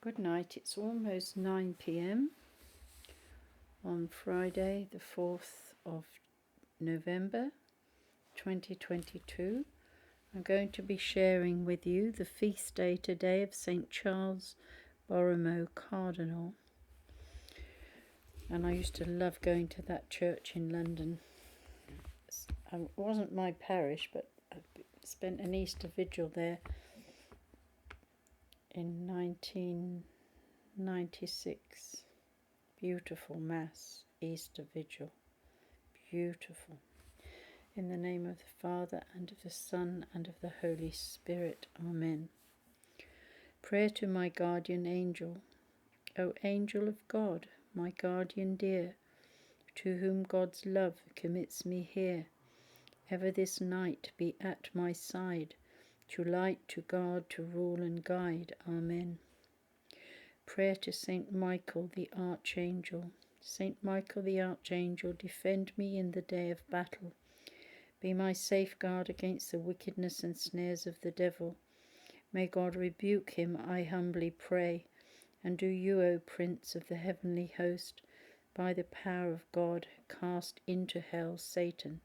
Good night. It's almost 9 p.m. on Friday, the 4th of November 2022. I'm going to be sharing with you the feast day today of St. Charles Borromeo, Cardinal. And I used to love going to that church in London. It wasn't my parish, but I spent an Easter vigil there in 1996. Beautiful Mass, Easter Vigil. Beautiful. In the name of the Father, and of the Son, and of the Holy Spirit. Amen. Prayer to my guardian angel. O angel of God, my guardian dear, to whom God's love commits me here, ever this night be at my side, to light, to guard, to rule and guide. Amen. Prayer to Saint Michael the Archangel. Saint Michael the Archangel, defend me in the day of battle. Be my safeguard against the wickedness and snares of the devil. May God rebuke him, I humbly pray. And do you, O Prince of the heavenly host, by the power of God, cast into hell Satan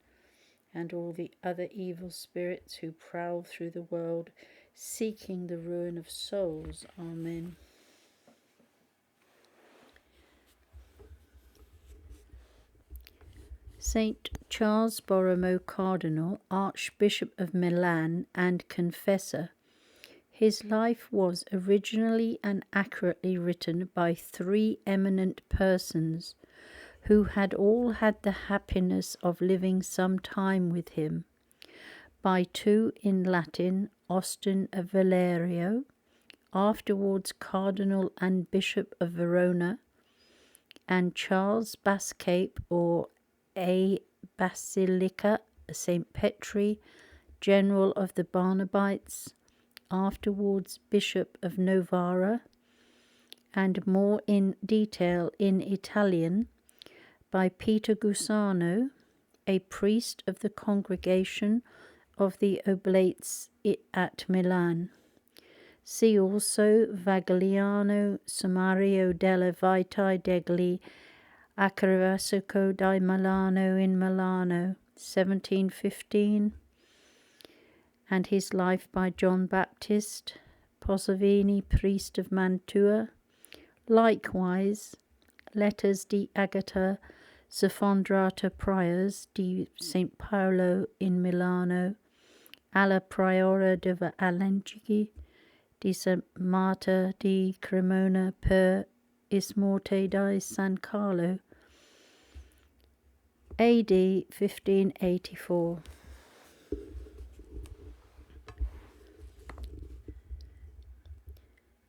and all the other evil spirits who prowl through the world, seeking the ruin of souls. Amen. St. Charles Borromeo, Cardinal, Archbishop of Milan and Confessor. His life was originally and accurately written by three eminent persons who had all had the happiness of living some time with him. By two in Latin, Austin of Valerio, afterwards Cardinal and Bishop of Verona, and Charles Bascape or A. Basilica, St. Petri, General of the Barnabites, afterwards Bishop of Novara, and more in detail in Italian by Peter Gusano, a priest of the Congregation of the Oblates at Milan. See also Vagliano Sommario della Vita degli Arcivescovi di Milano in Milano, 1715, and his life by John Baptist Posavini, priest of Mantua. Likewise, Letters di Agata Sfondrata Priors di St. Paolo in Milano, alla Priora de Alenci di St. Marta di Cremona per Ismorte di San Carlo, AD 1584.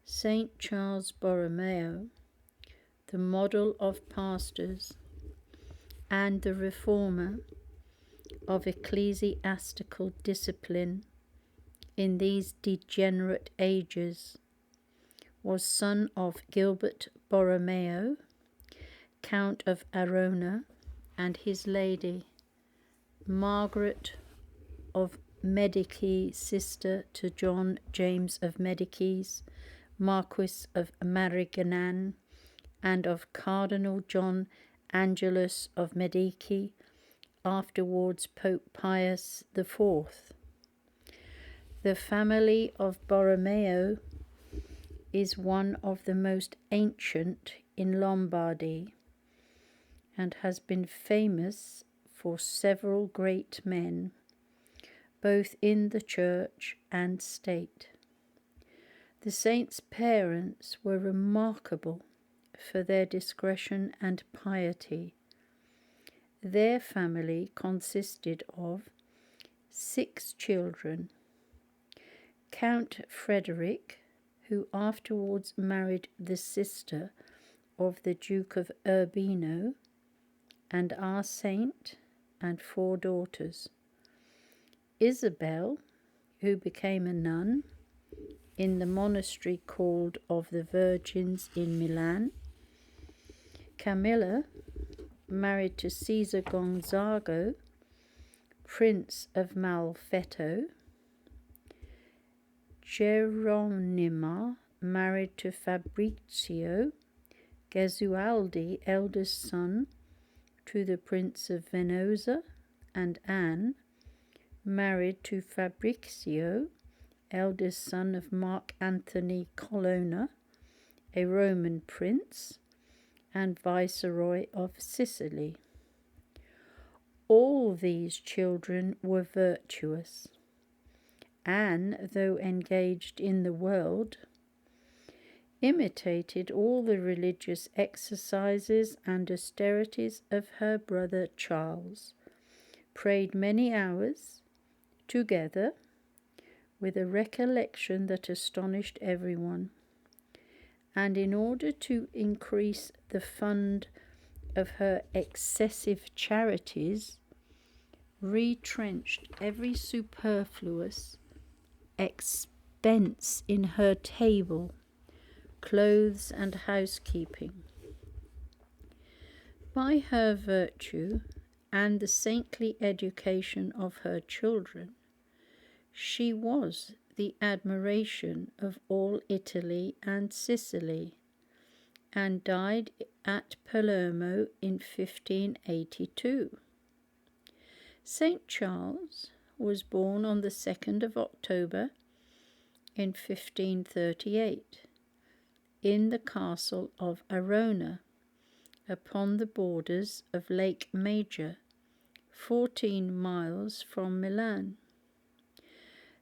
St. Charles Borromeo, the model of pastors and the reformer of ecclesiastical discipline in these degenerate ages, was son of Gilbert Borromeo, Count of Arona, and his lady, Margaret of Medici, sister to John James of Medicis, Marquis of Marignan, and of Cardinal John Angelus of Medici, afterwards Pope Pius IV. The family of Borromeo is one of the most ancient in Lombardy and has been famous for several great men, both in the church and state. The saint's parents were remarkable for their discretion and piety. Their family consisted of 6 children. Count FREDERIC, who afterwards married the sister of the Duke of Urbino, and our saint, and 4 daughters. Isabel, who became a nun in the monastery called of the Virgins in Milan. Camilla, married to Caesar Gonzago, Prince of Malfetto. Geronima married to Fabrizio, Gesualdi, eldest son, to the Prince of Venosa, and Anne, married to Fabrizio, eldest son of Mark Anthony Colonna, a Roman prince and viceroy of Sicily. All these children were virtuous. Anne, though engaged in the world, imitated all the religious exercises and austerities of her brother Charles, prayed many hours together, with a recollection that astonished everyone, and in order to increase the fund of her excessive charities, retrenched every superfluous expense in her table, clothes, and housekeeping. By her virtue and the saintly education of her children, she was the admiration of all Italy and Sicily, and died at Palermo in 1582. St. Charles was born on the 2nd of October in 1538 in the castle of Arona, upon the borders of Lake Major, 14 miles from Milan.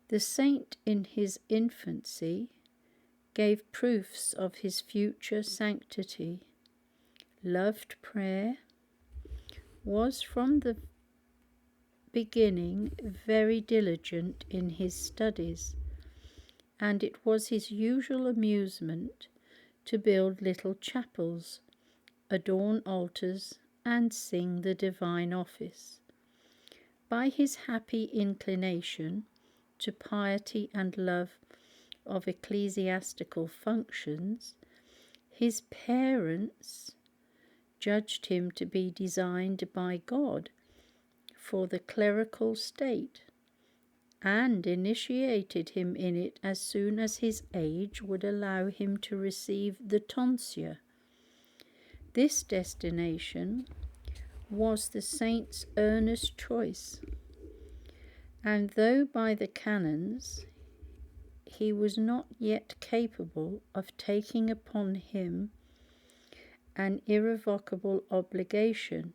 The saint in his infancy gave proofs of his future sanctity, loved prayer, was from the beginning very diligent in his studies, and it was his usual amusement to build little chapels, adorn altars, and sing the divine office. By his happy inclination to piety and love of ecclesiastical functions, his parents judged him to be designed by God for the clerical state, and initiated him in it as soon as his age would allow him to receive the tonsure. This destination was the saint's earnest choice, and though by the canons he was not yet capable of taking upon him an irrevocable obligation,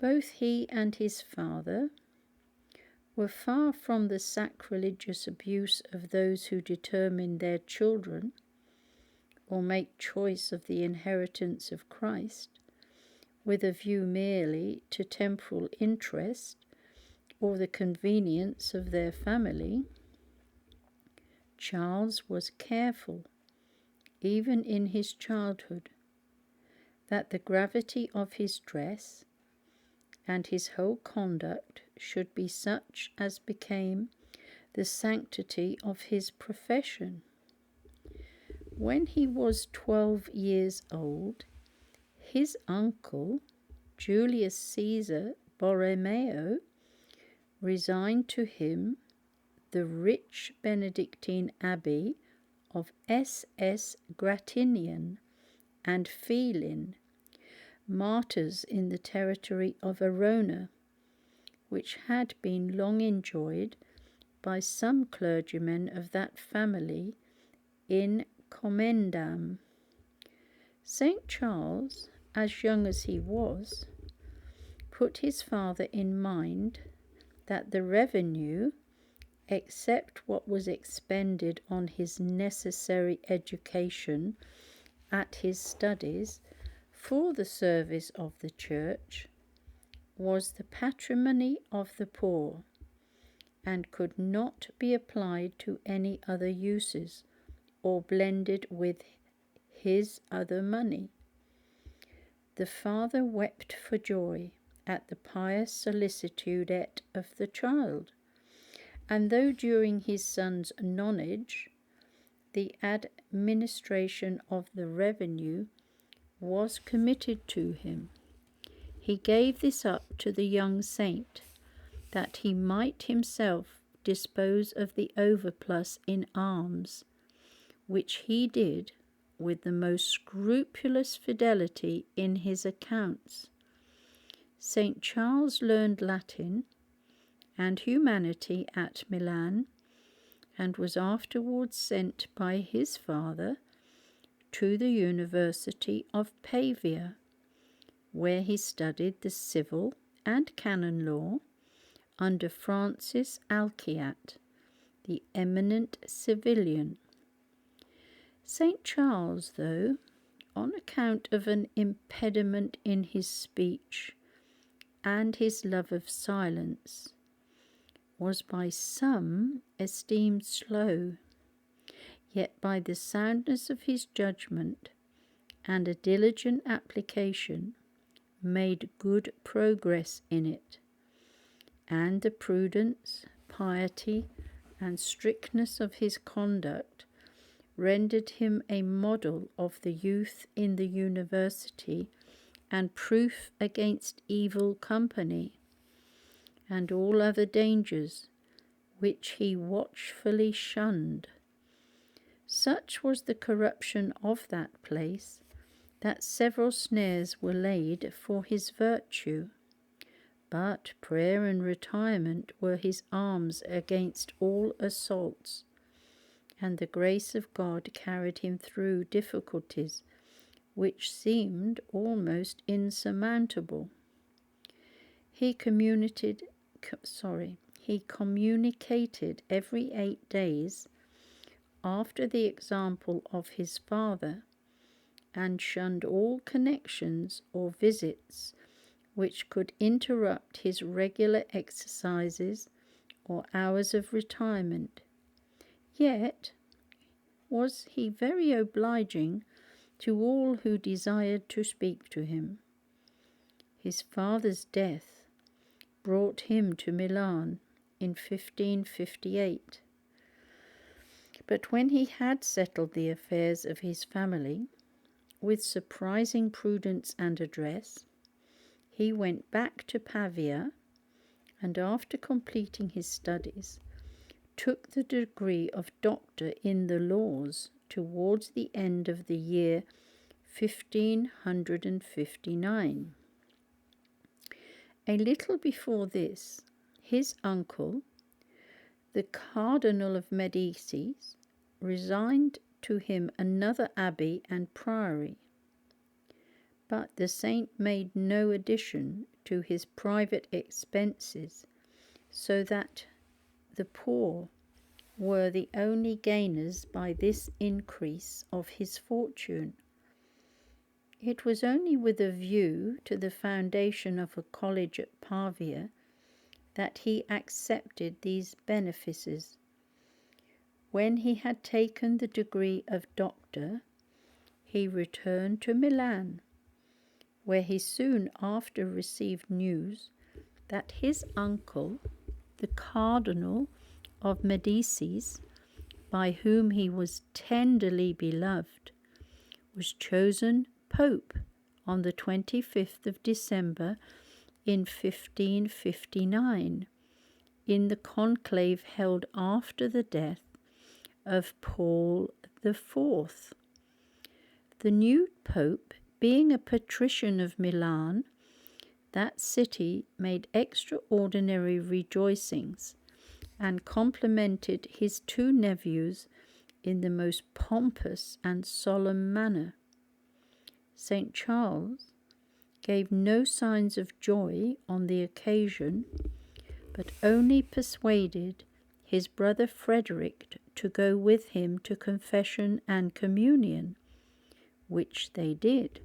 both he and his father were far from the sacrilegious abuse of those who determine their children or make choice of the inheritance of Christ with a view merely to temporal interest or the convenience of their family. Charles was careful, even in his childhood, that the gravity of his dress and his whole conduct should be such as became the sanctity of his profession. When he was 12 years old, his uncle, Julius Caesar Borromeo, resigned to him the rich Benedictine abbey of SS Gratinian and Felin, martyrs in the territory of Arona, which had been long enjoyed by some clergymen of that family in Commendam. St. Charles, as young as he was, put his father in mind that the revenue, except what was expended on his necessary education at his studies for the service of the Church, was the patrimony of the poor, and could not be applied to any other uses, or blended with his other money. The father wept for joy at the pious solicitude of the child, and though during his son's nonage the administration of the revenue was committed to him, he gave this up to the young saint, that he might himself dispose of the overplus in alms, which he did with the most scrupulous fidelity in his accounts. St. Charles learned Latin and humanity at Milan, and was afterwards sent by his father to the University of Pavia, where he studied the civil and canon law under Francis Alciat, the eminent civilian. St. Charles, though, on account of an impediment in his speech and his love of silence, was by some esteemed slow, yet by the soundness of his judgment and a diligent application made good progress in it, and the prudence, piety, and strictness of his conduct rendered him a model of the youth in the university and proof against evil company and all other dangers, which he watchfully shunned. Such was the corruption of that place, that several snares were laid for his virtue, but prayer and retirement were his arms against all assaults, and the grace of God carried him through difficulties which seemed almost insurmountable. He communicated every 8 days after the example of his father, and shunned all connections or visits which could interrupt his regular exercises or hours of retirement. Yet was he very obliging to all who desired to speak to him. His father's death brought him to Milan in 1558. But when he had settled the affairs of his family with surprising prudence and address, he went back to Pavia, and after completing his studies, took the degree of doctor in the laws towards the end of the year 1559. A little before this, his uncle, the Cardinal of MEDICIS, resigned to him another abbey and priory, but the saint made no addition to his private expenses, so that the poor were the only gainers by this increase of his fortune. It was only with a view to the foundation of a college at Pavia that he accepted these benefices. When he had taken the degree of doctor, he returned to Milan, where he soon after received news that his uncle, the Cardinal of MEDICIS, by whom he was tenderly beloved, was chosen Pope on the 25th of December in 1559, in the conclave held after the death of Paul IV. The new Pope, being a patrician of Milan, that city made extraordinary rejoicings and complimented his 2 nephews in the most pompous and solemn manner. St. Charles gave no signs of joy on the occasion, but only persuaded his brother Frederic to go with him to confession and communion, which they did.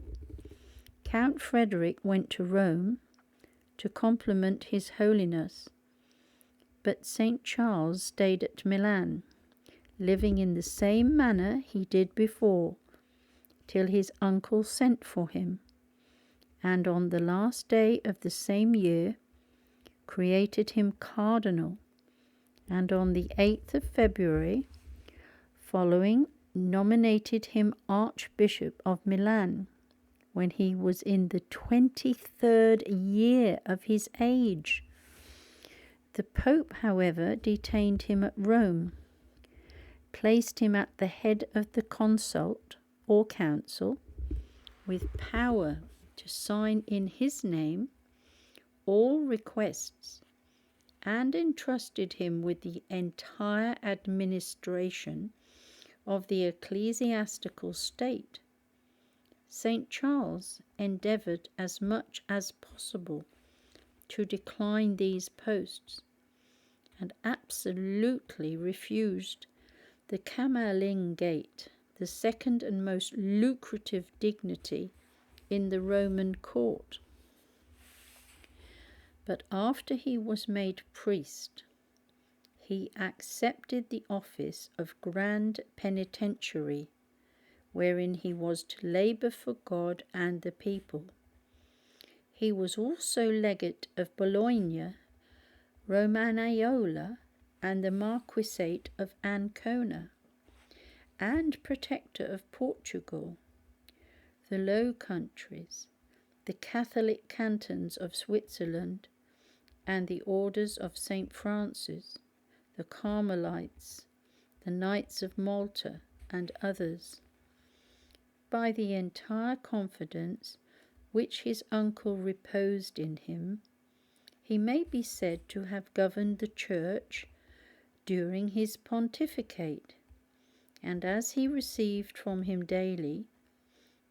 Count Frederic went to Rome to compliment His Holiness, but St. Charles stayed at Milan, living in the same manner he did before, till his uncle sent for him, and on the last day of the same year created him cardinal, and on the 8th of February following nominated him Archbishop of Milan, when he was in the 23rd year of his age. The Pope, however, detained him at Rome, placed him at the head of the consult or council, with power to sign in his name all requests, and entrusted him with the entire administration of the ecclesiastical state. St. Charles endeavoured as much as possible to decline these posts, and absolutely refused the Camerlingate, the second and most lucrative dignity in the Roman court. But after he was made priest, he accepted the office of Grand Penitentiary, wherein he was to labour for God and the people. He was also legate of Bologna, Romagnola, and the Marquisate of Ancona, and protector of Portugal, the Low Countries, the Catholic cantons of Switzerland, and the orders of St. Francis, the Carmelites, the Knights of Malta, and others. By the entire confidence which his uncle reposed in him, he may be said to have governed the Church during his pontificate, and as he received from him daily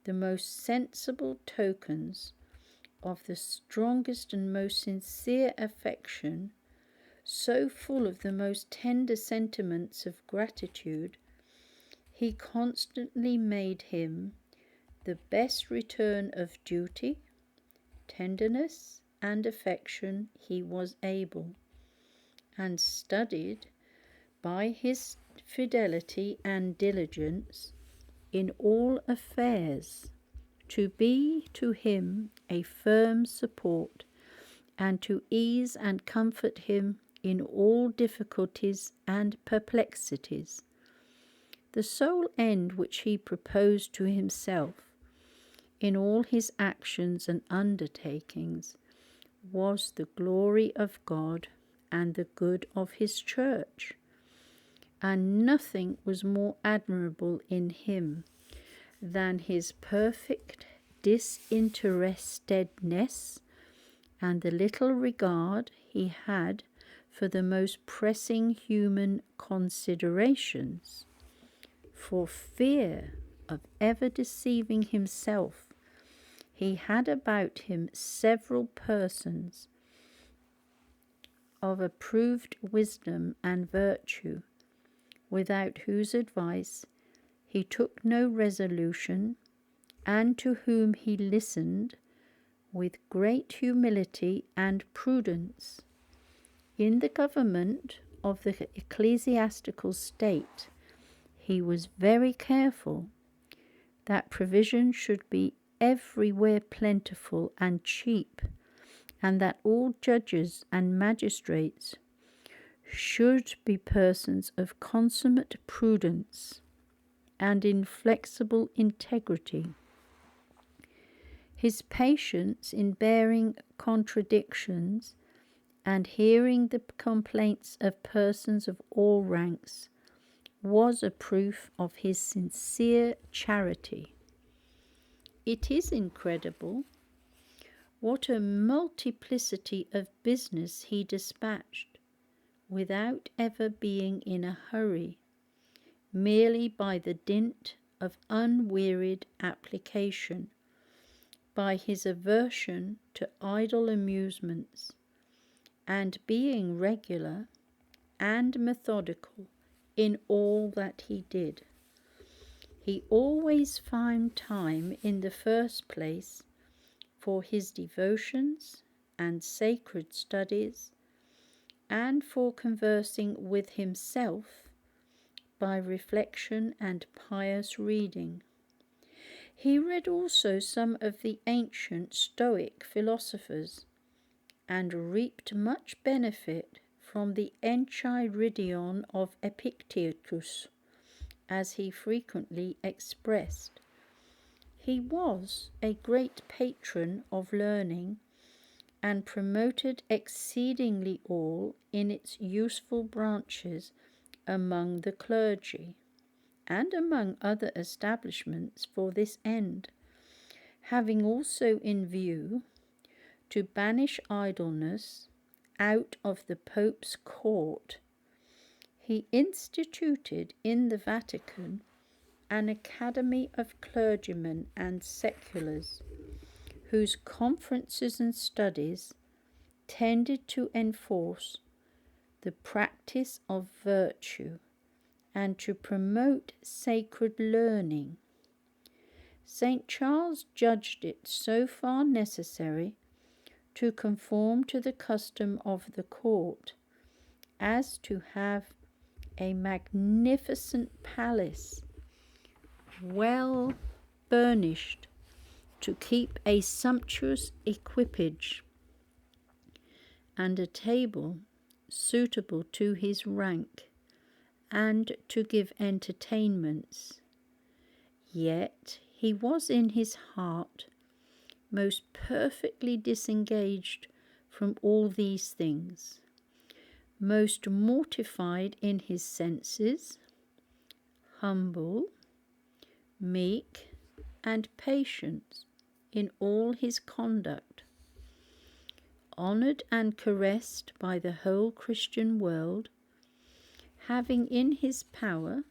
the most sensible tokens of the strongest and most sincere affection, so full of the most tender sentiments of gratitude, he constantly made him the best return of duty, tenderness, and affection he was able, and studied by his fidelity and diligence in all affairs to be to him a firm support, and to ease and comfort him in all difficulties and perplexities. The sole end which he proposed to himself in all his actions and undertakings was the glory of God and the good of his Church, and nothing was more admirable in him than his perfect disinterestedness and the little regard he had for the most pressing human considerations. For fear of ever deceiving himself, he had about him several persons of approved wisdom and virtue, without whose advice he took no resolution, and to whom he listened with great humility and prudence. In the government of the ecclesiastical state, he was very careful that provision should be everywhere plentiful and cheap, and that all judges and magistrates should be persons of consummate prudence and inflexible integrity. His patience in bearing contradictions and hearing the complaints of persons of all ranks was a proof of his sincere charity. It is incredible what a multiplicity of business he dispatched, without ever being in a hurry, merely by the dint of unwearied application, by his aversion to idle amusements, and being regular and methodical in all that he did. He always found time, in the first place, for his devotions and sacred studies, and for conversing with himself by reflection and pious reading. He read also some of the ancient Stoic philosophers, and reaped much benefit from the Enchiridion of Epictetus, as he frequently expressed. He was a great patron of learning, and promoted exceedingly all in its useful branches among the clergy, and among other establishments for this end, having also in view to banish idleness out of the Pope's court, he instituted in the Vatican an academy of clergymen and seculars, whose conferences and studies tended to enforce the practice of virtue and to promote sacred learning. St. Charles judged it so far necessary to conform to the custom of the court as to have a magnificent palace, well furnished, to keep a sumptuous equipage, and a table suitable to his rank, and to give entertainments. Yet he was in his heart most perfectly disengaged from all these things, most mortified in his senses, humble, meek, and patient in all his conduct, honoured and caressed by the whole Christian world, having in his power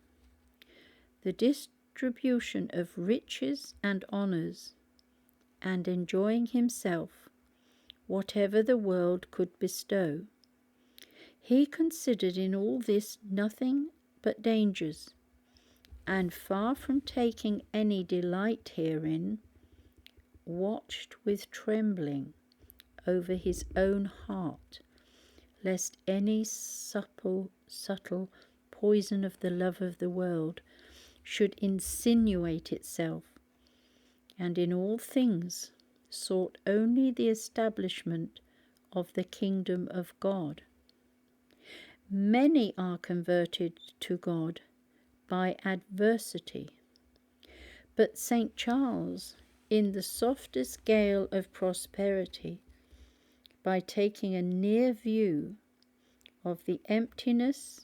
the distribution of riches and honours, and enjoying himself whatever the world could bestow. He considered in all this nothing but dangers, and far from taking any delight herein, watched with trembling over his own heart, lest any subtle poison of the love of the world should insinuate itself, and in all things sought only the establishment of the kingdom of God. Many are converted to God by adversity, but St. Charles, in the softest gale of prosperity, by taking a near view of the emptiness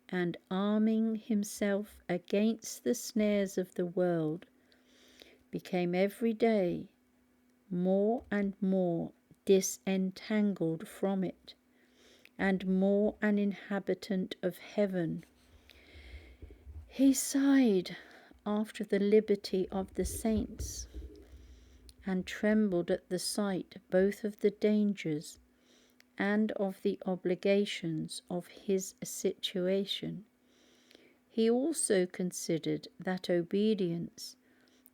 and arming himself against the snares of the world, became every day more and more disentangled from it, and more an inhabitant of heaven. He sighed after the liberty of the saints, and trembled at the sight both of the dangers and of the obligations of his situation. He also considered that obedience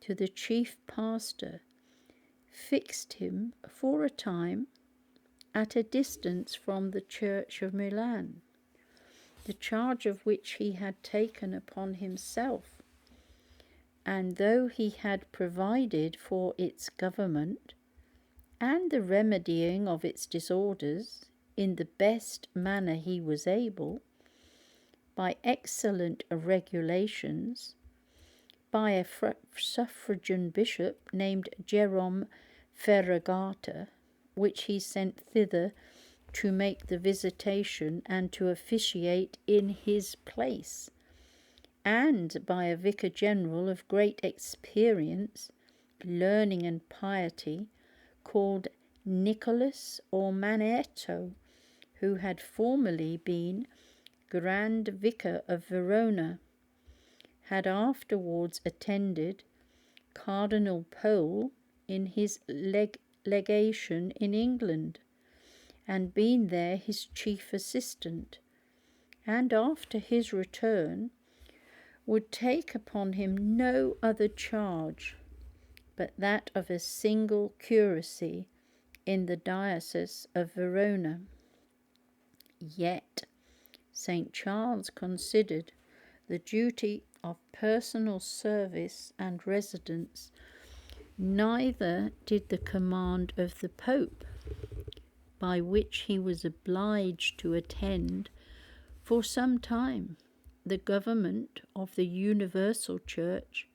to the chief pastor fixed him for a time at a distance from the Church of Milan, the charge of which he had taken upon himself, and though he had provided for its government and the remedying of its disorders in the best manner he was able, by excellent regulations, by a suffragan bishop named Jerome Ferragata, which he sent thither to make the visitation and to officiate in his place, and by a vicar general of great experience, learning, and piety, called Nicholas or Manetto, who had formerly been Grand Vicar of Verona, had afterwards attended Cardinal Pole in his legation in England, and been there his chief assistant, and after his return would take upon him no other charge but that of a single curacy in the diocese of Verona. Yet St. Charles considered the duty of personal service and residence neither did the command of the Pope, by which he was obliged to attend for some time the government of the universal Church,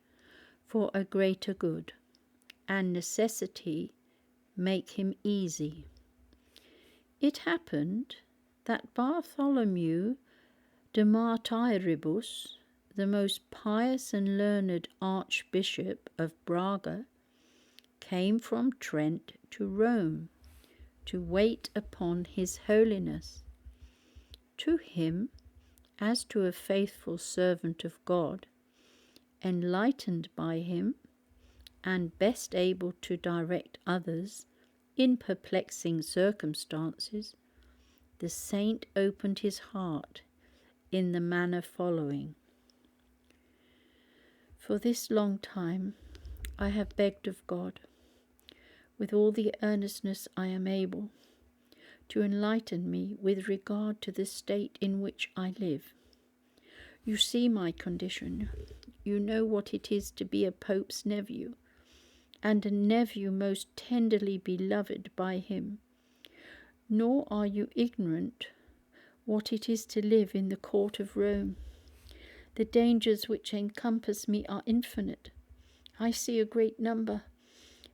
for a greater good, and necessity make him easy. It happened that Bartholomew De Martyribus, the most pious and learned Archbishop of Braga, came from Trent to Rome to wait upon His Holiness. To him, as to a faithful servant of God, enlightened by him, and best able to direct others in perplexing circumstances, the saint opened his heart in the manner following. For this long time I have begged of God, with all the earnestness I am able, to enlighten me with regard to the state in which I live. You see my condition. You know what it is to be a pope's nephew, and a nephew most tenderly beloved by him. Nor are you ignorant what it is to live in the court of Rome. The dangers which encompass me are infinite. I see a great number,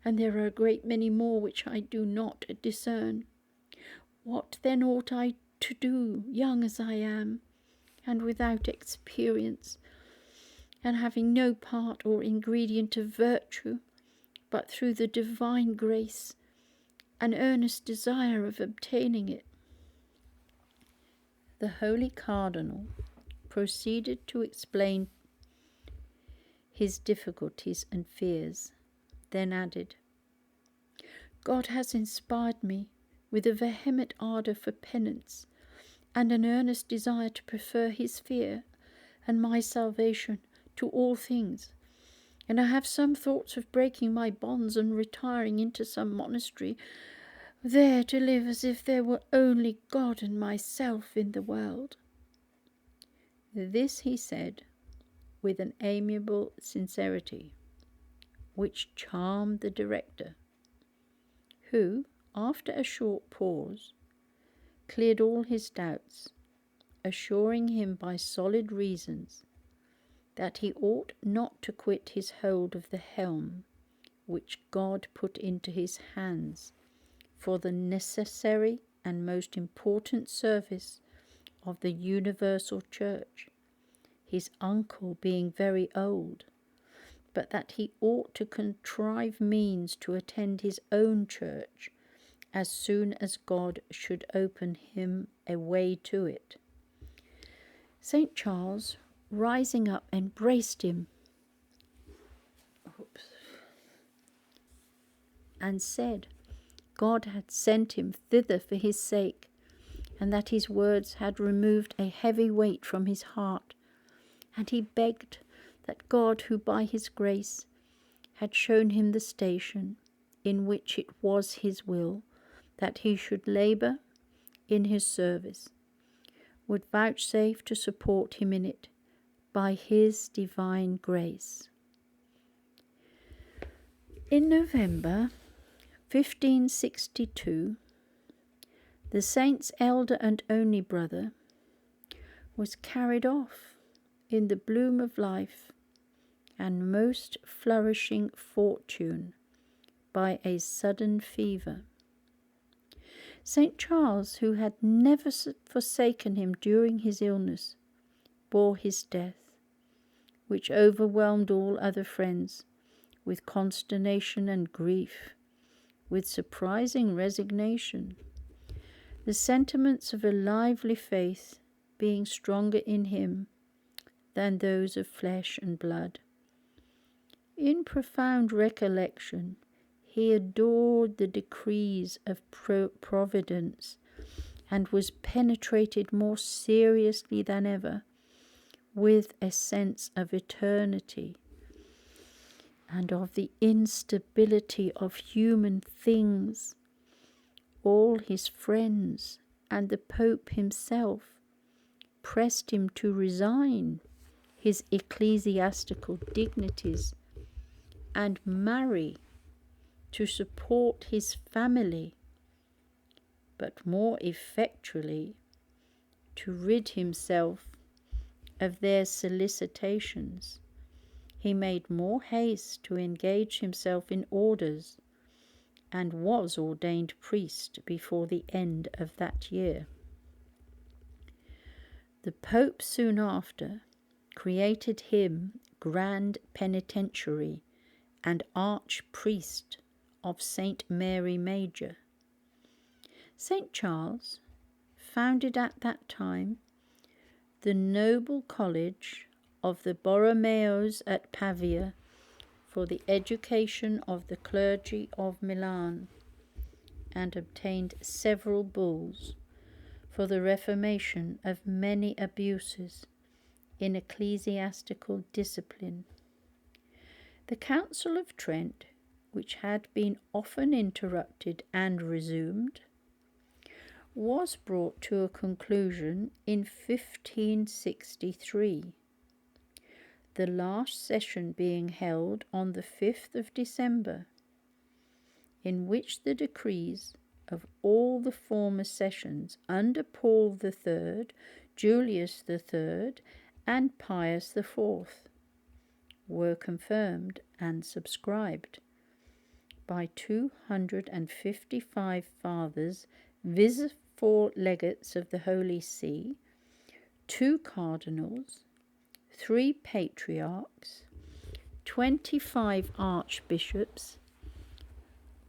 and there are a great many more which I do not discern. What then ought I to do, young as I am, and without experience, and having no part or ingredient of virtue, but through the divine grace, an earnest desire of obtaining it? The holy Cardinal proceeded to explain his difficulties and fears, then added, God has inspired me with a vehement ardour for penance, and an earnest desire to prefer his fear and my salvation to all things, and I have some thoughts of breaking my bonds and retiring into some monastery, there to live as if there were only God and myself in the world. This he said with an amiable sincerity, which charmed the director, who, after a short pause, cleared all his doubts, assuring him by solid reasons that he ought not to quit his hold of the helm which God put into his hands for the necessary and most important service of the universal church, his uncle being very old, but that he ought to contrive means to attend his own church as soon as God should open him a way to it. St. Charles, rising up, embraced him and said God had sent him thither for his sake, and that his words had removed a heavy weight from his heart, and he begged that God, who by his grace had shown him the station in which it was his will that he should labour in his service, would vouchsafe to support him in it by his divine grace. In November 1562, the saint's elder and only brother was carried off in the bloom of life and most flourishing fortune by a sudden fever. St. Charles, who had never forsaken him during his illness, bore his death, which overwhelmed all other friends with consternation and grief, with surprising resignation, the sentiments of a lively faith being stronger in him than those of flesh and blood. In profound recollection, he adored the decrees of Providence, and was penetrated more seriously than ever with a sense of eternity and of the instability of human things. All his friends and the Pope himself pressed him to resign his ecclesiastical dignities and marry to support his family, but more effectually to rid himself of their solicitations. He made more haste to engage himself in orders, and was ordained priest before the end of that year. The Pope soon after created him Grand Penitentiary and Archpriest of St. Mary Major. St. Charles founded at that time the noble college of the Borromeos at Pavia for the education of the clergy of Milan, and obtained several bulls for the reformation of many abuses in ecclesiastical discipline. The Council of Trent, which had been often interrupted and resumed, was brought to a conclusion in 1563, the last session being held on the 5th of December, in which the decrees of all the former sessions under Paul III, Julius III, and Pius IV were confirmed and subscribed by 255 fathers, viz. 4 legates of the Holy See, 2 cardinals, 3 patriarchs, 25 archbishops,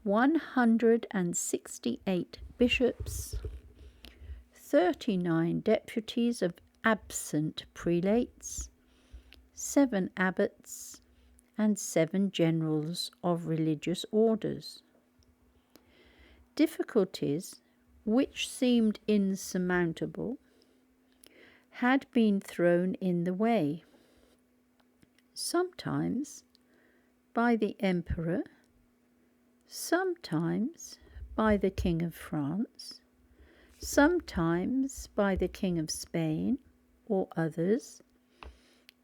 168 bishops, 39 deputies of absent prelates, 7 abbots, and 7 generals of religious orders. Difficulties, which seemed insurmountable, had been thrown in the way, sometimes by the Emperor, sometimes by the King of France, sometimes by the King of Spain or others,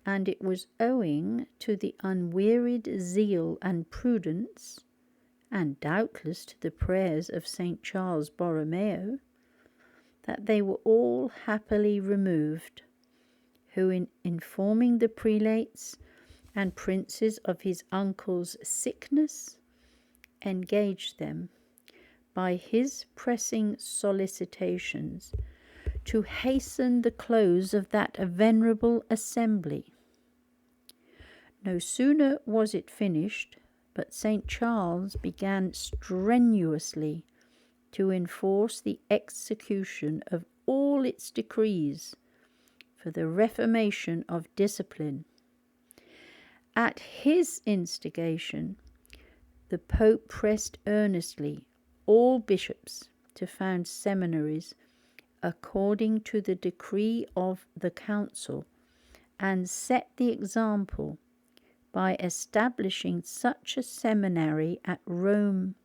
and it was owing to the unwearied zeal and prudence, and doubtless to the prayers of St. Charles Borromeo, that they were all happily removed, who, in informing the prelates and princes of his uncle's sickness, engaged them, by his pressing solicitations, to hasten the close of that venerable assembly. No sooner was it finished, but St. Charles began strenuously to enforce the execution of all its decrees for the reformation of discipline. At his instigation, the Pope pressed earnestly all bishops to found seminaries according to the decree of the Council, and set the example by establishing such a seminary at Rome,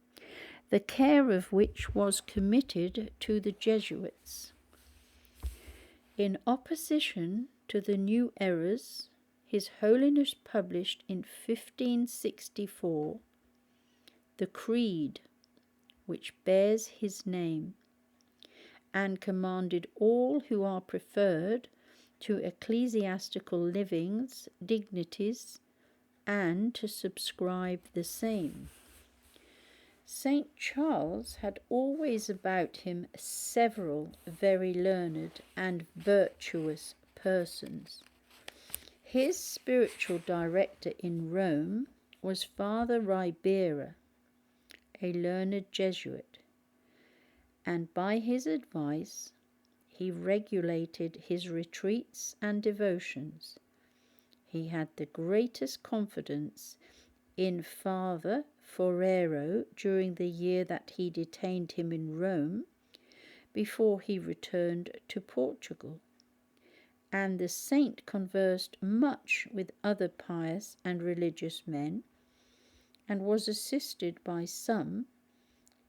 the care of which was committed to the Jesuits. In opposition to the new errors, His Holiness published in 1564 the Creed, which bears his name, and commanded all who are preferred to ecclesiastical livings, dignities, and to subscribe the same. St. Charles had always about him several very learned and virtuous persons. His spiritual director in Rome was Father Ribera, a learned Jesuit, and by his advice he regulated his retreats and devotions. He had the greatest confidence in Father Forero during the year that he detained him in Rome before he returned to Portugal, and the saint conversed much with other pious and religious men, and was assisted by some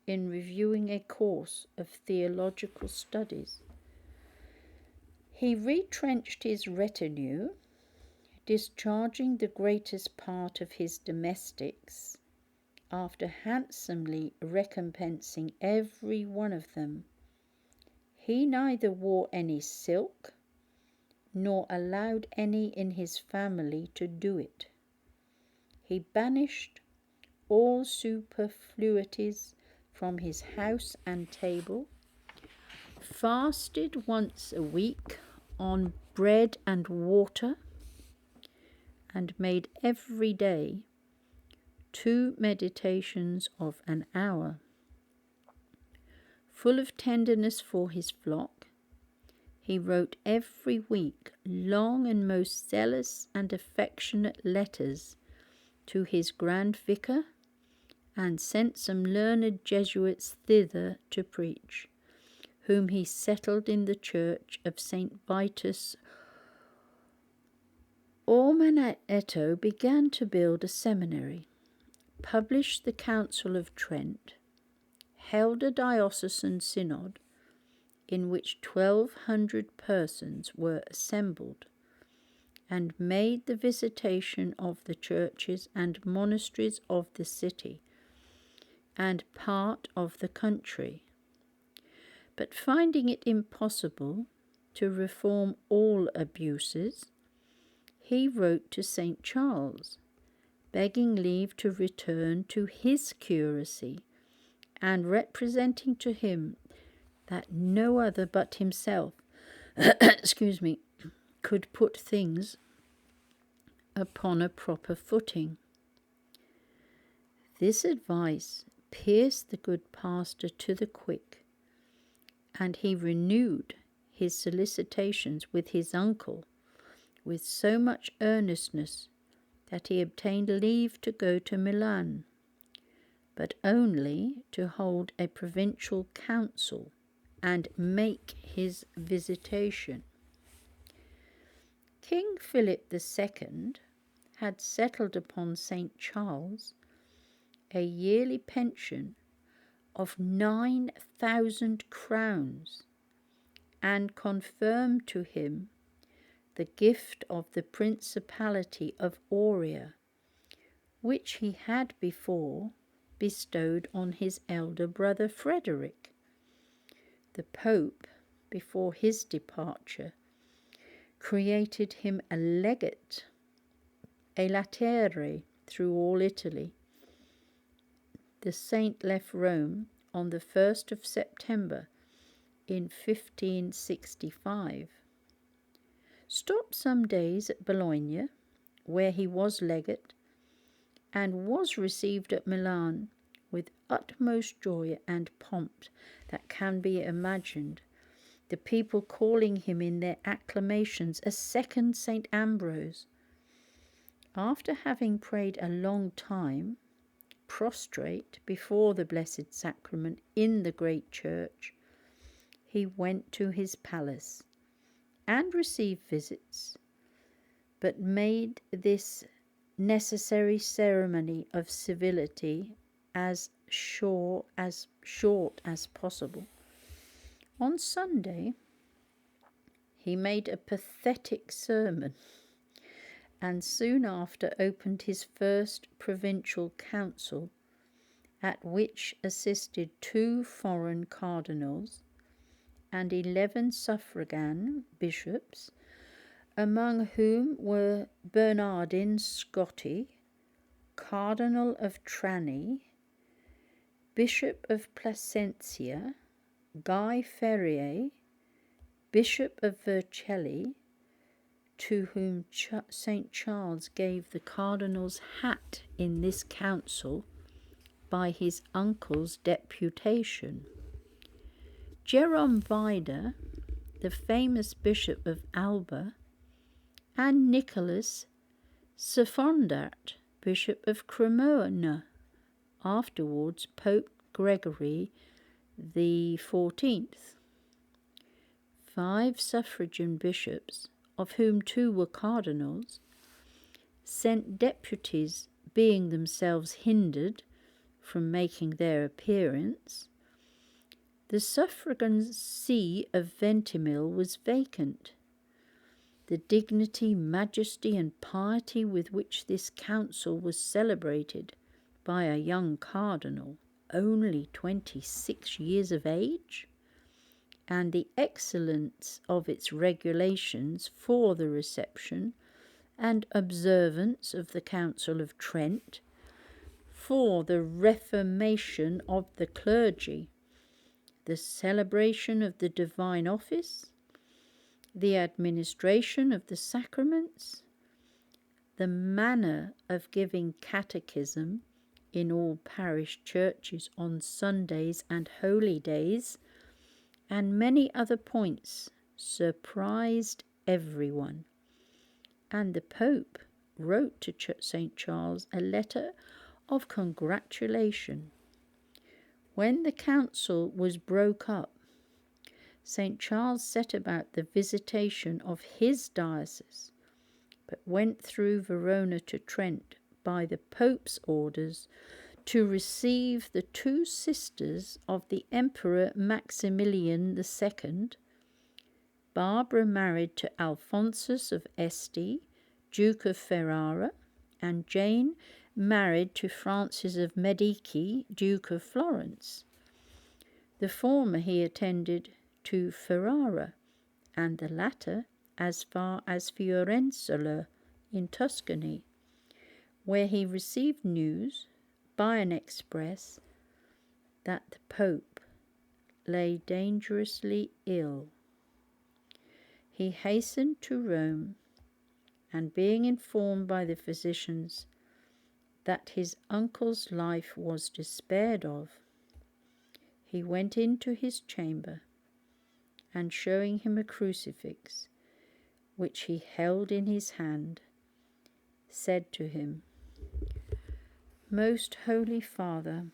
in reviewing a course of theological studies. He retrenched his retinue, discharging the greatest part of his domestics, after handsomely recompensing every one of them. He neither wore any silk, nor allowed any in his family to do it. He banished all superfluities from his house and table, fasted once a week on bread and water, and made every day 2 meditations of an hour. Full of tenderness for his flock, he wrote every week long and most zealous and affectionate letters to his grand vicar, and sent some learned Jesuits thither to preach, whom he settled in the church of St. Vitus. Ormanetto began to build a seminary, published the Council of Trent, held a diocesan synod in which 1,200 persons were assembled, and made the visitation of the churches and monasteries of the city and part of the country. But finding it impossible to reform all abuses, he wrote to St. Charles, begging leave to return to his curacy, and representing to him that no other but himself could put things upon a proper footing. This advice pierced the good pastor to the quick, and he renewed his solicitations with his uncle with so much earnestness that he obtained leave to go to Milan, but only to hold a provincial council and make his visitation. King Philip II had settled upon St. Charles a yearly pension of 9,000 crowns, and confirmed to him the gift of the Principality of Auria, which he had before bestowed on his elder brother Frederic. The Pope, before his departure, created him a legate, a latere, through all Italy. The saint left Rome on the 1st of September in 1565, stopped some days at Bologna, where he was legate, and was received at Milan with utmost joy and pomp that can be imagined, the people calling him in their acclamations a second St. Ambrose. After having prayed a long time, prostrate before the Blessed Sacrament in the great church, he went to his palace and received visits, but made this necessary ceremony of civility as short as possible. On Sunday, he made a pathetic sermon, and soon after opened his first provincial council, at which assisted 2 foreign cardinals and 11 suffragan bishops, among whom were Bernardin Scotti, Cardinal of Trani, Bishop of Placentia, Guy Ferrier, Bishop of Vercelli, to whom St. Charles gave the cardinal's hat in this council by his uncle's deputation. Jerome Vida, the famous Bishop of Alba, and Nicholas Sfondat, Bishop of Cremona, afterwards Pope Gregory XIV. 5 suffragan bishops, of whom 2 were cardinals, sent deputies, being themselves hindered from making their appearance. The suffragan see of Ventimille was vacant. The dignity, majesty, and piety with which this council was celebrated by a young cardinal, only 26 years of age, and the excellence of its regulations for the reception and observance of the Council of Trent, for the reformation of the clergy, the celebration of the divine office, the administration of the sacraments, the manner of giving catechism in all parish churches on Sundays and holy days, and many other points surprised everyone. And the Pope wrote to St. Charles a letter of congratulation. When the council was broke up, St. Charles set about the visitation of his diocese, but went through Verona to Trent by the Pope's orders to receive the two sisters of the Emperor Maximilian II, Barbara married to Alphonsus of Este, Duke of Ferrara, and Jane married to Francis of Medici, Duke of Florence. The former he attended to Ferrara, and the latter as far as Firenze in Tuscany, where he received news by an express that the Pope lay dangerously ill. He hastened to Rome, and being informed by the physicians that his uncle's life was despaired of, he went into his chamber, and showing him a crucifix, which he held in his hand, said to him, "Most Holy Father,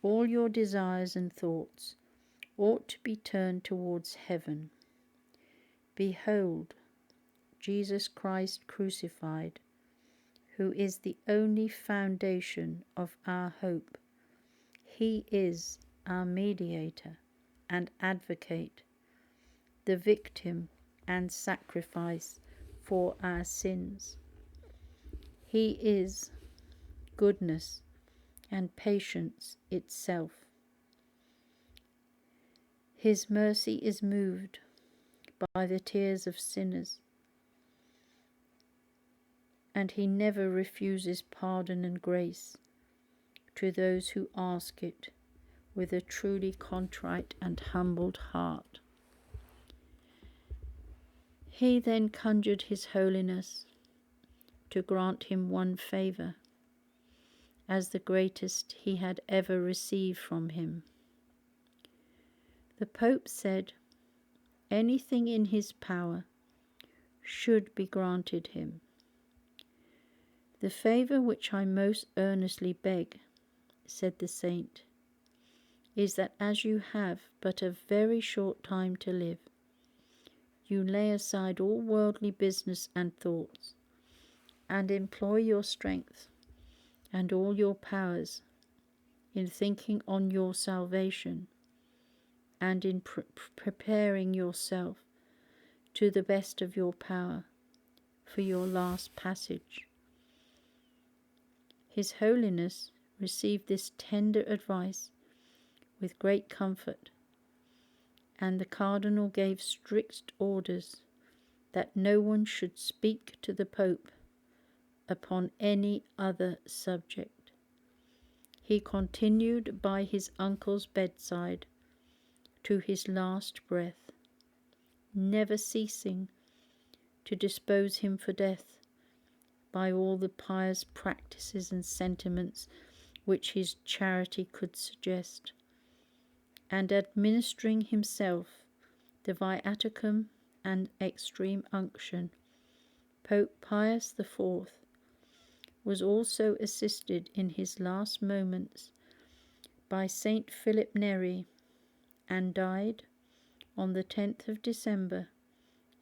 all your desires and thoughts ought to be turned towards heaven. Behold, Jesus Christ crucified, who is the only foundation of our hope. He is our mediator and advocate, the victim and sacrifice for our sins. He is goodness and patience itself. His mercy is moved by the tears of sinners, and he never refuses pardon and grace to those who ask it with a truly contrite and humbled heart." He then conjured His Holiness to grant him one favour, as the greatest he had ever received from him. The Pope said anything in his power should be granted him. "The favour which I most earnestly beg," said the saint, "is that as you have but a very short time to live, you lay aside all worldly business and thoughts, and employ your strength and all your powers in thinking on your salvation, and in preparing yourself to the best of your power for your last passage." His Holiness received this tender advice with great comfort, and the Cardinal gave strict orders that no one should speak to the Pope upon any other subject. He continued by his uncle's bedside to his last breath, never ceasing to dispose him for death by all the pious practices and sentiments which his charity could suggest, and administering himself the viaticum and extreme unction. Pope Pius IV was also assisted in his last moments by Saint Philip Neri, and died on the 10th of December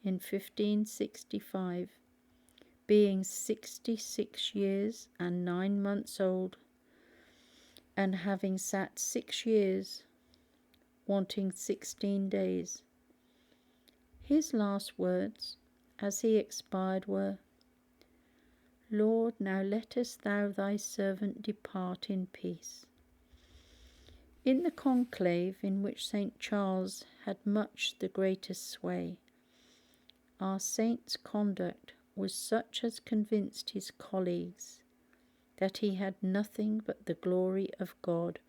in 1565, being 66 years and 9 months old, and having sat 6 years, wanting 16 days. His last words, as he expired, were, "Lord, now lettest thou thy servant depart in peace." In the conclave, in which St. Charles had much the greatest sway, our saint's conduct was such as convinced his colleagues that he had nothing but the glory of God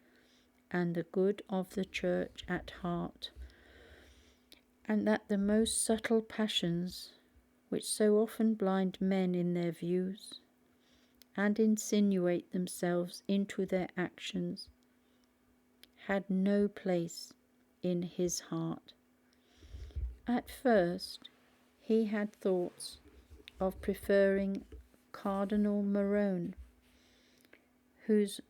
and the good of the Church at heart, and that the most subtle passions, which so often blind men in their views, and insinuate themselves into their actions, had no place in his heart. At first, he had thoughts of preferring Cardinal Morone, whose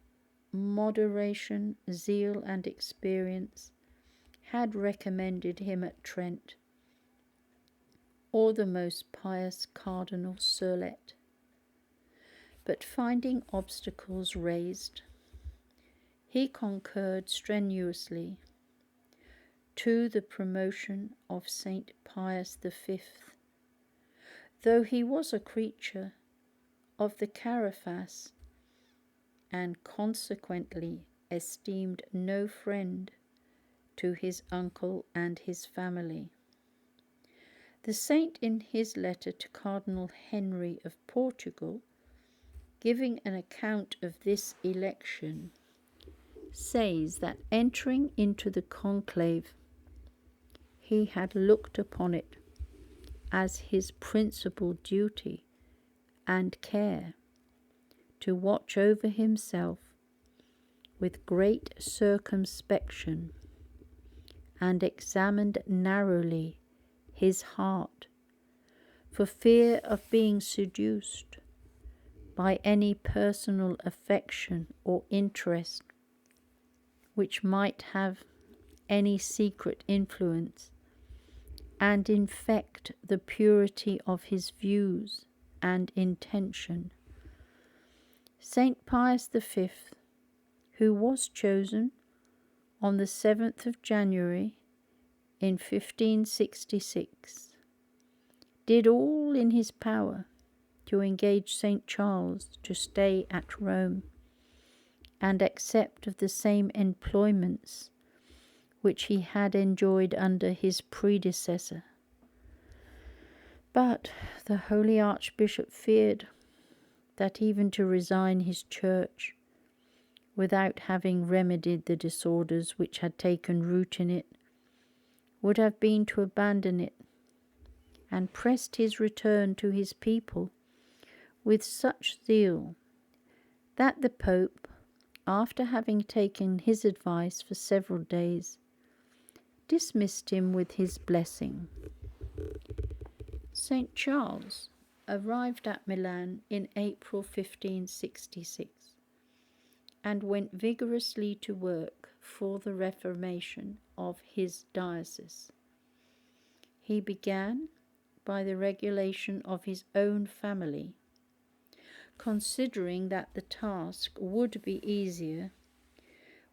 moderation, zeal, and experience had recommended him at Trent, or the most pious Cardinal Surlet. But finding obstacles raised, he concurred strenuously to the promotion of St. Pius V, though he was a creature of the Carafass, and consequently esteemed no friend to his uncle and his family. The saint, in his letter to Cardinal Henry of Portugal, giving an account of this election, says that entering into the conclave, he had looked upon it as his principal duty and care to watch over himself with great circumspection, and examined narrowly his heart, for fear of being seduced by any personal affection or interest which might have any secret influence and infect the purity of his views and intention. St. Pius V, who was chosen on the 7th of January in 1566, did all in his power to engage St. Charles to stay at Rome and accept of the same employments which he had enjoyed under his predecessor. But the holy Archbishop feared that even to resign his church, without having remedied the disorders which had taken root in it, would have been to abandon it, and pressed his return to his people with such zeal that the Pope, after having taken his advice for several days, dismissed him with his blessing. St. Charles arrived at Milan in April 1566 and went vigorously to work for the reformation of his diocese. He began by the regulation of his own family, considering that the task would be easier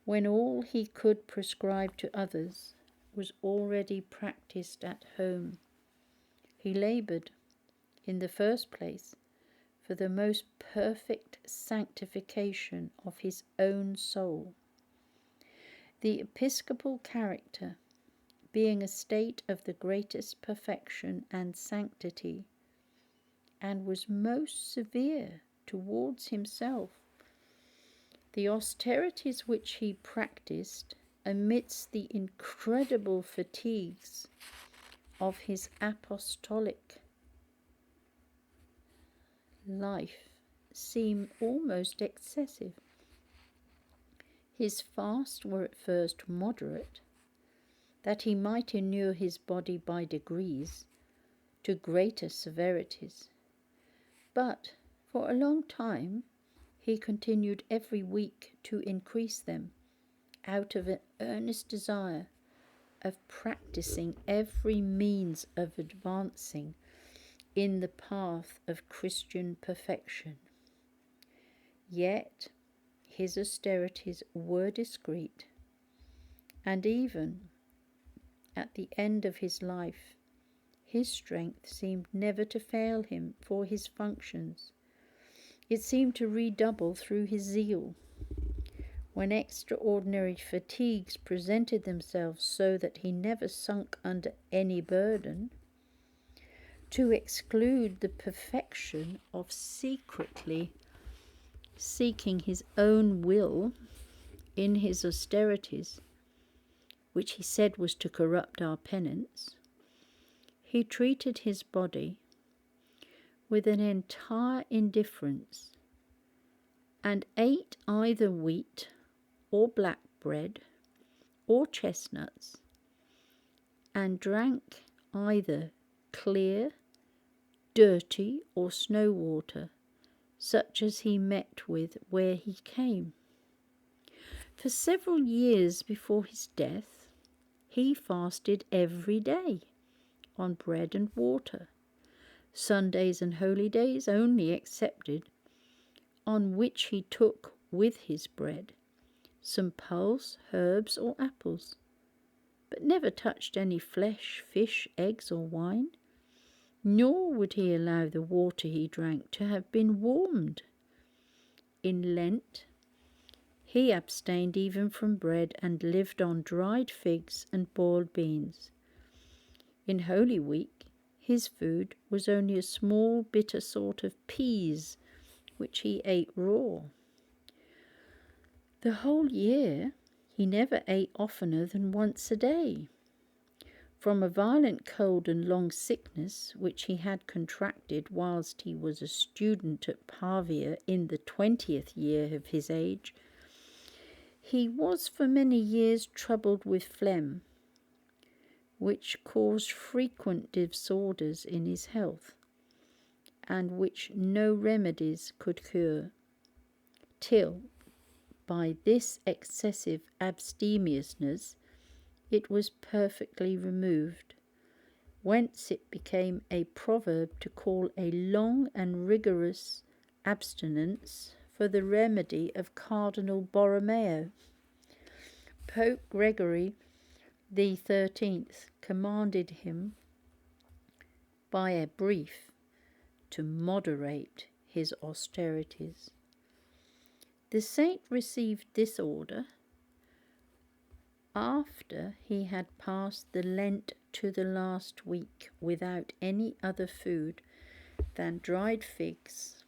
when all he could prescribe to others was already practiced at home. He laboured, in the first place, for the most perfect sanctification of his own soul, the episcopal character being a state of the greatest perfection and sanctity, and was most severe towards himself. The austerities which he practised amidst the incredible fatigues of his apostolic life seem almost excessive. His fasts were at first moderate, that he might inure his body by degrees to greater severities, but for a long time he continued every week to increase them, out of an earnest desire of practising every means of advancing in the path of Christian perfection. Yet his austerities were discreet, and even at the end of his life, his strength seemed never to fail him for his functions. It seemed to redouble through his zeal, when extraordinary fatigues presented themselves, so that he never sunk under any burden, to exclude the perfection of secretly seeking his own will in his austerities, which he said was to corrupt our penance. He treated his body with an entire indifference, and ate either wheat or black bread or chestnuts, and drank either clear, dirty, or snow water, such as he met with where he came. For several years before his death, he fasted every day on bread and water, Sundays and holy days only excepted, on which he took with his bread some pulse, herbs, or apples, but never touched any flesh, fish, eggs, or wine, nor would he allow the water he drank to have been warmed. In Lent, he abstained even from bread and lived on dried figs and boiled beans. In Holy Week, his food was only a small bitter sort of peas, which he ate raw. The whole year he never ate oftener than once a day. From a violent cold and long sickness, which he had contracted whilst he was a student at Pavia in the 20th year of his age, he was for many years troubled with phlegm, which caused frequent disorders in his health, and which no remedies could cure, till, by this excessive abstemiousness, it was perfectly removed, whence it became a proverb to call a long and rigorous abstinence for the remedy of Cardinal Borromeo. Pope Gregory the 13th commanded him by a brief to moderate his austerities. The saint received this order after he had passed the Lent to the last week without any other food than dried figs,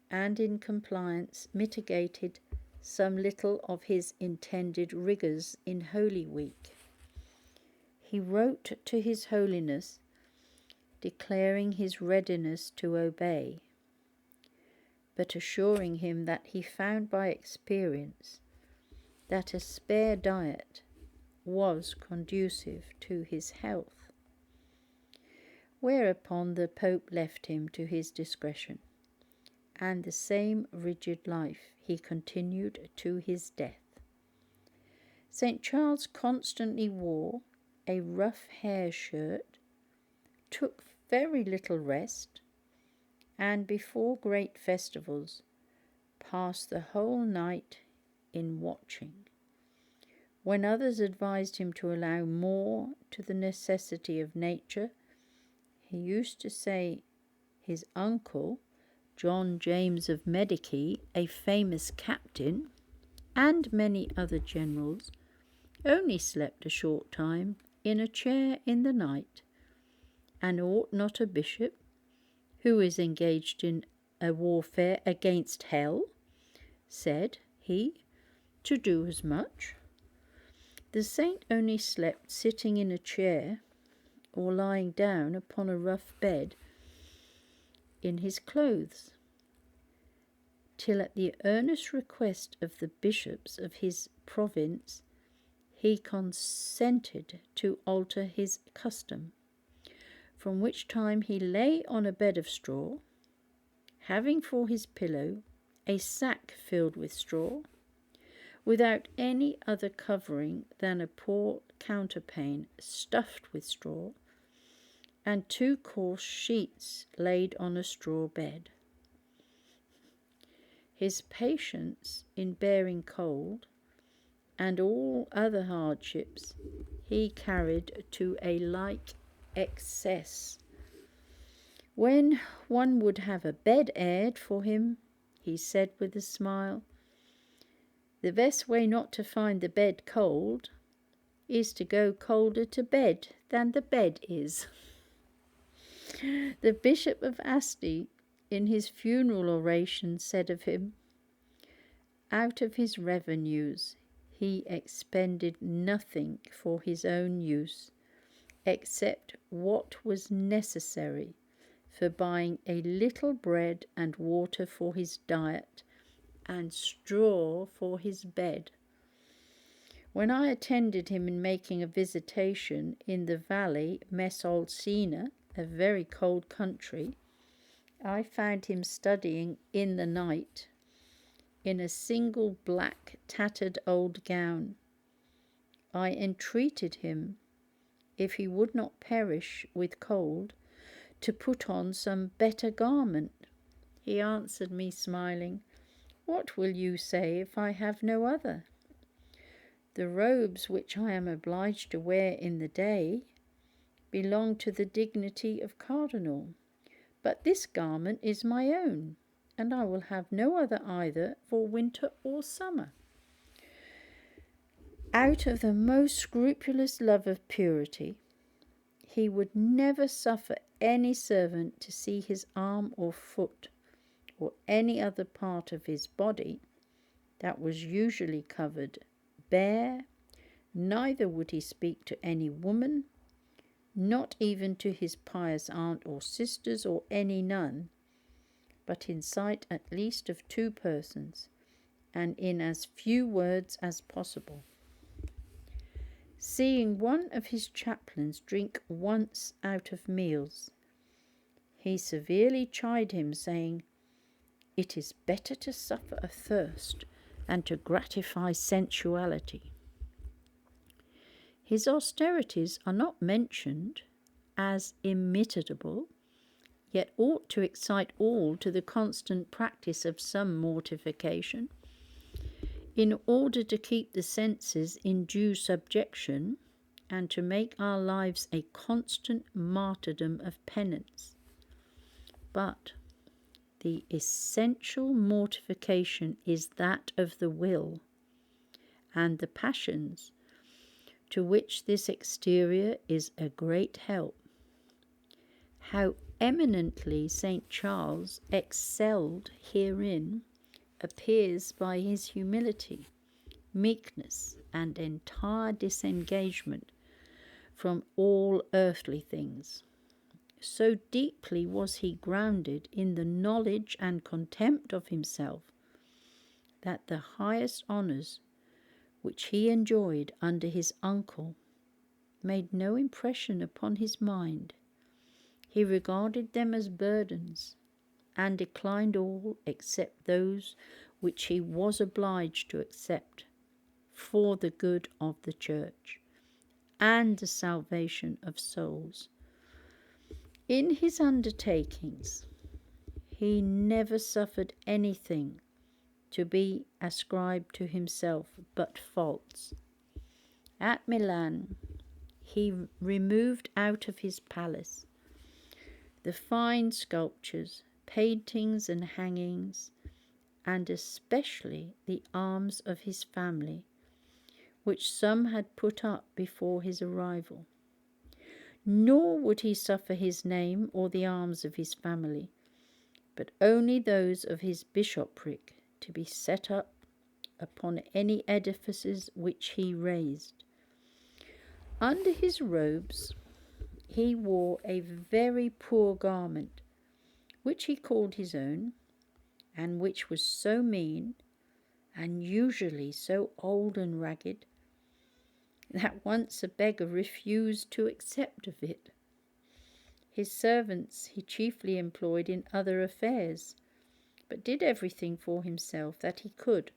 and in compliance mitigated some little of his intended rigours in Holy Week. He wrote to His Holiness, declaring his readiness to obey, but assuring him that he found by experience that a spare diet was conducive to his health. Whereupon the Pope left him to his discretion, and the same rigid life he continued to his death. St. Charles constantly wore a rough hair shirt, took very little rest, and before great festivals passed the whole night in watching. When others advised him to allow more to the necessity of nature, he used to say his uncle, John James of Medici, a famous captain, and many other generals, only slept a short time in a chair in the night, and ought not a bishop, who is engaged in a warfare against hell, said he, to do as much? The saint only slept sitting in a chair or lying down upon a rough bed in his clothes, till at the earnest request of the bishops of his province he consented to alter his custom, from which time he lay on a bed of straw, having for his pillow a sack filled with straw, without any other covering than a poor counterpane stuffed with straw, and 2 coarse sheets laid on a straw bed. His patience in bearing cold and all other hardships he carried to a like excess. When one would have a bed aired for him, he said with a smile, "The best way not to find the bed cold is to go colder to bed than the bed is." The Bishop of Asti, in his funeral oration, said of him, "Out of his revenues he expended nothing for his own use, except what was necessary for buying a little bread and water for his diet and straw for his bed. When I attended him in making a visitation in the valley Mesolcina, a very cold country, I found him studying in the night in a single black tattered old gown. I entreated him, if he would not perish with cold, to put on some better garment. He answered me, smiling, "What will you say if I have no other? The robes which I am obliged to wear in the day belong to the dignity of cardinal, but this garment is my own, and I will have no other either for winter or summer." Out of the most scrupulous love of purity, he would never suffer any servant to see his arm or foot, or any other part of his body that was usually covered, bare. Neither would he speak to any woman, not even to his pious aunt or sisters or any nun, but in sight at least of 2 persons, and in as few words as possible. Seeing one of his chaplains drink once out of meals, he severely chid him, saying, "It is better to suffer a thirst than to gratify sensuality." His austerities are not mentioned as imitable, yet ought to excite all to the constant practice of some mortification, in order to keep the senses in due subjection, and to make our lives a constant martyrdom of penance. But the essential mortification is that of the will, and the passions, to which this exterior is a great help. How eminently St. Charles excelled herein appears by his humility, meekness, and entire disengagement from all earthly things. So deeply was he grounded in the knowledge and contempt of himself, that the highest honours which he enjoyed under his uncle made no impression upon his mind. He regarded them as burdens, and declined all except those which he was obliged to accept for the good of the Church and the salvation of souls. In his undertakings, he never suffered anything to be ascribed to himself but faults. At Milan, he removed out of his palace the fine sculptures, paintings, and hangings, and especially the arms of his family, which some had put up before his arrival. Nor would he suffer his name or the arms of his family, but only those of his bishopric, to be set up upon any edifices which he raised. Under his robes he wore a very poor garment, which he called his own, and which was so mean, and usually so old and ragged, that once a beggar refused to accept of it. His servants he chiefly employed in other affairs, but did everything for himself that he could,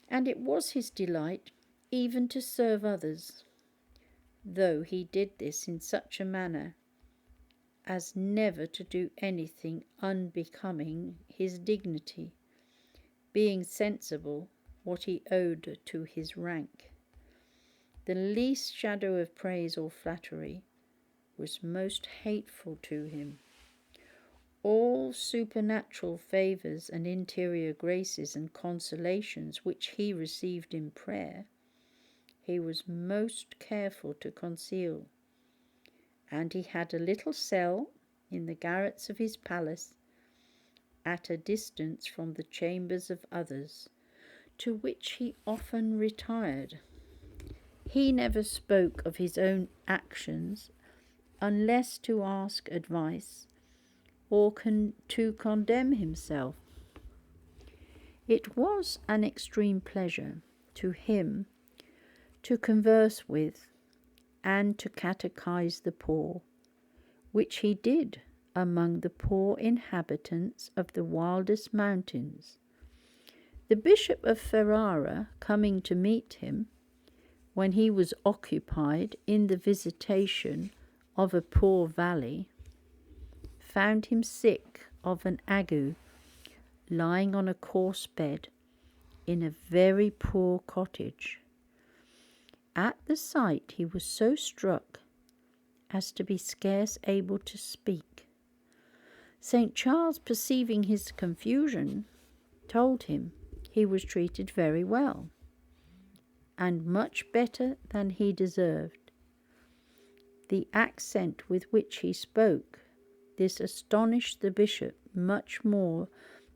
and it was his delight even to serve others, though he did this in such a manner as never to do anything unbecoming his dignity, being sensible what he owed to his rank. The least shadow of praise or flattery was most hateful to him. All supernatural favours and interior graces and consolations which he received in prayer, he was most careful to conceal, and he had a little cell in the garrets of his palace, at a distance from the chambers of others, to which he often retired. He never spoke of his own actions unless to ask advice or to condemn himself. It was an extreme pleasure to him to converse with and to catechize the poor, which he did among the poor inhabitants of the wildest mountains. The Bishop of Ferrara, coming to meet him, when he was occupied in the visitation of a poor valley, found him sick of an ague, lying on a coarse bed in a very poor cottage. At the sight he was so struck as to be scarce able to speak. St. Charles, perceiving his confusion, told him he was treated very well, and much better than he deserved. The accent with which he spoke this astonished the bishop much more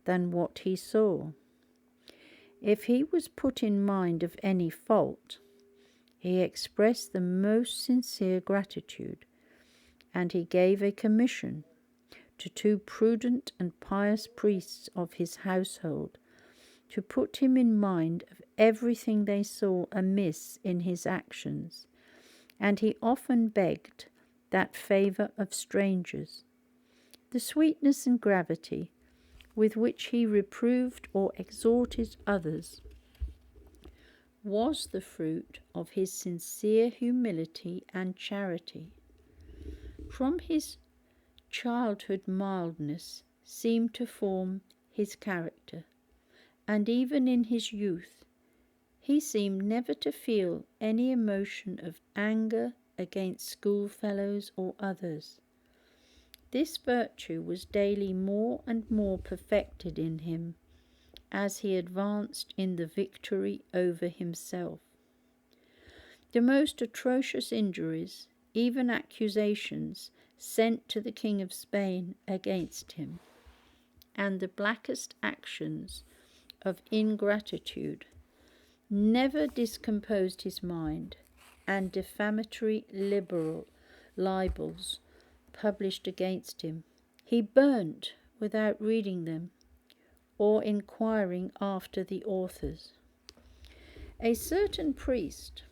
than what he saw. If he was put in mind of any fault, he expressed the most sincere gratitude, and he gave a commission to 2 prudent and pious priests of his household to put him in mind of everything they saw amiss in his actions, and he often begged that favour of strangers. The sweetness and gravity with which he reproved or exhorted others was the fruit of his sincere humility and charity. From his childhood mildness seemed to form his character, and even in his youth he seemed never to feel any emotion of anger against schoolfellows or others. This virtue was daily more and more perfected in him as he advanced in the victory over himself. The most atrocious injuries, even accusations, sent to the King of Spain against him, and the blackest actions of ingratitude never discomposed his mind, and defamatory libels published against him he burnt without reading them or inquiring after the authors. A certain priest,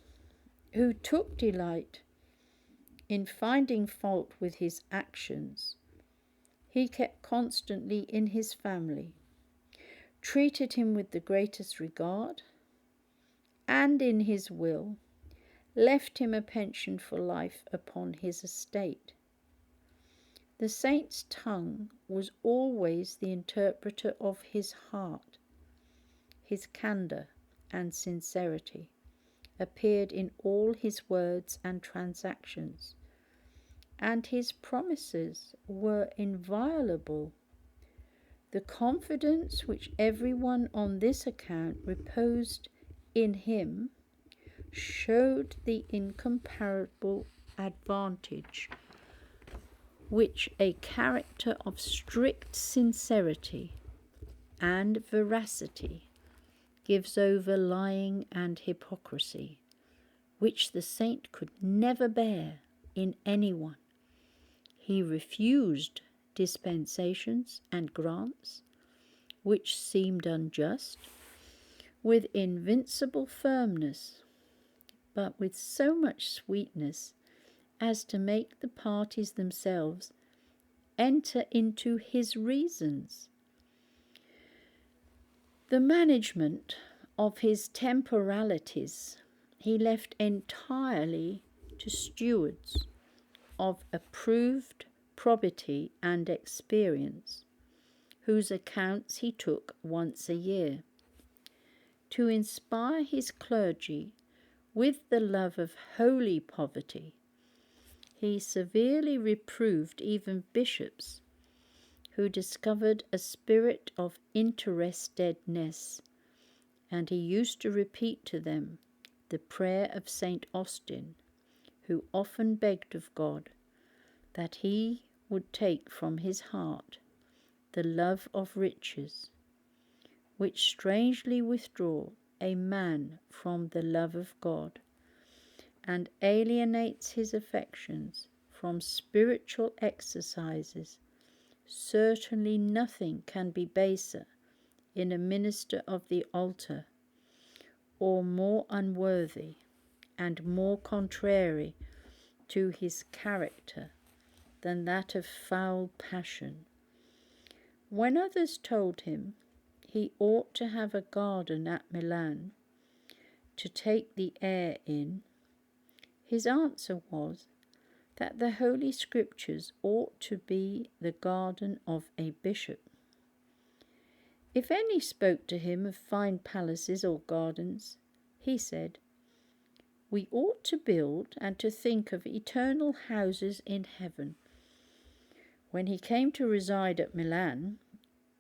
who took delight in finding fault with his actions, he kept constantly in his family, treated him with the greatest regard, and in his will left him a pension for life upon his estate. The saint's tongue was always the interpreter of his heart. His candour and sincerity appeared in all his words and transactions, and his promises were inviolable. The confidence which everyone on this account reposed in him showed the incomparable advantage which a character of strict sincerity and veracity gives over lying and hypocrisy, which the saint could never bear in anyone. He refused dispensations and grants, which seemed unjust, with invincible firmness, but with so much sweetness as to make the parties themselves enter into his reasons. The management of his temporalities he left entirely to stewards of approved probity and experience, whose accounts he took once a year. To inspire his clergy with the love of holy poverty, he severely reproved even bishops who discovered a spirit of interestedness, and he used to repeat to them the prayer of St. Austin, who often begged of God that he would take from his heart the love of riches, which strangely withdraw a man from the love of God, and alienates his affections from spiritual exercises, certainly nothing can be baser in a minister of the altar, or more unworthy and more contrary to his character than that of foul passion. When others told him he ought to have a garden at Milan to take the air in, his answer was that the Holy Scriptures ought to be the garden of a bishop. If any spoke to him of fine palaces or gardens, he said, "We ought to build and to think of eternal houses in heaven." When he came to reside at Milan,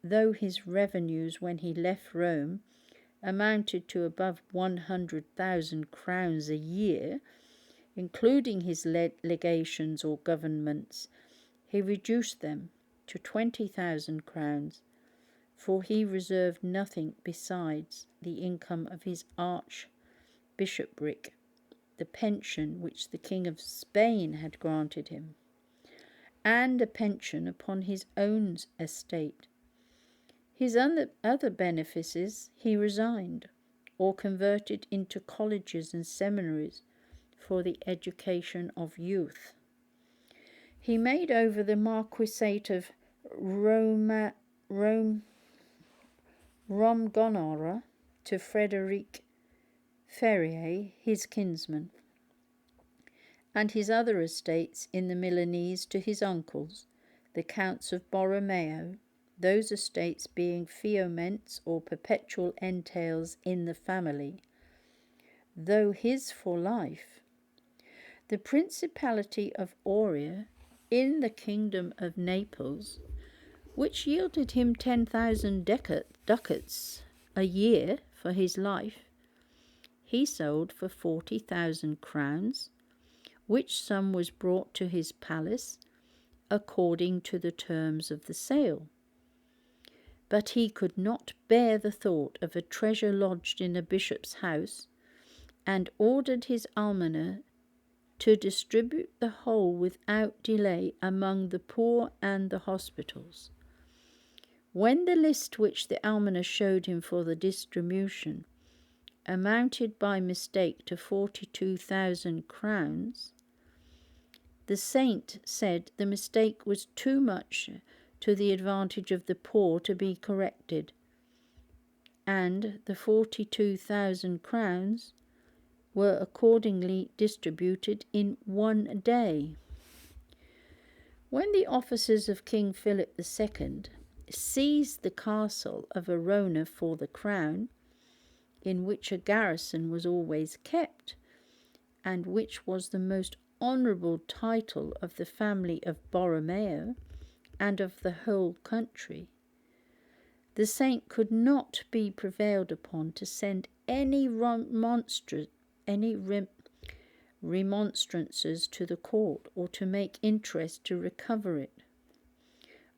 though his revenues when he left Rome amounted to above 100,000 crowns a year, including his legations or governments, he reduced them to 20,000 crowns, for he reserved nothing besides the income of his archbishopric, the pension which the King of Spain had granted him, and a pension upon his own estate. His other benefices he resigned, or converted into colleges and seminaries for the education of youth. He made over the marquisate of Romgonora to Frederic Ferrier, his kinsman, and his other estates in the Milanese to his uncles, the Counts of Borromeo, those estates being feoments or perpetual entails in the family, though his for life. The Principality of Auria in the Kingdom of Naples, which yielded him 10,000 ducats a year for his life, he sold for 40,000 crowns, which sum was brought to his palace according to the terms of the sale. But he could not bear the thought of a treasure lodged in a bishop's house, and ordered his almoner to distribute the whole without delay among the poor and the hospitals. When the list which the almoner showed him for the distribution amounted by mistake to 42,000 crowns, the saint said the mistake was too much to the advantage of the poor to be corrected, and the 42,000 crowns were accordingly distributed in one day. When the officers of King Philip II seized the castle of Arona for the crown, in which a garrison was always kept, and which was the most honourable title of the family of Borromeo and of the whole country, the saint could not be prevailed upon to send any remonstrances to the court, or to make interest to recover it.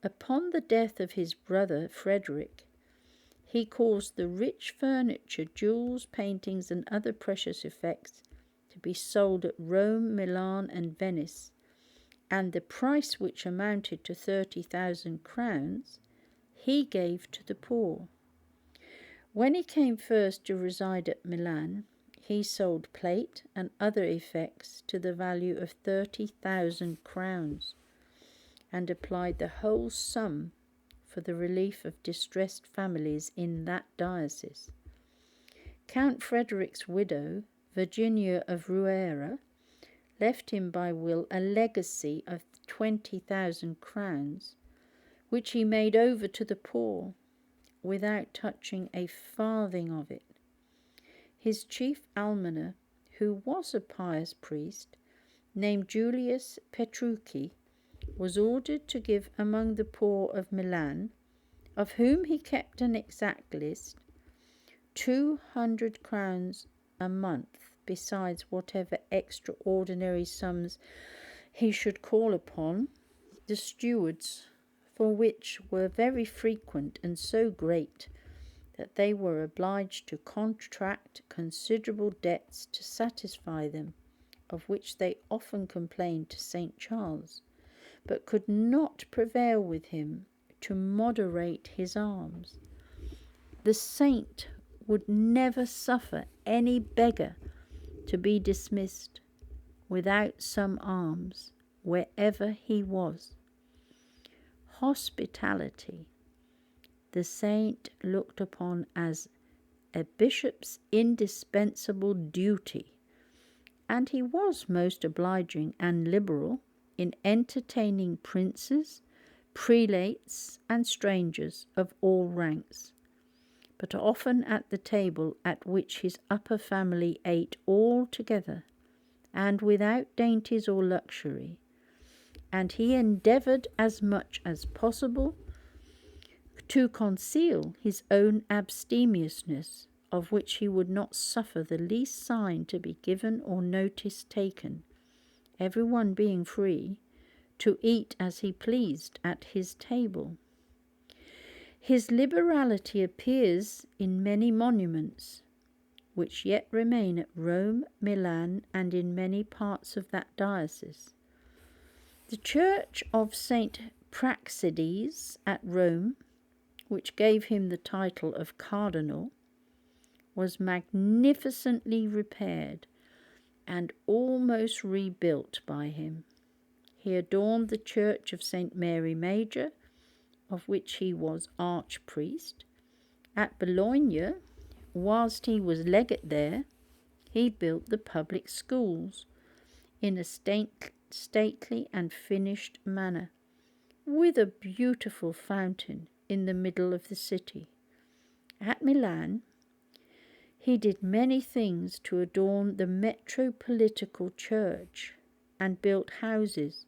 Upon the death of his brother Frederic, he caused the rich furniture, jewels, paintings, and other precious effects to be sold at Rome, Milan, and Venice, and the price, which amounted to 30,000 crowns, he gave to the poor. When he came first to reside at Milan, he sold plate and other effects to the value of 30,000 crowns, and applied the whole sum for the relief of distressed families in that diocese. Count Frederic's widow, Virginia of Ruera, left him by will a legacy of 20,000 crowns, which he made over to the poor, without touching a farthing of it. His chief almoner, who was a pious priest, named Julius Petrucci, was ordered to give among the poor of Milan, of whom he kept an exact list, 200 crowns a month, besides whatever extraordinary sums he should call upon the stewards, for which were very frequent and so great that they were obliged to contract considerable debts to satisfy them, of which they often complained to St. Charles, but could not prevail with him to moderate his alms. The saint would never suffer any beggar to be dismissed without some alms, wherever he was. Hospitality the saint looked upon as a bishop's indispensable duty, and he was most obliging and liberal in entertaining princes, prelates, and strangers of all ranks, but often at the table at which his upper family ate all together, and without dainties or luxury, and he endeavoured as much as possible to conceal his own abstemiousness, of which he would not suffer the least sign to be given or notice taken, every one being free to eat as he pleased at his table. His liberality appears in many monuments, which yet remain at Rome, Milan, and in many parts of that diocese. The church of St. Praxedes at Rome, which gave him the title of Cardinal, was magnificently repaired and almost rebuilt by him. He adorned the church of St. Mary Major, of which he was archpriest. At Bologna, whilst he was legate there, he built the public schools in a stately and finished manner, with a beautiful fountain in the middle of the city. At Milan, he did many things to adorn the metropolitical church, and built houses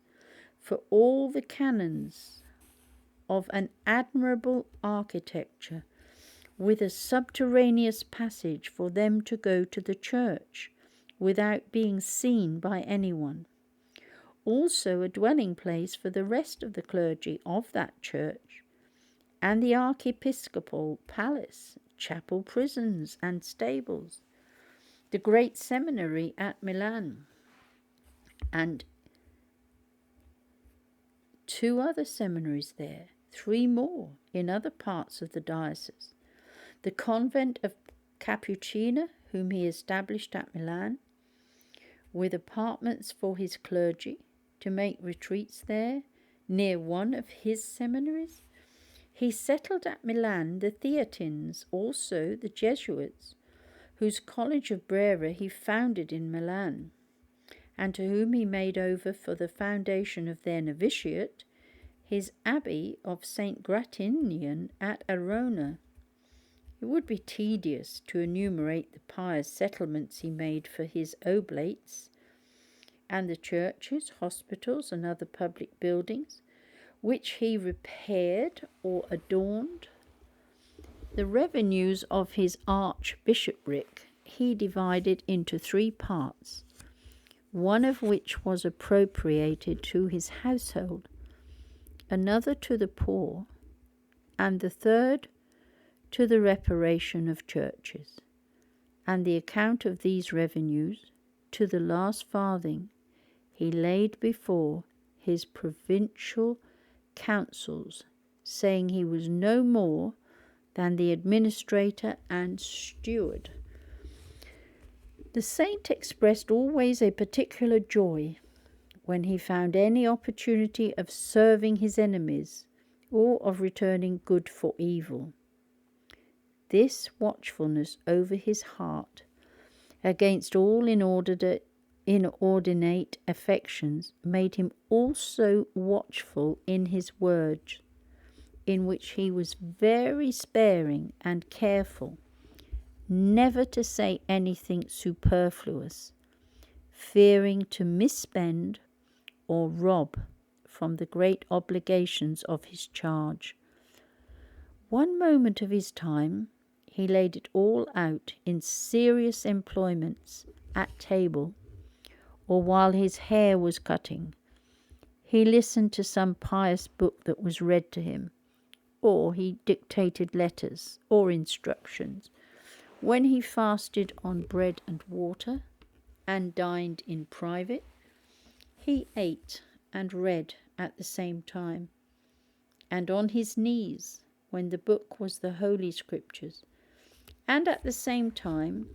for all the canons of an admirable architecture, with a subterraneous passage for them to go to the church without being seen by anyone. Also a dwelling place for the rest of the clergy of that church, and the archiepiscopal palace, chapel, prisons, and stables, the great seminary at Milan, and 2 other seminaries there, 3 more in other parts of the diocese, the convent of Capuchina, whom he established at Milan, with apartments for his clergy to make retreats there, near one of his seminaries. He settled at Milan the Theatins, also the Jesuits, whose college of Brera he founded in Milan, and to whom he made over for the foundation of their novitiate his abbey of St. Gratinian at Arona. It would be tedious to enumerate the pious settlements he made for his oblates, and the churches, hospitals, and other public buildings, which he repaired or adorned. The revenues of his archbishopric he divided into 3 parts, one of which was appropriated to his household, another to the poor, and the third to the reparation of churches. And the account of these revenues, to the last farthing, he laid before his provincial councils, saying he was no more than the administrator and steward. The saint expressed always a particular joy when he found any opportunity of serving his enemies or of returning good for evil. This watchfulness over his heart against all inordinate affections made him also watchful in his words, in which he was very sparing and careful, never to say anything superfluous, fearing to misspend or rob from the great obligations of his charge. One moment of his time he laid it all out in serious employments at table, or while his hair was cutting. He listened to some pious book that was read to him, or he dictated letters or instructions. When he fasted on bread and water, and dined in private. He ate and read at the same time, and on his knees when the book was the Holy Scriptures, and at the same time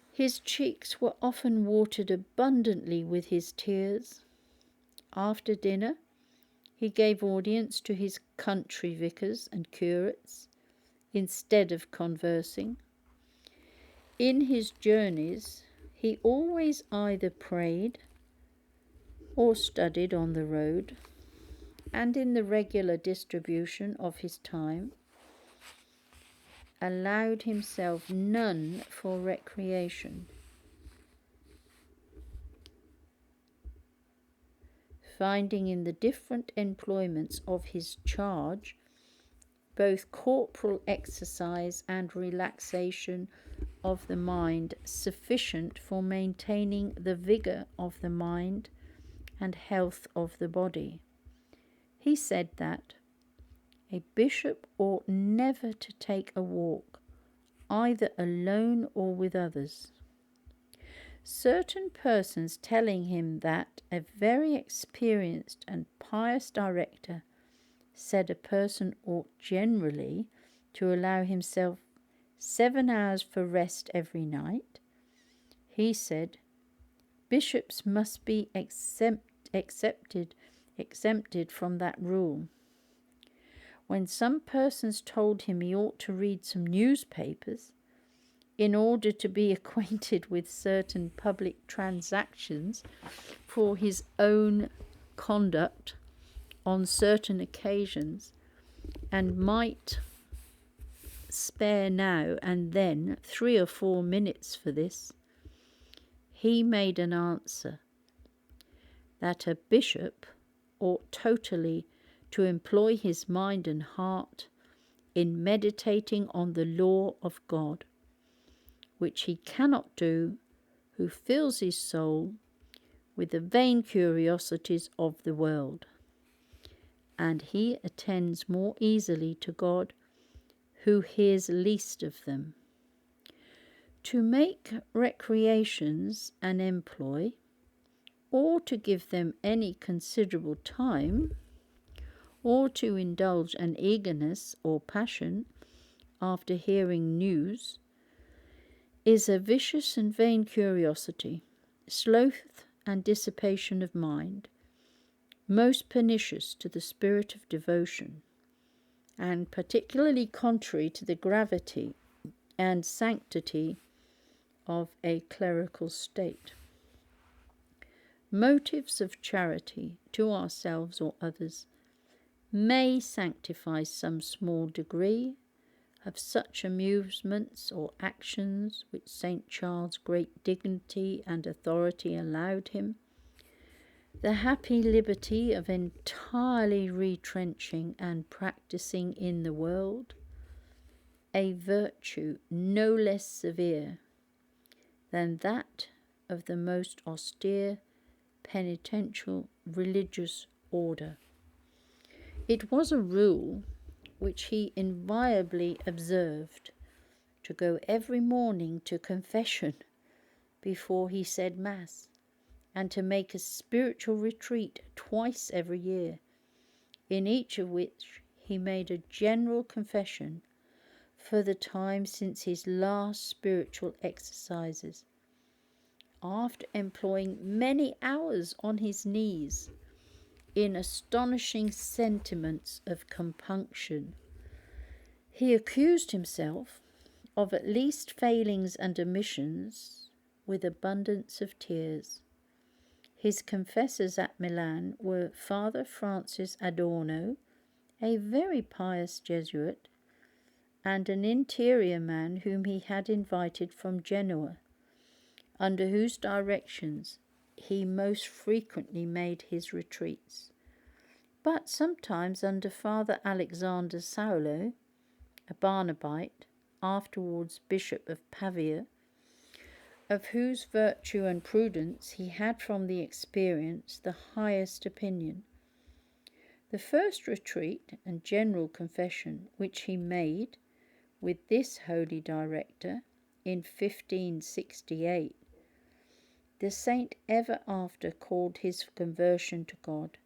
his cheeks were often watered abundantly with his tears. After dinner he gave audience to his country vicars and curates instead of conversing. In his journeys he always either prayed or studied on the road, and in the regular distribution of his time allowed himself none for recreation, finding in the different employments of his charge both corporal exercise and relaxation of the mind sufficient for maintaining the vigour of the mind and health of the body. He said that a bishop ought never to take a walk, either alone or with others. Certain persons telling him that a very experienced and pious director said a person ought generally to allow himself 7 hours for rest every night, he said, bishops must be exempted from that rule. When some persons told him he ought to read some newspapers in order to be acquainted with certain public transactions for his own conduct on certain occasions, and might spare now and then 3 or 4 minutes for this, he made an answer that a bishop ought totally to employ his mind and heart in meditating on the law of God, which he cannot do who fills his soul with the vain curiosities of the world, and he attends more easily to God who hears least of them. To make recreations an employ, or to give them any considerable time, or to indulge an eagerness or passion after hearing news, is a vicious and vain curiosity, sloth and dissipation of mind, most pernicious to the spirit of devotion, and particularly contrary to the gravity and sanctity of a clerical state. Motives of charity to ourselves or others may sanctify some small degree of such amusements or actions which St. Charles' great dignity and authority allowed him, the happy liberty of entirely retrenching and practising in the world a virtue no less severe than that of the most austere penitential religious order. It was a rule which he invariably observed to go every morning to confession before he said Mass, and to make a spiritual retreat twice every year, in each of which he made a general confession for the time since his last spiritual exercises, after employing many hours on his knees in astonishing sentiments of compunction. He accused himself of at least failings and omissions with abundance of tears. His confessors at Milan were Father Francis Adorno, a very pious Jesuit, and an interior man whom he had invited from Genoa, under whose directions he most frequently made his retreats, but sometimes under Father Alexander Saulo, a Barnabite, afterwards Bishop of Pavia, of whose virtue and prudence he had from the experience the highest opinion. The first retreat and general confession which he made with this holy director in 1568 The saint ever after called his conversion to God.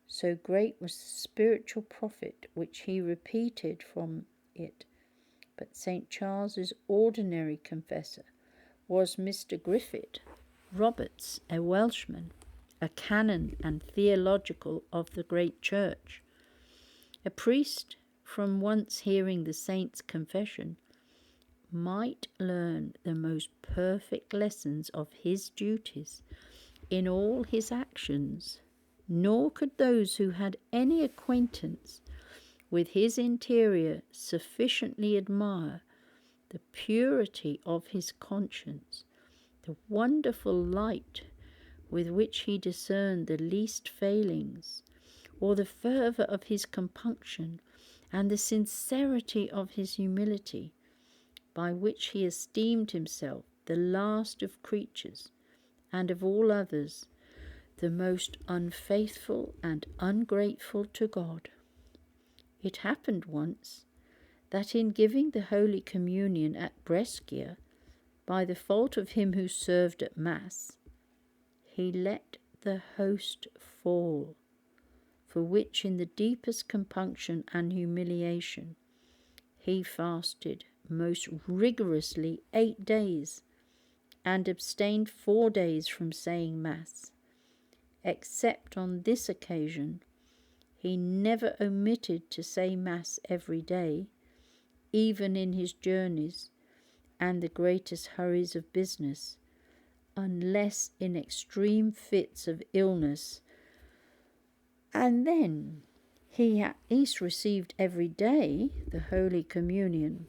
So great was the spiritual profit which he repeated from it. But St. Charles's ordinary confessor was Mr. Griffith Roberts, a Welshman, a canon and theological of the great church. A priest, from once hearing the saint's confession, might learn the most perfect lessons of his duties in all his actions, nor could those who had any acquaintance with his interior sufficiently admire the purity of his conscience, the wonderful light with which he discerned the least failings, or the fervour of his compunction, and the sincerity of his humility, by which he esteemed himself the last of creatures, and of all others the most unfaithful and ungrateful to God. It happened once that in giving the Holy Communion at Brescia, by the fault of him who served at Mass, he let the host fall, for which in the deepest compunction and humiliation he fasted most rigorously 8 days, and abstained 4 days from saying Mass. Except on this occasion, he never omitted to say Mass every day, even in his journeys and the greatest hurries of business, unless in extreme fits of illness, and then he at least received every day the Holy Communion.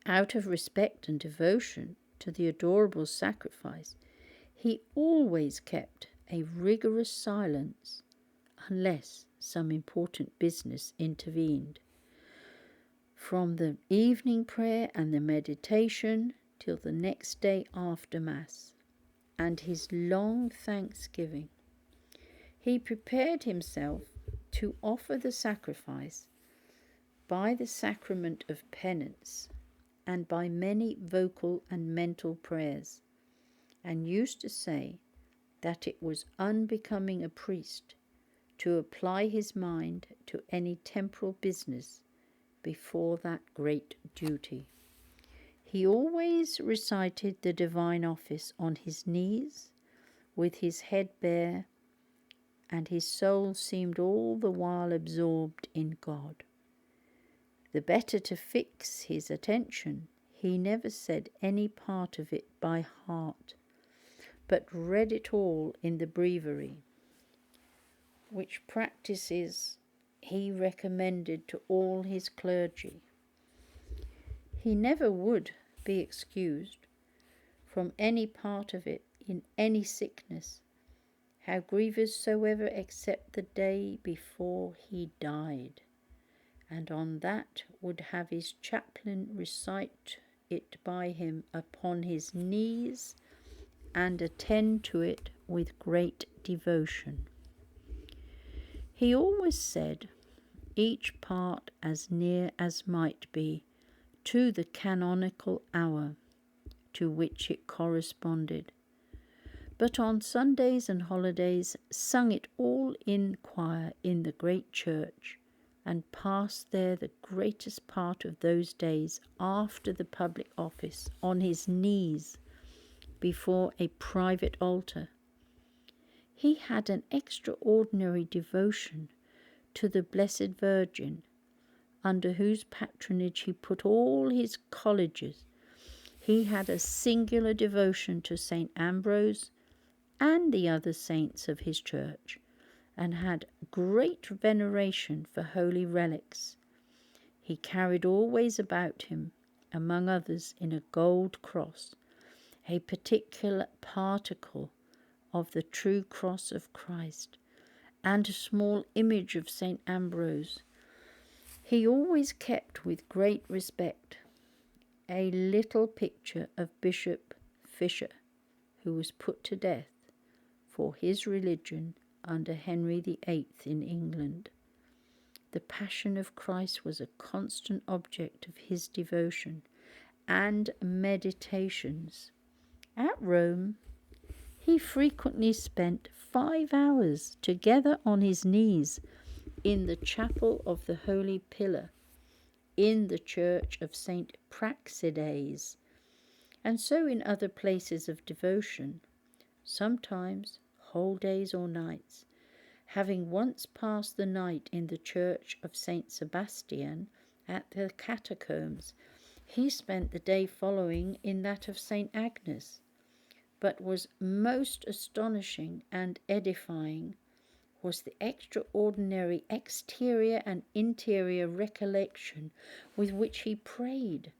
Out of respect and devotion to the adorable sacrifice, he always kept a rigorous silence, unless some important business intervened. From the evening prayer and the meditation till the next day after Mass, and his long thanksgiving, he prepared himself to offer the sacrifice by the sacrament of penance and by many vocal and mental prayers, and used to say that it was unbecoming a priest to apply his mind to any temporal business before that great duty. He always recited the divine office on his knees, with his head bare, and his soul seemed all the while absorbed in God. The better to fix his attention, he never said any part of it by heart, but read it all in the breviary, which practices he recommended to all his clergy. He never would be excused from any part of it in any sickness, how grievous soever, except the day before he died, and on that would have his chaplain recite it by him upon his knees, and attend to it with great devotion. He always said each part as near as might be to the canonical hour to which it corresponded, but on Sundays and holidays sung it all in choir in the great church, and passed there the greatest part of those days after the public office on his knees before a private altar. He had an extraordinary devotion to the Blessed Virgin, under whose patronage he put all his colleges. He had a singular devotion to St. Ambrose and the other saints of his church, and had great veneration for holy relics. He carried always about him, among others in a gold cross, a particular particle of the true cross of Christ, and a small image of St. Ambrose. He always kept with great respect a little picture of Bishop Fisher, who was put to death for his religion under Henry VIII in England. The Passion of Christ was a constant object of his devotion and meditations. At Rome, he frequently spent 5 hours together on his knees in the chapel of the Holy Pillar, in the church of St. Praxedes, and so in other places of devotion, sometimes whole days or nights. Having once passed the night in the church of St. Sebastian at the catacombs, he spent the day following in that of St. Agnes. But was most astonishing and edifying was the extraordinary exterior and interior recollection with which he prayed,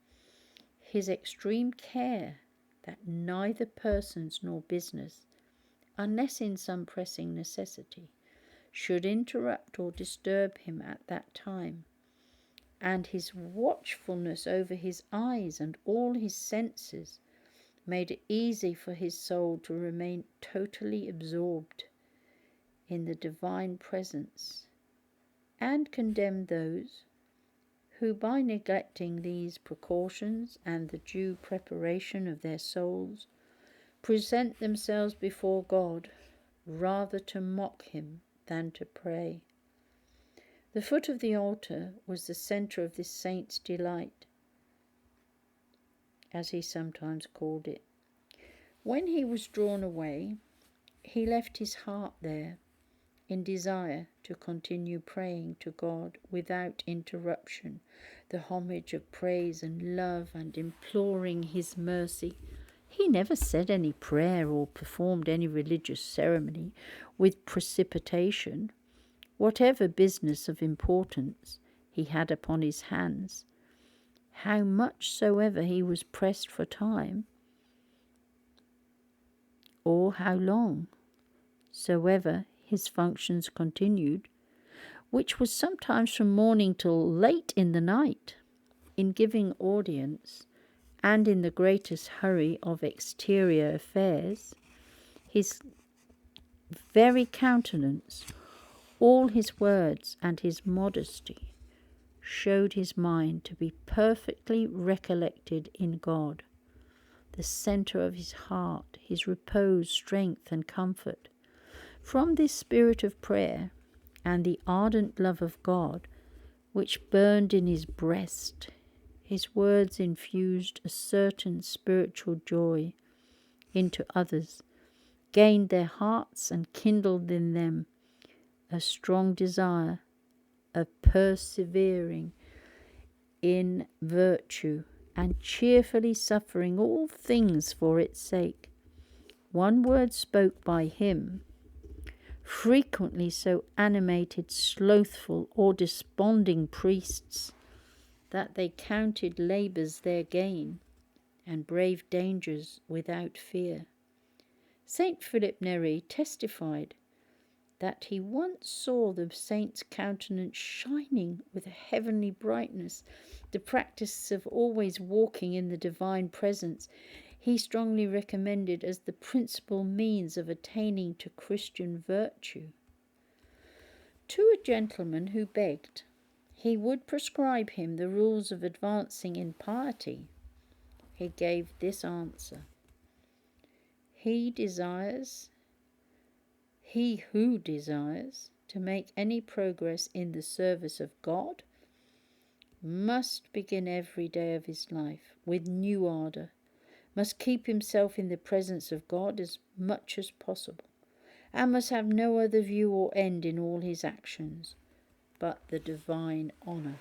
his extreme care that neither persons nor business, unless in some pressing necessity, should interrupt or disturb him at that time, and his watchfulness over his eyes and all his senses made it easy for his soul to remain totally absorbed in the divine presence, and condemned those who, by neglecting these precautions and the due preparation of their souls, present themselves before God rather to mock him than to pray. The foot of the altar was the centre of this saint's delight, as he sometimes called it. When he was drawn away, he left his heart there in desire to continue praying to God without interruption, the homage of praise and love, and imploring his mercy. He never said any prayer or performed any religious ceremony with precipitation. Whatever business of importance he had upon his hands, how much soever he was pressed for time, or how long soever his functions continued, which was sometimes from morning till late in the night, in giving audience, and in the greatest hurry of exterior affairs, his very countenance, all his words, and his modesty showed his mind to be perfectly recollected in God, the centre of his heart, his repose, strength, and comfort. From this spirit of prayer and the ardent love of God which burned in his breast, his words infused a certain spiritual joy into others, gained their hearts, and kindled in them a strong desire of persevering in virtue and cheerfully suffering all things for its sake. One word spoke by him frequently so animated slothful or desponding priests that they counted labours their gain and braved dangers without fear. St. Philip Neri testified that he once saw the saint's countenance shining with a heavenly brightness. The practice of always walking in the divine presence he strongly recommended as the principal means of attaining to Christian virtue. To a gentleman who begged he would prescribe him the rules of advancing in piety, he gave this answer: He who desires to make any progress in the service of God must begin every day of his life with new ardour, must keep himself in the presence of God as much as possible, and must have no other view or end in all his actions but the divine honour.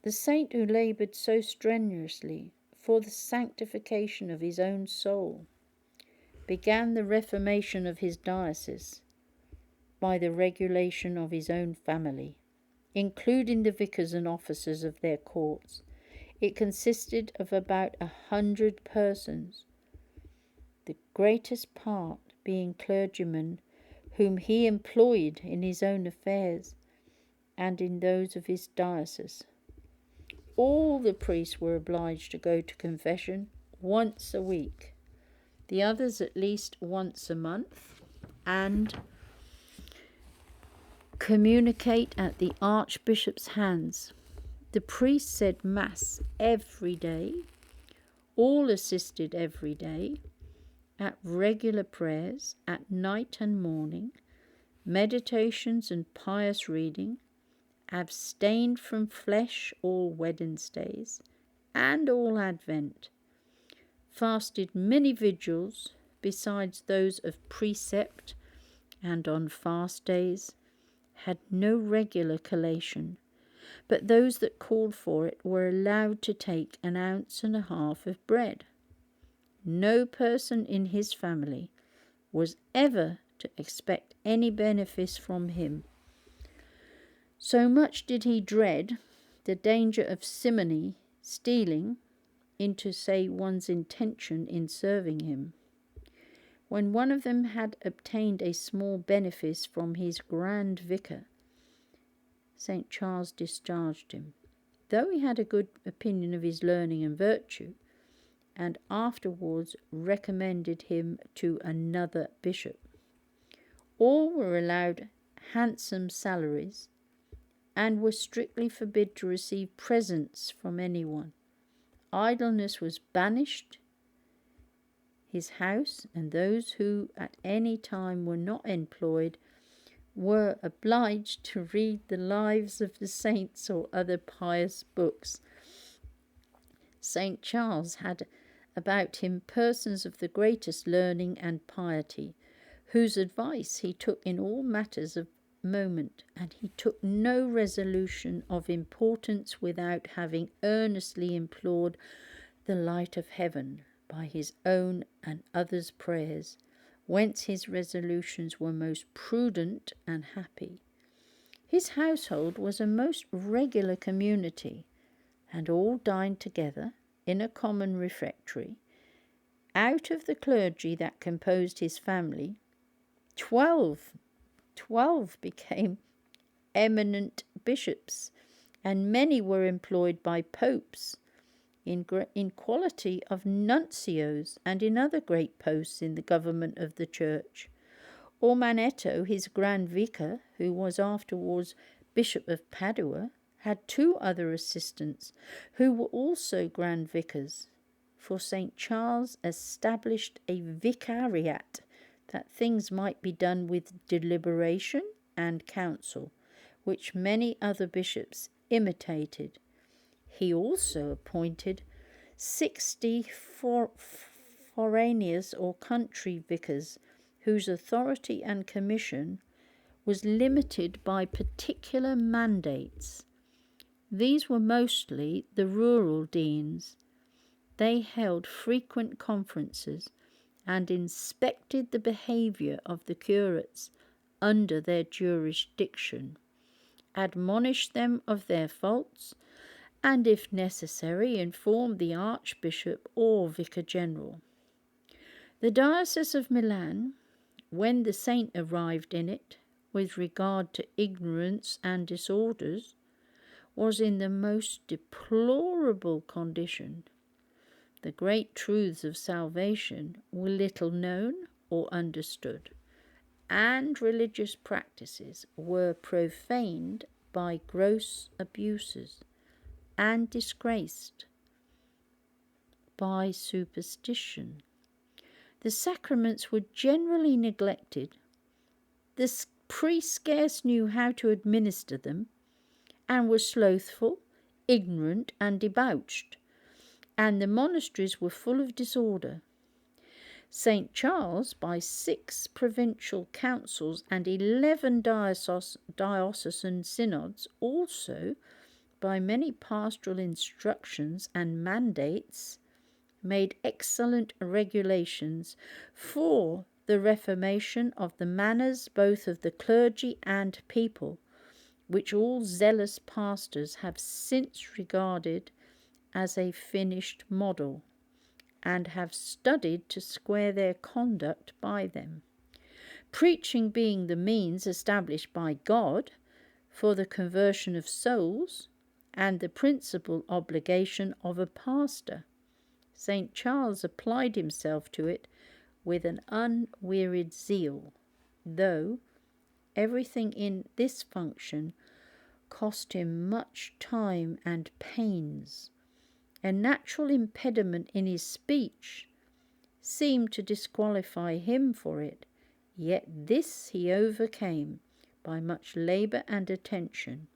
The saint who laboured so strenuously for the sanctification of his own soul began the reformation of his diocese by the regulation of his own family, including the vicars and officers of their courts. It consisted of about 100 persons, the greatest part being clergymen whom he employed in his own affairs and in those of his diocese. All the priests were obliged to go to confession once a week, the others at least once a month, and communicate at the Archbishop's hands. The priests said Mass every day, all assisted every day, at regular prayers at night and morning, meditations and pious reading, abstained from flesh all Wednesdays and all Advent, fasted many vigils besides those of precept, and on fast days had no regular collation, but those that called for it were allowed to take 1.5 ounces of bread. No person in his family was ever to expect any benefice from him. So much did he dread the danger of simony, stealing into, say, one's intention in serving him. When one of them had obtained a small benefice from his grand vicar, St. Charles discharged him, though he had a good opinion of his learning and virtue, and afterwards recommended him to another bishop. All were allowed handsome salaries, and were strictly forbid to receive presents from anyone. Idleness was banished his house, and those who at any time were not employed were obliged to read the lives of the saints or other pious books. St. Charles had about him persons of the greatest learning and piety, whose advice he took in all matters of moment, and he took no resolution of importance without having earnestly implored the light of heaven by his own and others' prayers, whence his resolutions were most prudent and happy. His household was a most regular community, and all dined together in a common refectory. Out of the clergy that composed his family, 12 became eminent bishops, and many were employed by popes in quality of nuncios and in other great posts in the government of the church. Ormanetto, his grand vicar, who was afterwards Bishop of Padua, had 2 other assistants who were also grand vicars, for St. Charles established a vicariate that things might be done with deliberation and counsel, which many other bishops imitated. He also appointed 60 foraneous or country vicars, whose authority and commission was limited by particular mandates. These were mostly the rural deans. They held frequent conferences and inspected the behaviour of the curates under their jurisdiction, admonished them of their faults, and, if necessary, informed the Archbishop or Vicar General. The diocese of Milan, when the saint arrived in it, with regard to ignorance and disorders, was in the most deplorable condition. The great truths of salvation were little known or understood, and religious practices were profaned by gross abuses and disgraced by superstition. The sacraments were generally neglected. The priests scarce knew how to administer them, and were slothful, ignorant, and debauched, and the monasteries were full of disorder. St. Charles, by 6 provincial councils and 11 diocesan synods, also by many pastoral instructions and mandates, made excellent regulations for the reformation of the manners both of the clergy and people, which all zealous pastors have since regarded as a finished model, and have studied to square their conduct by them. Preaching being the means established by God for the conversion of souls, and the principal obligation of a pastor, St. Charles applied himself to it with an unwearied zeal, though everything in this function cost him much time and pains. A natural impediment in his speech seemed to disqualify him for it, yet this he overcame by much labour and attention.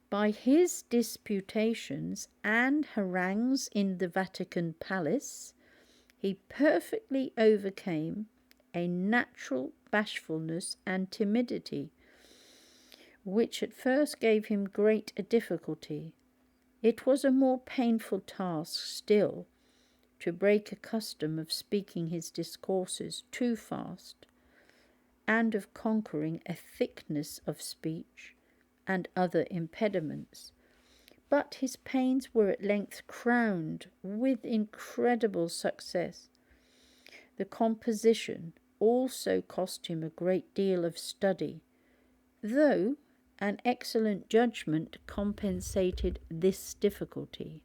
By his disputations and harangues in the Vatican Palace, he perfectly overcame a natural bashfulness and timidity, which at first gave him great difficulty. It was a more painful task still to break a custom of speaking his discourses too fast, and of conquering a thickness of speech and other impediments. But his pains were at length crowned with incredible success. The composition also cost him a great deal of study, though an excellent judgment compensated this difficulty.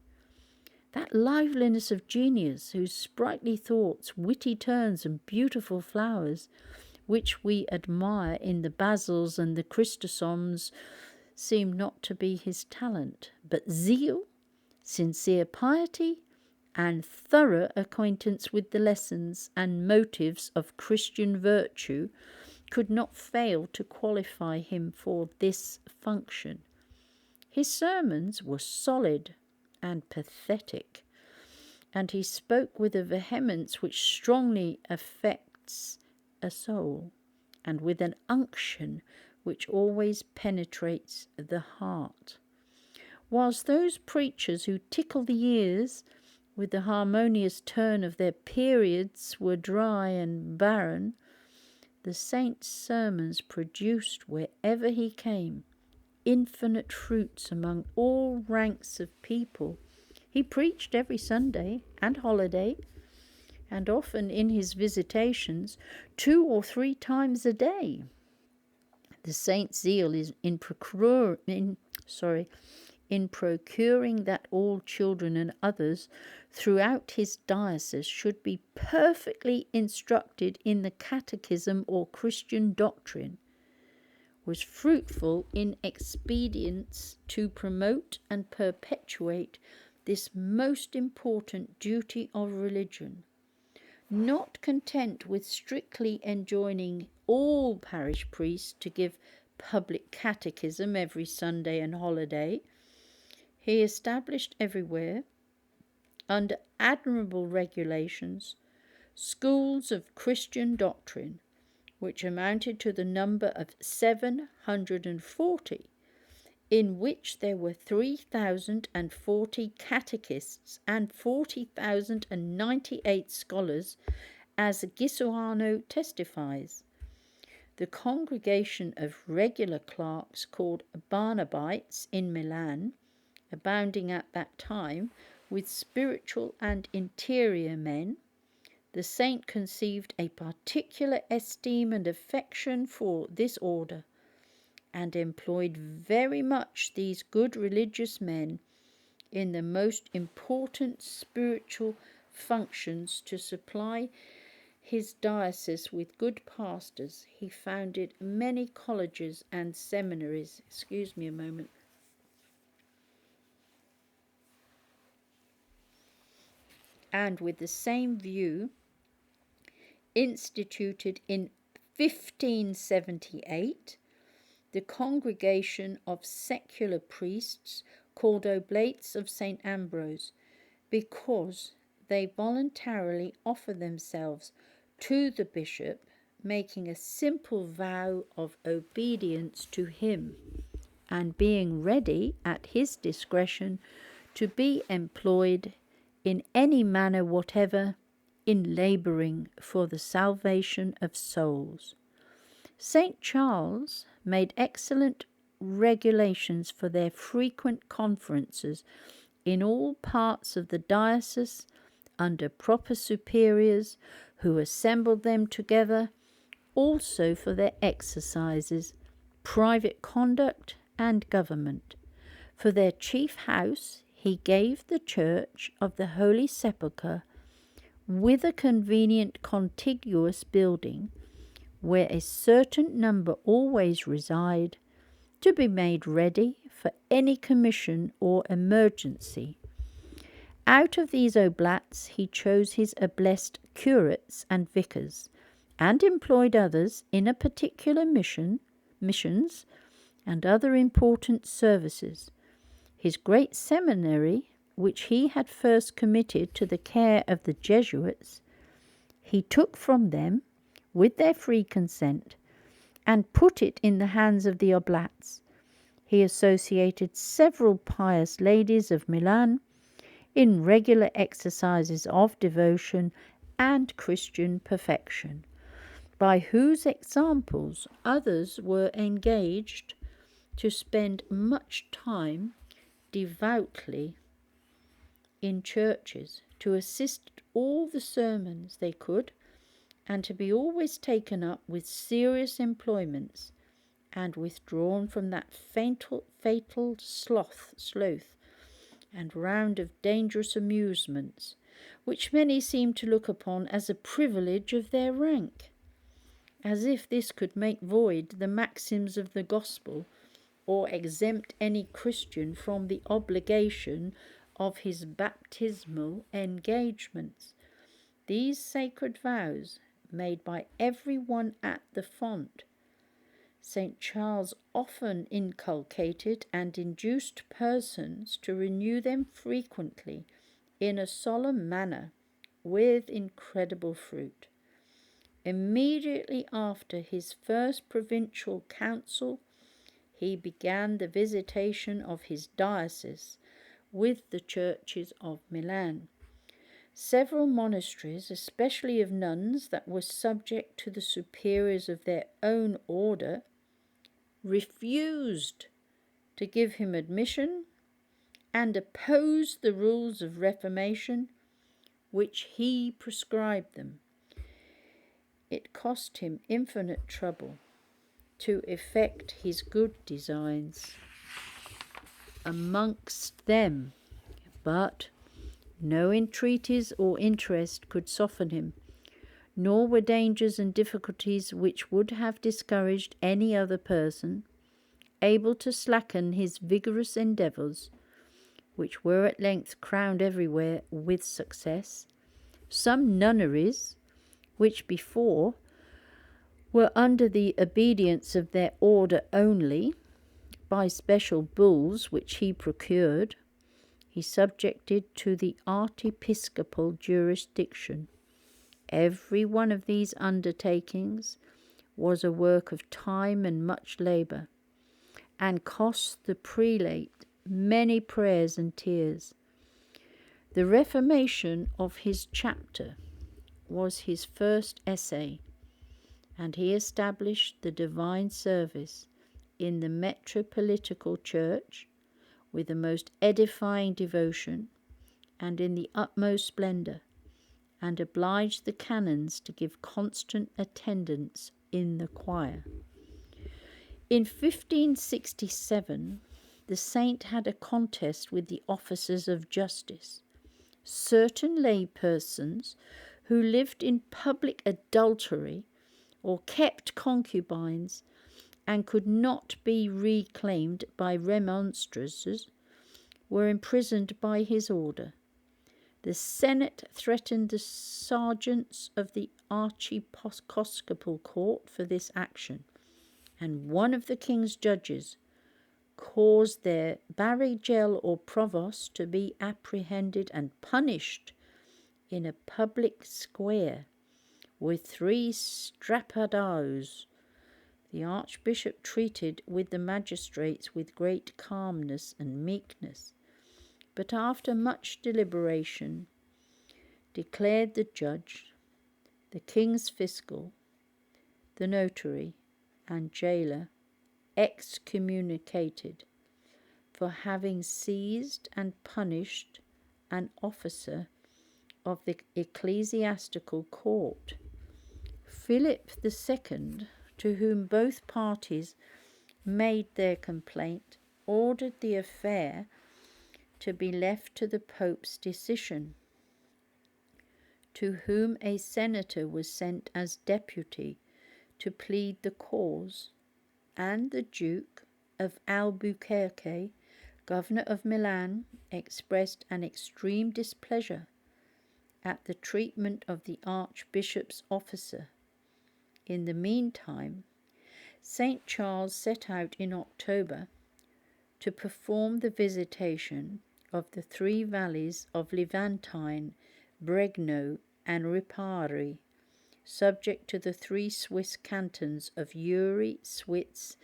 That liveliness of genius, whose sprightly thoughts, witty turns, and beautiful flowers, which we admire in the Basils and the Chrysostom's, seemed not to be his talent, but zeal, sincere piety, and thorough acquaintance with the lessons and motives of Christian virtue could not fail to qualify him for this function. His sermons were solid and pathetic, and he spoke with a vehemence which strongly affects a soul, and with an unction which always penetrates the heart. Whilst those preachers who tickle the ears with the harmonious turn of their periods were dry and barren, the saint's sermons produced, wherever he came, infinite fruits among all ranks of people. He preached every Sunday and holiday, and often in his visitations 2 or 3 times a day. The saint's zeal is in procuring that all children and others throughout his diocese should be perfectly instructed in the catechism or Christian doctrine, was fruitful in expedients to promote and perpetuate this most important duty of religion. Not content with strictly enjoining all parish priests to give public catechism every Sunday and holiday, he established everywhere, under admirable regulations, schools of Christian doctrine, which amounted to the number of 740, in which there were 3,040 catechists and 40,098 scholars, as Gisuano testifies. The congregation of regular clerks, called Barnabites in Milan, abounding at that time with spiritual and interior men, the saint conceived a particular esteem and affection for this order, and employed very much these good religious men in the most important spiritual functions. To supply his diocese with good pastors, he founded many colleges and seminaries. Excuse me a moment. And with the same view, instituted in 1578 the congregation of secular priests called Oblates of St. Ambrose, because they voluntarily offer themselves to the bishop, making a simple vow of obedience to him, and being ready at his discretion to be employed in any manner whatever in labouring for the salvation of souls. St. Charles made excellent regulations for their frequent conferences in all parts of the diocese under proper superiors who assembled them together, also for their exercises, private conduct and government. For their chief house he gave the church of the Holy Sepulchre, with a convenient contiguous building, where a certain number always reside, to be made ready for any commission or emergency, Out of these oblates he chose his oblast curates and vicars, and employed others in a particular missions, and other important services. His great seminary, which he had first committed to the care of the Jesuits, he took from them, with their free consent, and put it in the hands of the oblates. He associated several pious ladies of Milan in regular exercises of devotion and Christian perfection, by whose examples others were engaged to spend much time devoutly in churches, to assist all the sermons they could, and to be always taken up with serious employments, and withdrawn from that fatal sloth and round of dangerous amusements, which many seem to look upon as a privilege of their rank, as if this could make void the maxims of the gospel, or exempt any Christian from the obligation of his baptismal engagements. These sacred vows, made by every one at the font, St. Charles often inculcated and induced persons to renew them frequently in a solemn manner, with incredible fruit. Immediately after his first provincial council, he began the visitation of his diocese with the churches of Milan. Several monasteries, especially of nuns that were subject to the superiors of their own order, refused to give him admission and opposed the rules of Reformation which he prescribed them. It cost him infinite trouble to effect his good designs amongst them, but no entreaties or interest could soften him, nor were dangers and difficulties which would have discouraged any other person able to slacken his vigorous endeavours, which were at length crowned everywhere with success. Some nunneries, which before were under the obedience of their order only, by special bulls which he procured, he subjected to the archiepiscopal jurisdiction. Every one of these undertakings was a work of time and much labour, and cost the prelate many prayers and tears. The reformation of his chapter was his first essay, and he established the divine service in the metropolitical church with the most edifying devotion and in the utmost splendour, and obliged the canons to give constant attendance in the choir. In 1567, the saint had a contest with the officers of justice. Certain lay persons who lived in public adultery or kept concubines and could not be reclaimed by remonstrances were imprisoned by his order. The Senate threatened the sergeants of the archiepiscopal court for this action, and one of the king's judges caused their barigel or provost to be apprehended and punished in a public square with 3 strapadaos. The archbishop treated with the magistrates with great calmness and meekness, but after much deliberation declared the judge, the king's fiscal, the notary, and jailer excommunicated for having seized and punished an officer of the ecclesiastical court. Philip II, to whom both parties made their complaint, ordered the affair to be left to the Pope's decision, to whom a senator was sent as deputy to plead the cause, and the Duke of Albuquerque Governor of Milan, expressed an extreme displeasure at the treatment of the Archbishop's officer. In the meantime, St. Charles set out in October to perform the visitation of the three valleys of Levantine, Bregno, and Ripari, subject to the three Swiss cantons of Uri, Switz,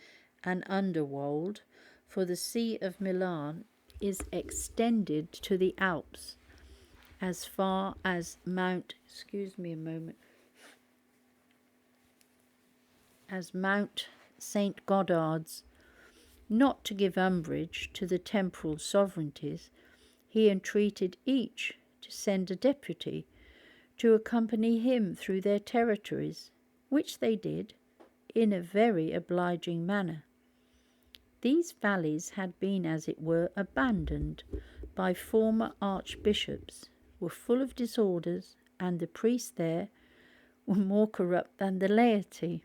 and Underwald, for the See of Milan is extended to the Alps as far as Mount St. Gothard's. Not to give umbrage to the temporal sovereignties, he entreated each to send a deputy to accompany him through their territories, which they did in a very obliging manner. These valleys had been, as it were, abandoned by former archbishops, were full of disorders, and the priests there were more corrupt than the laity.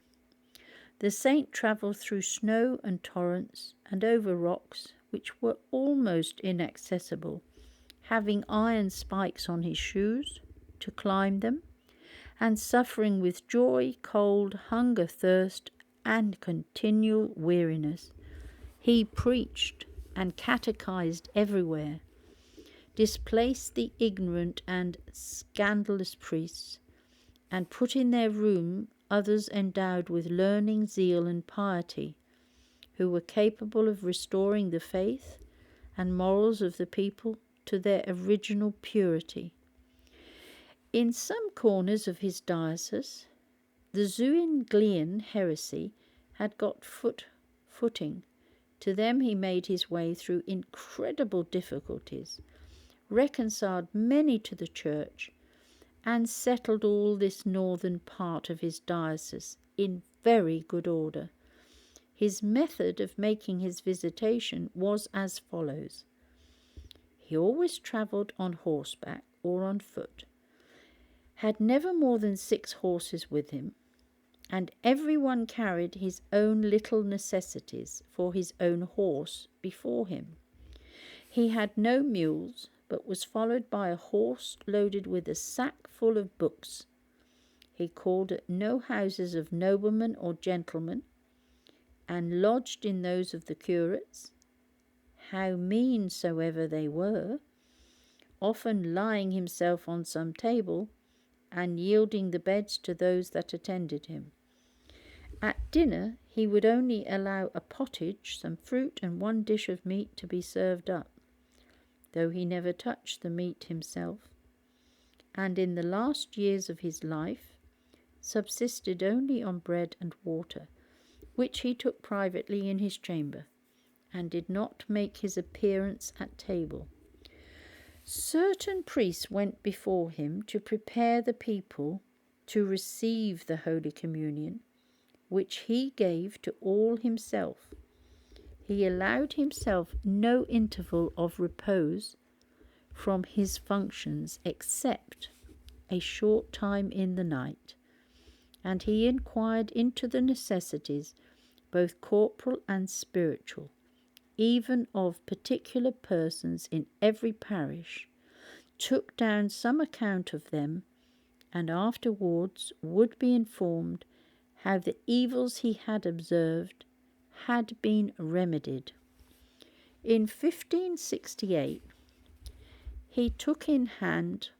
The saint travelled through snow and torrents, and over rocks which were almost inaccessible, having iron spikes on his shoes to climb them, and suffering with joy, cold, hunger, thirst, and continual weariness. He preached and catechized everywhere, displaced the ignorant and scandalous priests, and put in their room others endowed with learning, zeal, and piety, who were capable of restoring the faith and morals of the people to their original purity. In some corners of his diocese, the Zwinglian heresy had got footing. To them he made his way through incredible difficulties, reconciled many to the Church, and settled all this northern part of his diocese in very good order. His method of making his visitation was as follows. He always travelled on horseback or on foot, had never more than 6 horses with him, and every one carried his own little necessities for his own horse before him. He had no mules, but was followed by a horse loaded with a sack full of books. He called at no houses of noblemen or gentlemen, and lodged in those of the curates, how mean soever they were, often lying himself on some table, and yielding the beds to those that attended him. At dinner he would only allow a pottage, some fruit, and 1 dish of meat to be served up, though he never touched the meat himself, and in the last years of his life subsisted only on bread and water, which he took privately in his chamber, and did not make his appearance at table. Certain priests went before him to prepare the people to receive the Holy Communion, which he gave to all himself. He allowed himself no interval of repose from his functions except a short time in the night, and he inquired into the necessities, both corporal and spiritual, even of particular persons in every parish, took down some account of them, and afterwards would be informed how the evils he had observed had been remedied. In 1568, he took in hand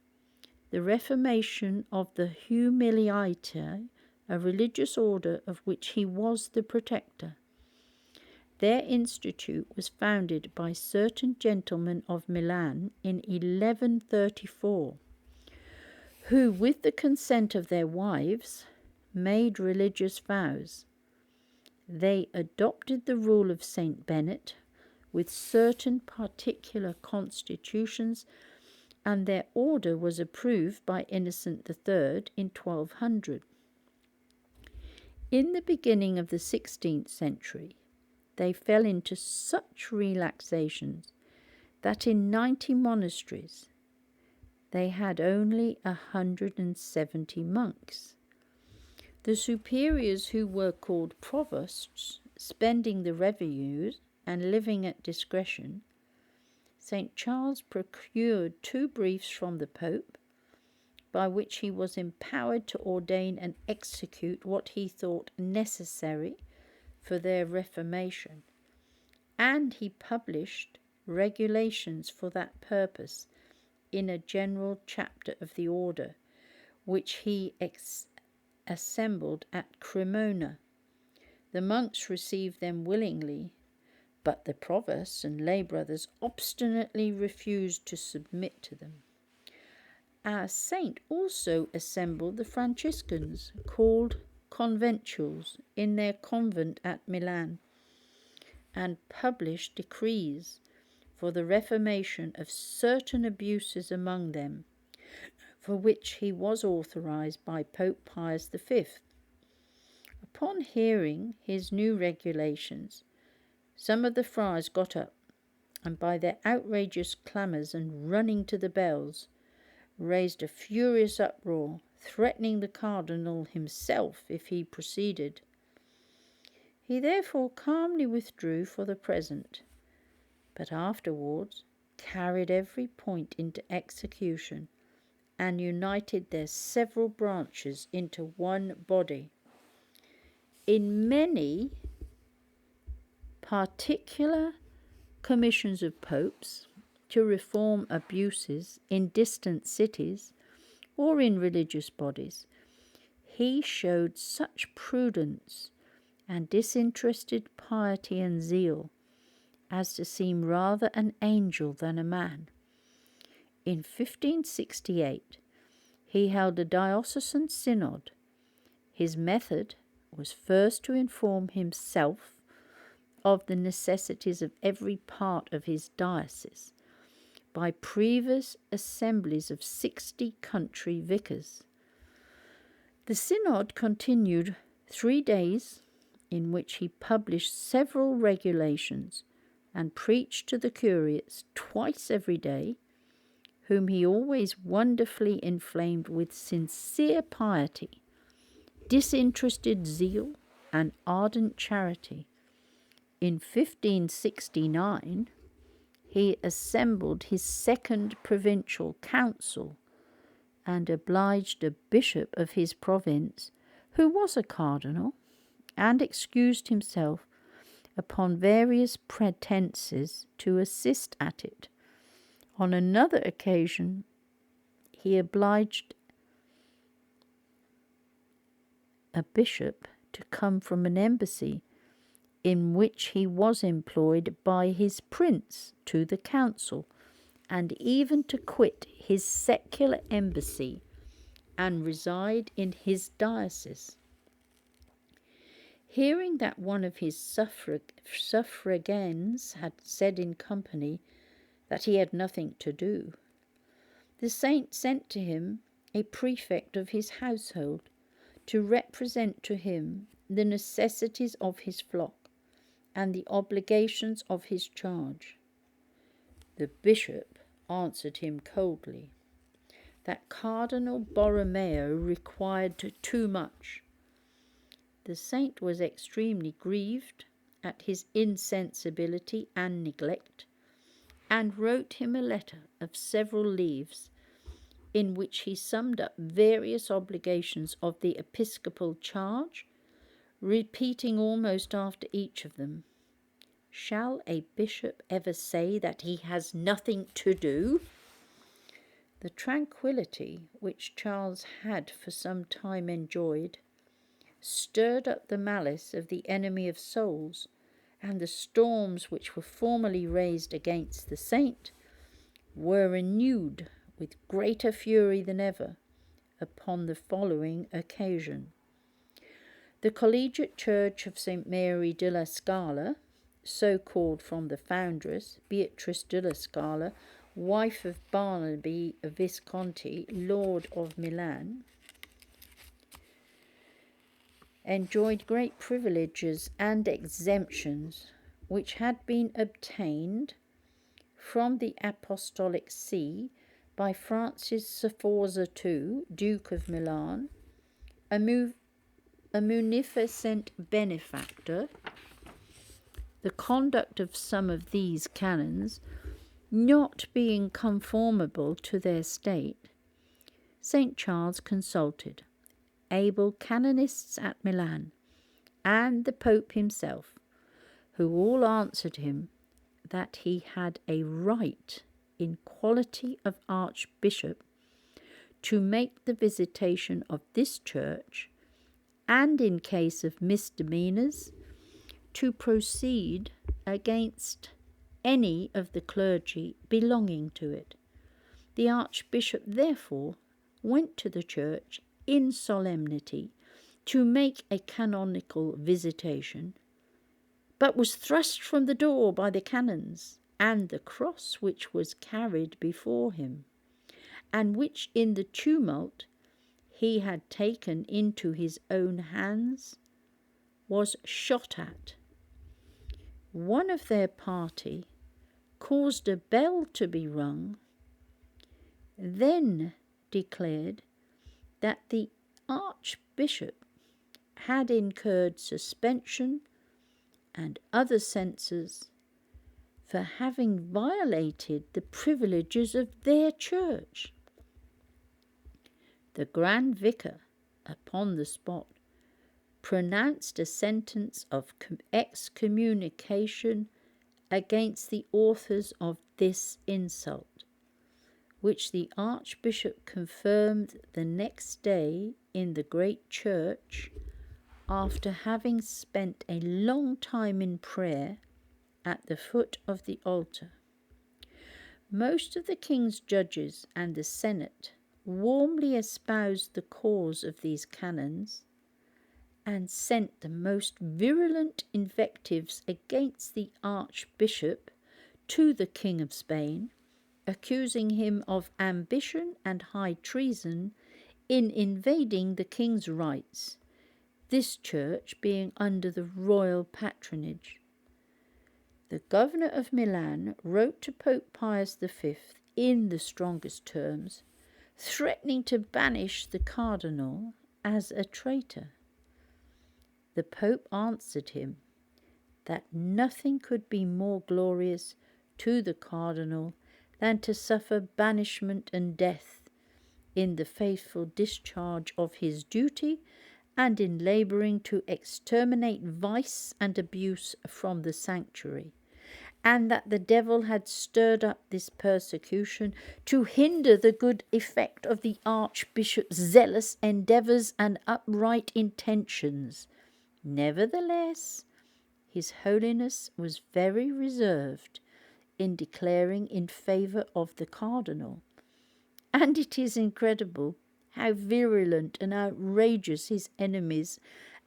the reformation of the Humiliati, a religious order of which he was the protector. Their institute was founded by certain gentlemen of Milan in 1134, who, with the consent of their wives, made religious vows. They adopted the rule of St. Bennet with certain particular constitutions, and their order was approved by Innocent III in 1200. In the beginning of the 16th century, they fell into such relaxations that in 90 monasteries they had only 170 monks. The superiors, who were called provosts, spending the revenues and living at discretion, St. Charles procured 2 briefs from the Pope, by which he was empowered to ordain and execute what he thought necessary for their reformation, and he published regulations for that purpose in a general chapter of the order, which he assembled at Cremona. The monks received them willingly, but the provosts and lay brothers obstinately refused to submit to them. Our saint also assembled the Franciscans, called conventuals, in their convent at Milan, and published decrees for the reformation of certain abuses among them, for which he was authorized by Pope Pius V. Upon hearing his new regulations, some of the friars got up, and by their outrageous clamours and running to the bells, raised a furious uproar, threatening the cardinal himself if he proceeded. He therefore calmly withdrew for the present, but afterwards carried every point into execution, and united their several branches into one body. In many particular commissions of popes to reform abuses in distant cities or in religious bodies, he showed such prudence and disinterested piety and zeal as to seem rather an angel than a man. In 1568, he held a diocesan synod. His method was first to inform himself of the necessities of every part of his diocese by previous assemblies of 60 country vicars. The synod continued 3 days, in which he published several regulations and preached to the curates twice every day, whom he always wonderfully inflamed with sincere piety, disinterested zeal, and ardent charity. In 1569, he assembled his second provincial council and obliged a bishop of his province, who was a cardinal, and excused himself upon various pretences to assist at it. On another occasion, he obliged a bishop to come from an embassy in which he was employed by his prince to the council, and even to quit his secular embassy and reside in his diocese. Hearing that one of his suffragans had said in company that he had nothing to do, the saint sent to him a prefect of his household to represent to him the necessities of his flock and the obligations of his charge. The bishop answered him coldly that Cardinal Borromeo required too much. The saint was extremely grieved at his insensibility and neglect, and wrote him a letter of several leaves, in which he summed up various obligations of the episcopal charge, repeating almost after each of them, "Shall a bishop ever say that he has nothing to do?" The tranquillity which Charles had for some time enjoyed stirred up the malice of the enemy of souls, and the storms which were formerly raised against the saint were renewed with greater fury than ever upon the following occasion. The collegiate church of St. Mary de la Scala, so called from the foundress, Beatrice de la Scala, wife of Barnaby Visconti, Lord of Milan, enjoyed great privileges and exemptions which had been obtained from the Apostolic See by Francis Sforza II, Duke of Milan, a munificent benefactor. The conduct of some of these canons Not being conformable to their state, St. Charles consulted able canonists at Milan and the Pope himself, who all answered him that he had a right, in quality of Archbishop, to make the visitation of this church, and in case of misdemeanours, to proceed against any of the clergy belonging to it. The Archbishop therefore went to the church in solemnity to make a canonical visitation, but was thrust from the door by the canons, and the cross which was carried before him, and which in the tumult he had taken into his own hands, was shot at. One of their party caused a bell to be rung, then declared that the Archbishop had incurred suspension and other censures for having violated the privileges of their church. The Grand Vicar, upon the spot, pronounced a sentence of excommunication against the authors of this insult, which the Archbishop confirmed the next day in the great church, after having spent a long time in prayer at the foot of the altar. Most of the king's judges and the Senate warmly espoused the cause of these canons, and sent the most virulent invectives against the Archbishop to the King of Spain, accusing him of ambition and high treason in invading the king's rights, this church being under the royal patronage. The governor of Milan wrote to Pope Pius V in the strongest terms, threatening to banish the cardinal as a traitor. The Pope answered him that nothing could be more glorious to the cardinal than to suffer banishment and death in the faithful discharge of his duty and in labouring to exterminate vice and abuse from the sanctuary, and that the devil had stirred up this persecution to hinder the good effect of the Archbishop's zealous endeavours and upright intentions. Nevertheless, His Holiness was very reserved in declaring in favour of the cardinal, and it is incredible how virulent and outrageous his enemies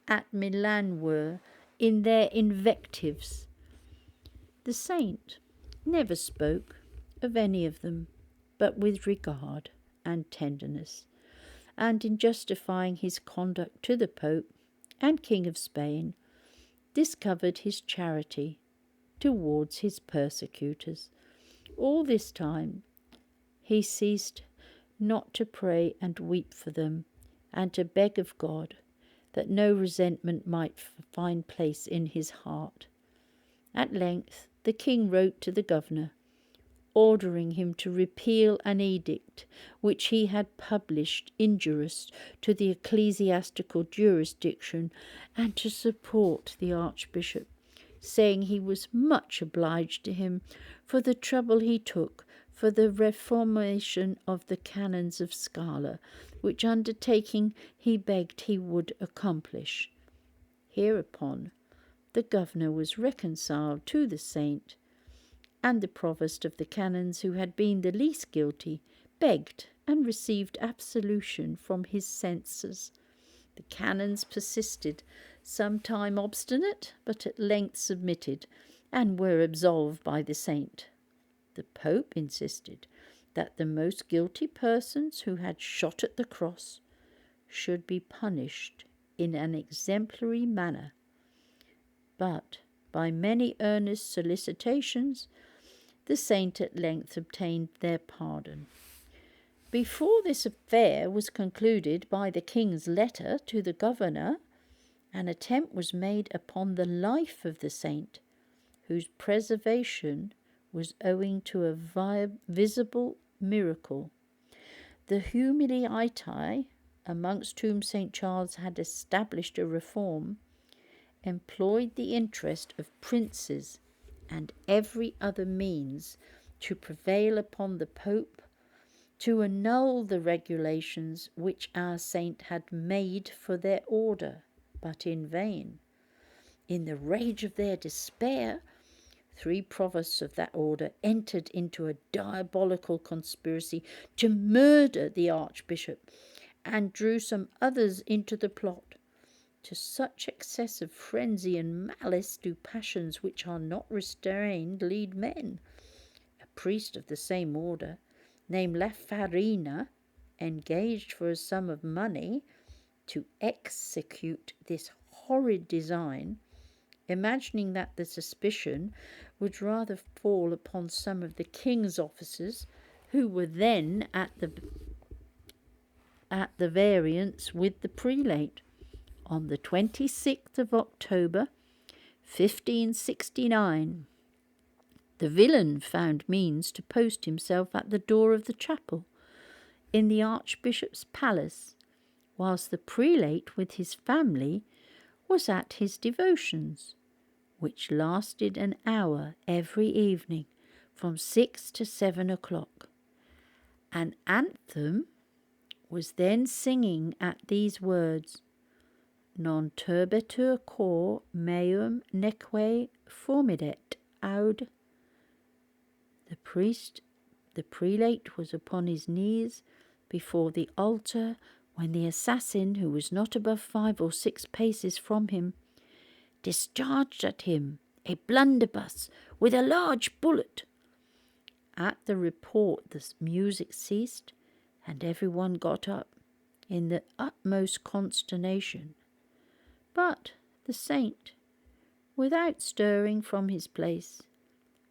at Milan were in their invectives. The saint never spoke of any of them but with regard and tenderness, and in justifying his conduct to the Pope and King of Spain, discovered his charity towards his persecutors. All this time he ceased not to pray and weep for them, and to beg of God that no resentment might find place in his heart. At length the king wrote to the governor, ordering him to repeal an edict which he had published injurious to the ecclesiastical jurisdiction, and to support the Archbishop, saying he was much obliged to him for the trouble he took for the reformation of the canons of Scala, which undertaking he begged he would accomplish. Hereupon the governor was reconciled to the saint, and the provost of the canons, who had been the least guilty, begged and received absolution from his censors. The canons persisted, some time obstinate, but at length submitted, and were absolved by the saint. The Pope insisted that the most guilty persons who had shot at the cross should be punished in an exemplary manner, but by many earnest solicitations the saint at length obtained their pardon. Before this affair was concluded by the king's letter to the governor, an attempt was made upon the life of the saint, whose preservation was owing to a visible miracle. The Humiliati, amongst whom St. Charles had established a reform, employed the interest of princes and every other means to prevail upon the Pope to annul the regulations which our saint had made for their order, but in vain. In the rage of their despair, 3 provosts of that order entered into a diabolical conspiracy to murder the Archbishop, and drew some others into the plot. To such excess of frenzy and malice do passions which are not restrained lead men. A priest of the same order, named Farina, engaged for a sum of money to execute this horrid design, imagining that the suspicion would rather fall upon some of the king's officers, who were then at the variance with the prelate. On the 26th of October, 1569, the villain found means to post himself at the door of the chapel in the Archbishop's palace, whilst the prelate with his family was at his devotions, which lasted an hour every evening from 6 to 7 o'clock. An anthem was then singing at these words, Non turbetur cor meum neque formidet aud. The prelate was upon his knees before the altar when the assassin, who was not above 5 or 6 paces from him, discharged at him a blunderbuss with a large bullet. At the report the music ceased, and everyone got up in the utmost consternation. But the saint, without stirring from his place,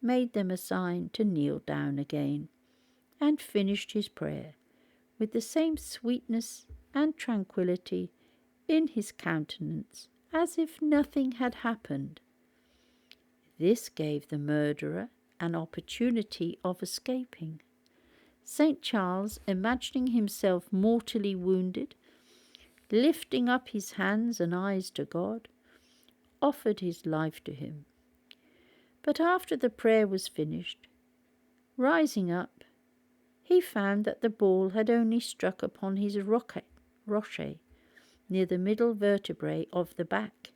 made them a sign to kneel down again, and finished his prayer with the same sweetness and tranquillity in his countenance as if nothing had happened. This gave the murderer an opportunity of escaping. St. Charles, imagining himself mortally wounded, lifting up his hands and eyes to God, offered his life to him. But after the prayer was finished, rising up, he found that the ball had only struck upon his rocher near the middle vertebrae of the back,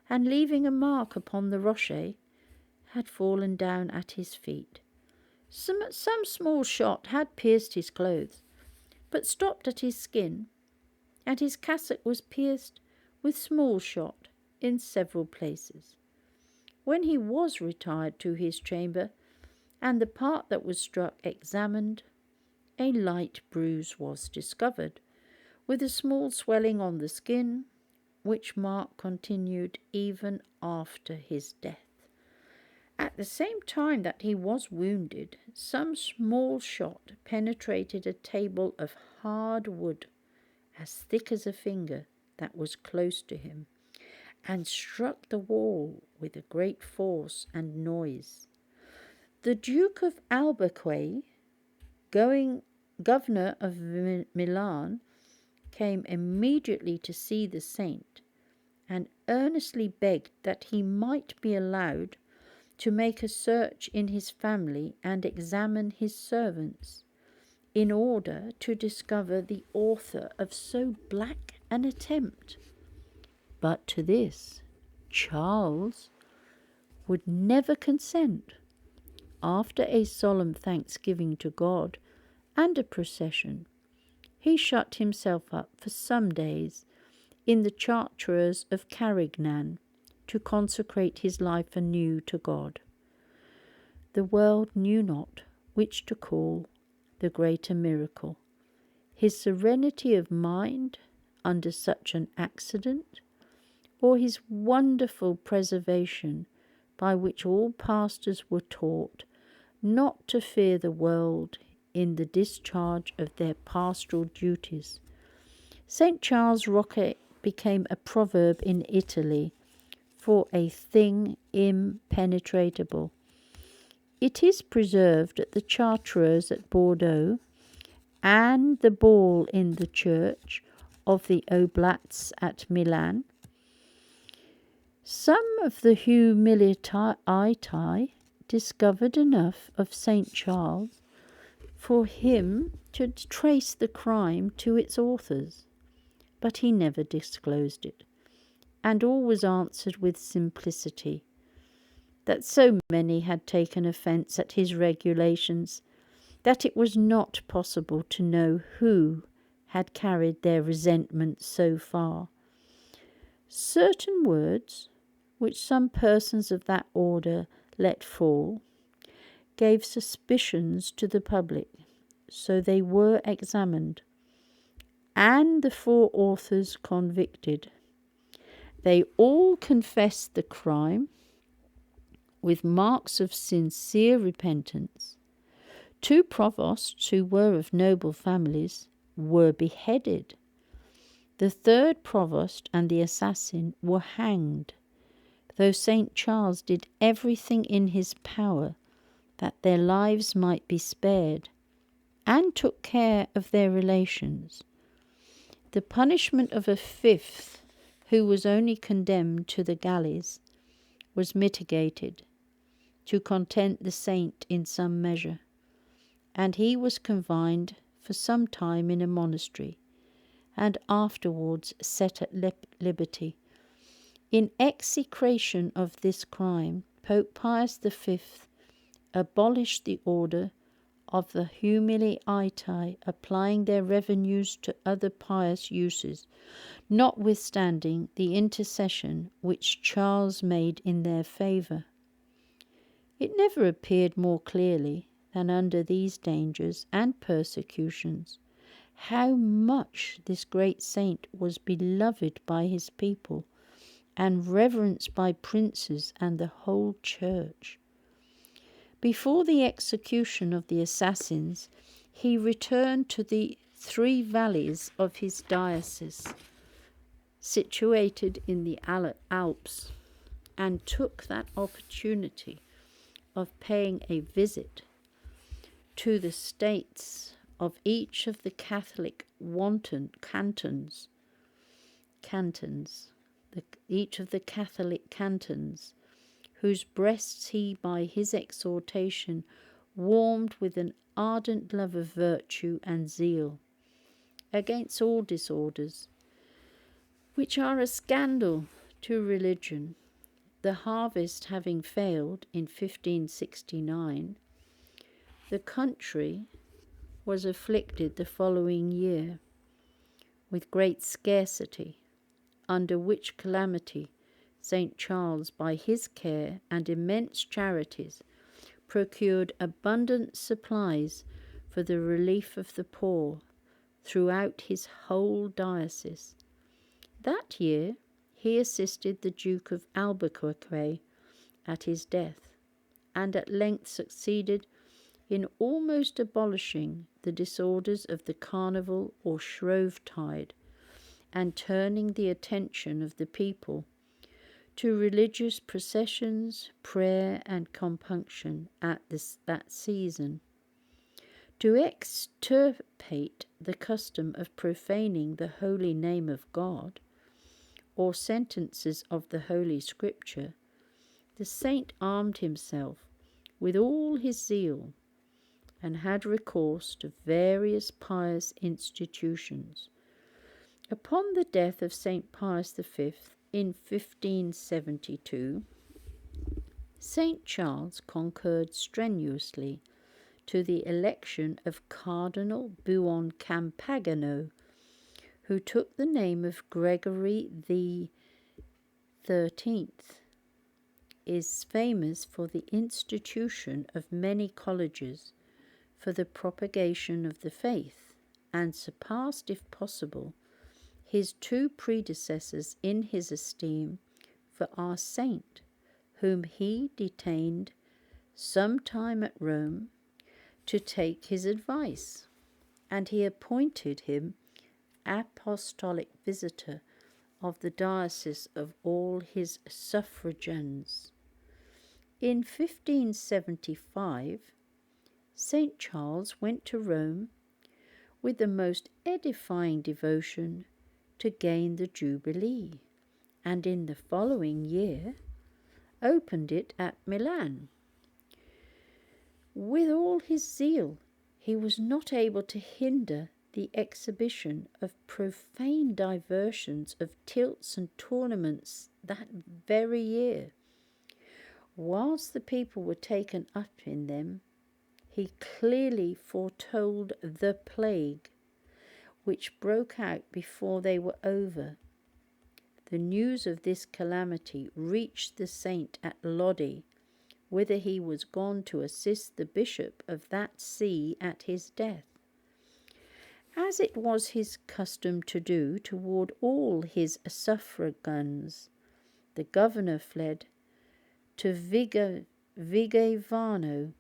and leaving a mark upon the rocher, had fallen down at his feet. Some small shot had pierced his clothes, but stopped at his skin, and his cassock was pierced with small shot in several places. When he was retired to his chamber, and the part that was struck examined, a light bruise was discovered, with a small swelling on the skin, which mark continued even after his death. At the same time that he was wounded, some small shot penetrated a table of hard wood, as thick as a finger, that was close to him, and struck the wall with a great force and noise. The Duke of Albuquerque, governor of Milan, came immediately to see the saint, and earnestly begged that he might be allowed to make a search in his family and examine his servants, in order to discover the author of so black an attempt. But to this Charles would never consent. After a solemn thanksgiving to God and a procession, he shut himself up for some days in the Chartreuse of Carignan to consecrate his life anew to God. The world knew not which to call the greater miracle, his serenity of mind under such an accident, or his wonderful preservation by which all pastors were taught not to fear the world in the discharge of their pastoral duties. St. Charles Roque became a proverb in Italy for a thing impenetrable. It is preserved at the Chartreuse at Bordeaux and the ball in the church of the Oblats at Milan. Some of the Humiliati discovered enough of St. Charles for him to trace the crime to its authors, but he never disclosed it, and always answered with simplicity that so many had taken offence at his regulations that it was not possible to know who had carried their resentment so far. Certain words, which some persons of that order let fall, gave suspicions to the public, so they were examined, and the 4 authors convicted. They all confessed the crime with marks of sincere repentance. 2 provosts, who were of noble families, were beheaded. The 3rd provost and the assassin were hanged, though St. Charles did everything in his power that their lives might be spared, and took care of their relations. The punishment of a 5th, who was only condemned to the galleys, was mitigated to content the saint in some measure, and he was confined for some time in a monastery, and afterwards set at liberty. In execration of this crime, Pope Pius V abolished the order of the Humiliati, applying their revenues to other pious uses, notwithstanding the intercession which Charles made in their favour. It never appeared more clearly than under these dangers and persecutions how much this great saint was beloved by his people and reverenced by princes and the whole church. Before the execution of the assassins, he returned to the 3 valleys of his diocese, situated in the Alps, and took that opportunity of paying a visit to the states of each of the Catholic cantons, whose breasts he by his exhortation warmed with an ardent love of virtue and zeal, against all disorders, which are a scandal to religion. The harvest having failed in 1569, the country was afflicted the following year with great scarcity, under which calamity St. Charles, by his care and immense charities, procured abundant supplies for the relief of the poor throughout his whole diocese. That year he assisted the Duke of Albuquerque at his death, and at length succeeded in almost abolishing the disorders of the carnival or Shrovetide, and turning the attention of the people to religious processions, prayer, and compunction at that season. To extirpate the custom of profaning the holy name of God, or sentences of the Holy Scripture, the saint armed himself with all his zeal, and had recourse to various pious institutions. Upon the death of St. Pius V in 1572, St. Charles concurred strenuously to the election of Cardinal Buoncampagno, who took the name of Gregory XIII, is famous for the institution of many colleges for the propagation of the faith, and surpassed, if possible, his 2 predecessors in his esteem for our saint, whom he detained some time at Rome to take his advice, and he appointed him apostolic visitor of the diocese of all his suffragans. In 1575, St. Charles went to Rome with the most edifying devotion to gain the Jubilee, and in the following year opened it at Milan. With all his zeal, he was not able to hinder the exhibition of profane diversions of tilts and tournaments that very year. Whilst the people were taken up in them, he clearly foretold the plague, which broke out before they were over. The news of this calamity reached the saint at Lodi, whither he was gone to assist the bishop of that see at his death. As it was his custom to do toward all his suffragans, the governor fled to Vigevano,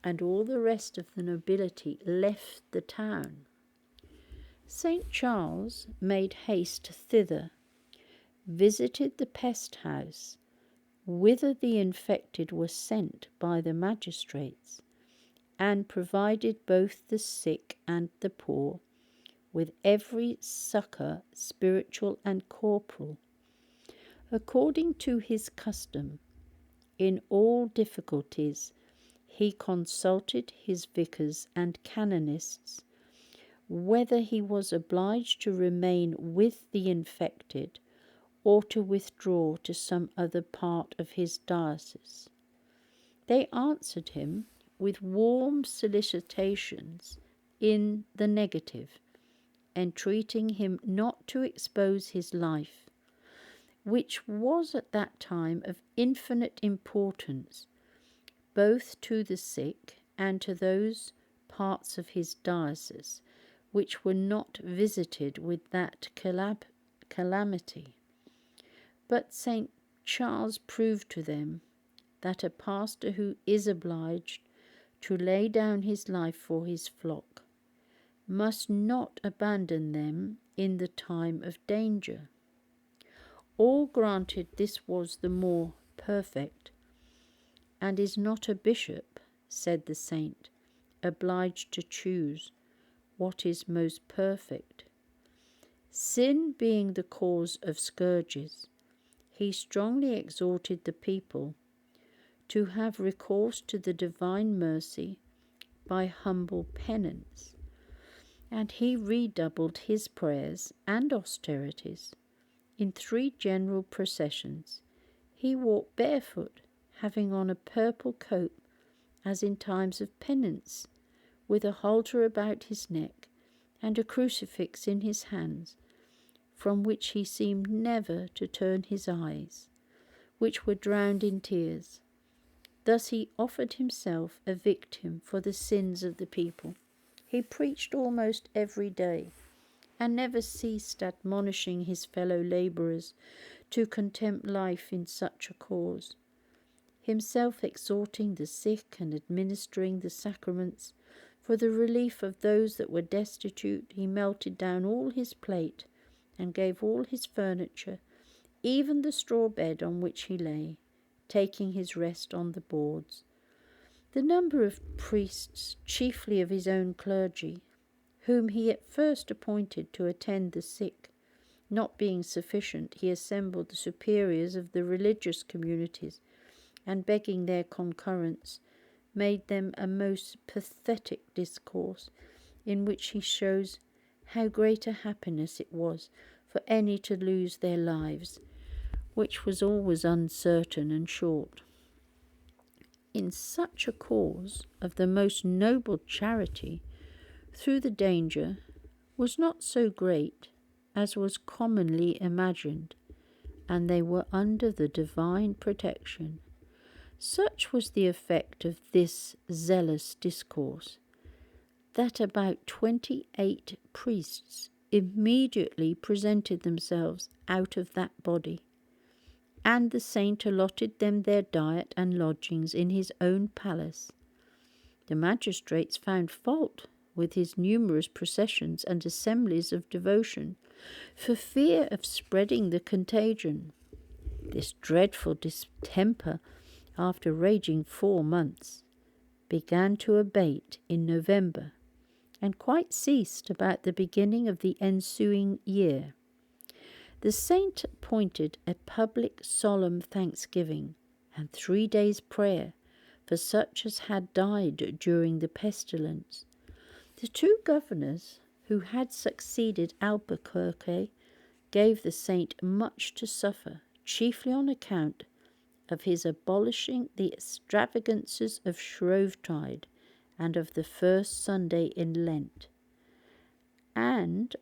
and all the rest of the nobility left the town. St. Charles made haste thither, visited the pest house, whither the infected were sent by the magistrates, and provided both the sick and the poor with every succour, spiritual and corporal. According to his custom, in all difficulties he consulted his vicars and canonists, whether he was obliged to remain with the infected or to withdraw to some other part of his diocese. They answered him with warm solicitations in the negative, entreating him not to expose his life, which was at that time of infinite importance, both to the sick and to those parts of his diocese which were not visited with that calamity. But St. Charles proved to them that a pastor who is obliged to lay down his life for his flock must not abandon them in the time of danger. All granted this was the more perfect, and is not a bishop, said the saint, obliged to choose what is most perfect. Sin being the cause of scourges, he strongly exhorted the people to have recourse to the divine mercy by humble penance, and he redoubled his prayers and austerities. In 3 general processions he walked barefoot, having on a purple coat, as in times of penance, with a halter about his neck and a crucifix in his hands, from which he seemed never to turn his eyes, which were drowned in tears. Thus he offered himself a victim for the sins of the people. He preached almost every day, and never ceased admonishing his fellow labourers to contempt life in such a cause. Himself exhorting the sick and administering the sacraments for the relief of those that were destitute, he melted down all his plate and gave all his furniture, even the straw bed on which he lay, taking his rest on the boards. The number of priests, chiefly of his own clergy, whom he at first appointed to attend the sick, not being sufficient, he assembled the superiors of the religious communities, and begging their concurrence, made them a most pathetic discourse, in which he shows how great a happiness it was for any to lose their lives, which was always uncertain and short. In such a cause of the most noble charity, through the danger was not so great as was commonly imagined, and they were under the divine protection. Such was the effect of this zealous discourse, that about 28 priests immediately presented themselves out of that body, and the saint allotted them their diet and lodgings in his own palace. The magistrates found fault with his numerous processions and assemblies of devotion, for fear of spreading the contagion. This dreadful distemper after raging 4 months, began to abate in November, and quite ceased about the beginning of the ensuing year. The saint appointed a public solemn thanksgiving and 3 days' prayer for such as had died during the pestilence. The 2 governors who had succeeded Albuquerque gave the saint much to suffer, chiefly on account of his abolishing the extravagances of Shrovetide and of the first Sunday in Lent, and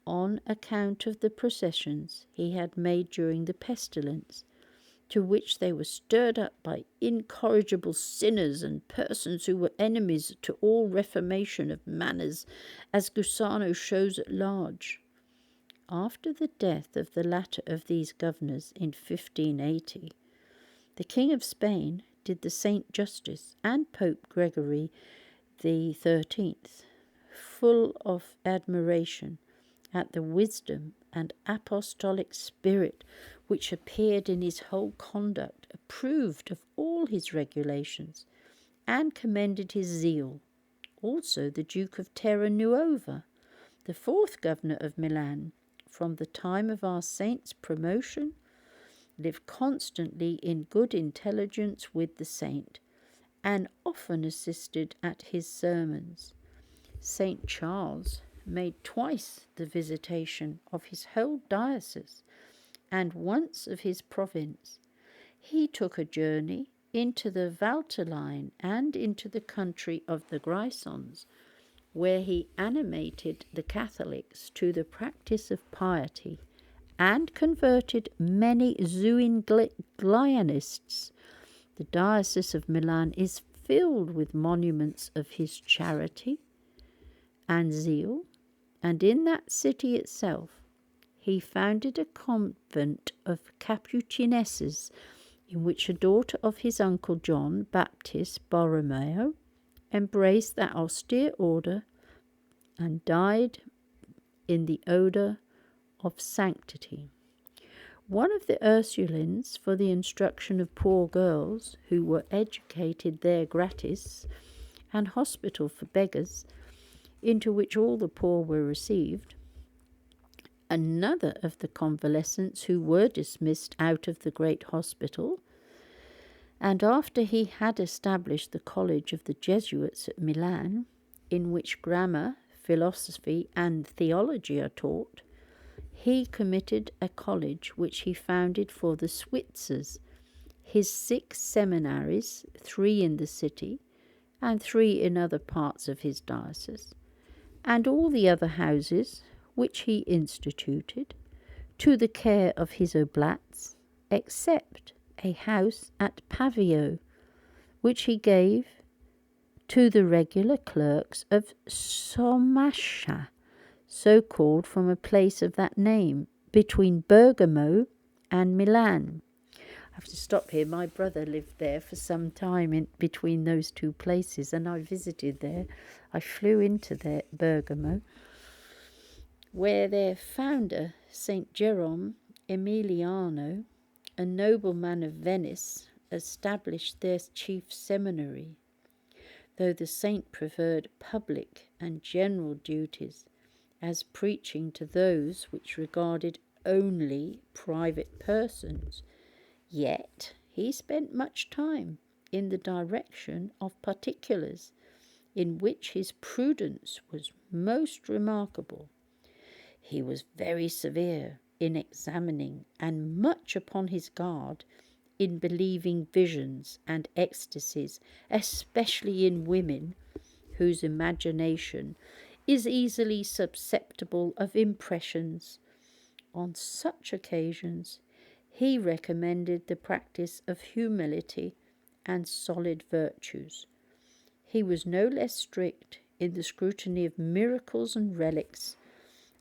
on account of the processions he had made during the pestilence, to which they were stirred up by incorrigible sinners and persons who were enemies to all reformation of manners, as Gusano shows at large. After the death of the latter of these governors in 1580, the King of Spain did the saint justice, and Pope Gregory the 13th, full of admiration at the wisdom and apostolic spirit which appeared in his whole conduct, approved of all his regulations, and commended his zeal. Also the Duke of Terra Nuova, the 4th governor of Milan, from the time of our saint's promotion, lived constantly in good intelligence with the saint, and often assisted at his sermons. St. Charles made twice the visitation of his whole diocese, and once of his province. He took a journey into the Valtelline and into the country of the Grisons, where he animated the Catholics to the practice of piety, and converted many Zuinglianists. The diocese of Milan is filled with monuments of his charity and zeal, and in that city itself he founded a convent of Capuchinesses, in which a daughter of his uncle John Baptist Borromeo embraced that austere order and died in the odour of sanctity. One of the Ursulines, for the instruction of poor girls who were educated there gratis, an hospital for beggars, into which all the poor were received. Another of the convalescents who were dismissed out of the great hospital, and after he had established the college of the Jesuits at Milan, in which grammar, philosophy, and theology are taught, he committed a college which he founded for the Switzers, his 6 seminaries, 3 in the city, and 3 in other parts of his diocese, and all the other houses which he instituted, to the care of his oblats, except a house at Pavio, which he gave to the regular clerks of Somascia, so called from a place of that name, between Bergamo and Milan. I have to stop here. My brother lived there for some time in between those 2 places, and I visited there. I flew into there, Bergamo, where their founder, St. Jerome Emiliano, a nobleman of Venice, established their chief seminary, though the saint preferred public and general duties, as preaching to those which regarded only private persons. Yet he spent much time in the direction of particulars, in which his prudence was most remarkable. He was very severe in examining, and much upon his guard in believing visions and ecstasies, especially in women, whose imagination is easily susceptible of impressions. On such occasions he recommended the practice of humility and solid virtues. He was no less strict in the scrutiny of miracles and relics,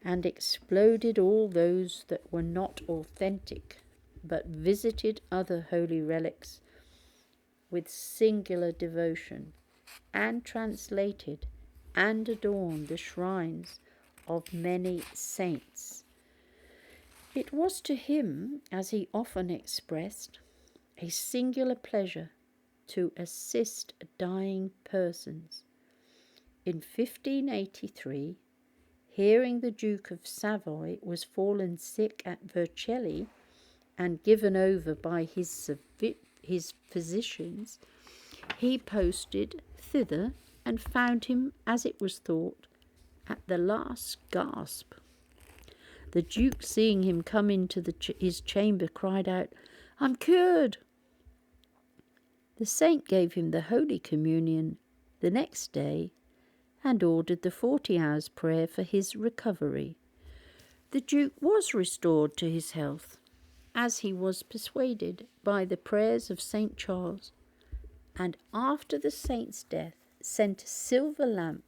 and exploded all those that were not authentic, but visited other holy relics with singular devotion, and translated and adorned the shrines of many saints. It was to him, as he often expressed, a singular pleasure to assist dying persons. In 1583, hearing the Duke of Savoy was fallen sick at Vercelli and given over by his physicians, he posted thither and found him, as it was thought, at the last gasp. The Duke, seeing him come into his chamber, cried out, "I'm cured!" The saint gave him the Holy Communion the next day and ordered the 40 hours' prayer for his recovery. The Duke was restored to his health, as he was persuaded by the prayers of St. Charles, and after the saint's death sent a silver lamp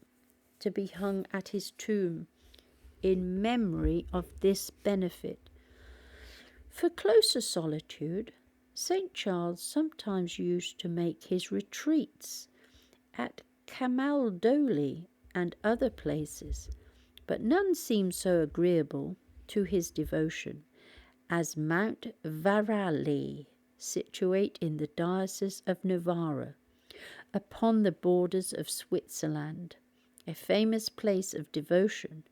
to be hung at his tomb in memory of this benefit. For closer solitude, St. Charles sometimes used to make his retreats at Camaldoli and other places, but none seemed so agreeable to his devotion as Mount Varalli, situate in the diocese of Novara, upon the borders of Switzerland, a famous place of devotion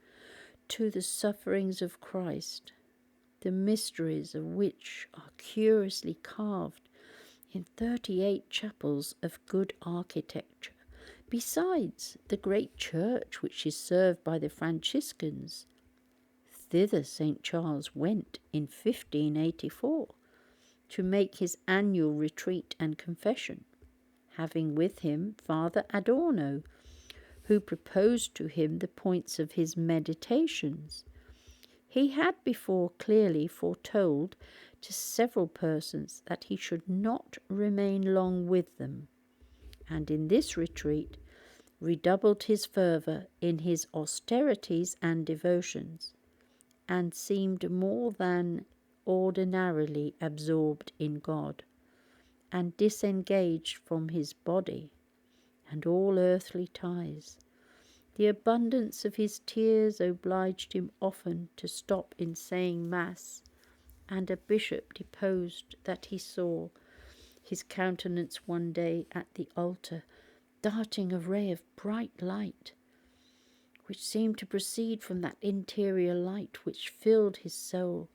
to the sufferings of Christ, the mysteries of which are curiously carved in 38 chapels of good architecture, besides the great church which is served by the Franciscans. Thither St. Charles went in 1584 to make his annual retreat and confession, having with him Father Adorno, who proposed to him the points of his meditations. He had before clearly foretold to several persons that he should not remain long with them, and in this retreat redoubled his fervour in his austerities and devotions, and seemed more than ordinarily absorbed in God, and disengaged from his body and all earthly ties. The abundance of his tears obliged him often to stop in saying Mass, and a bishop deposed that he saw his countenance one day at the altar darting a ray of bright light, which seemed to proceed from that interior light which filled his soul,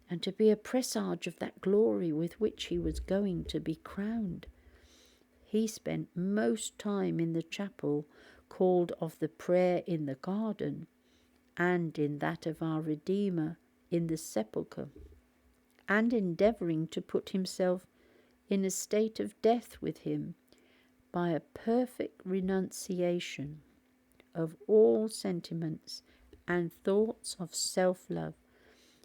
and to be a presage of that glory with which he was going to be crowned. He spent most time in the chapel called of the Prayer in the Garden, and in that of our Redeemer in the sepulchre, and endeavouring to put himself in a state of death with him by a perfect renunciation of all sentiments and thoughts of self-love,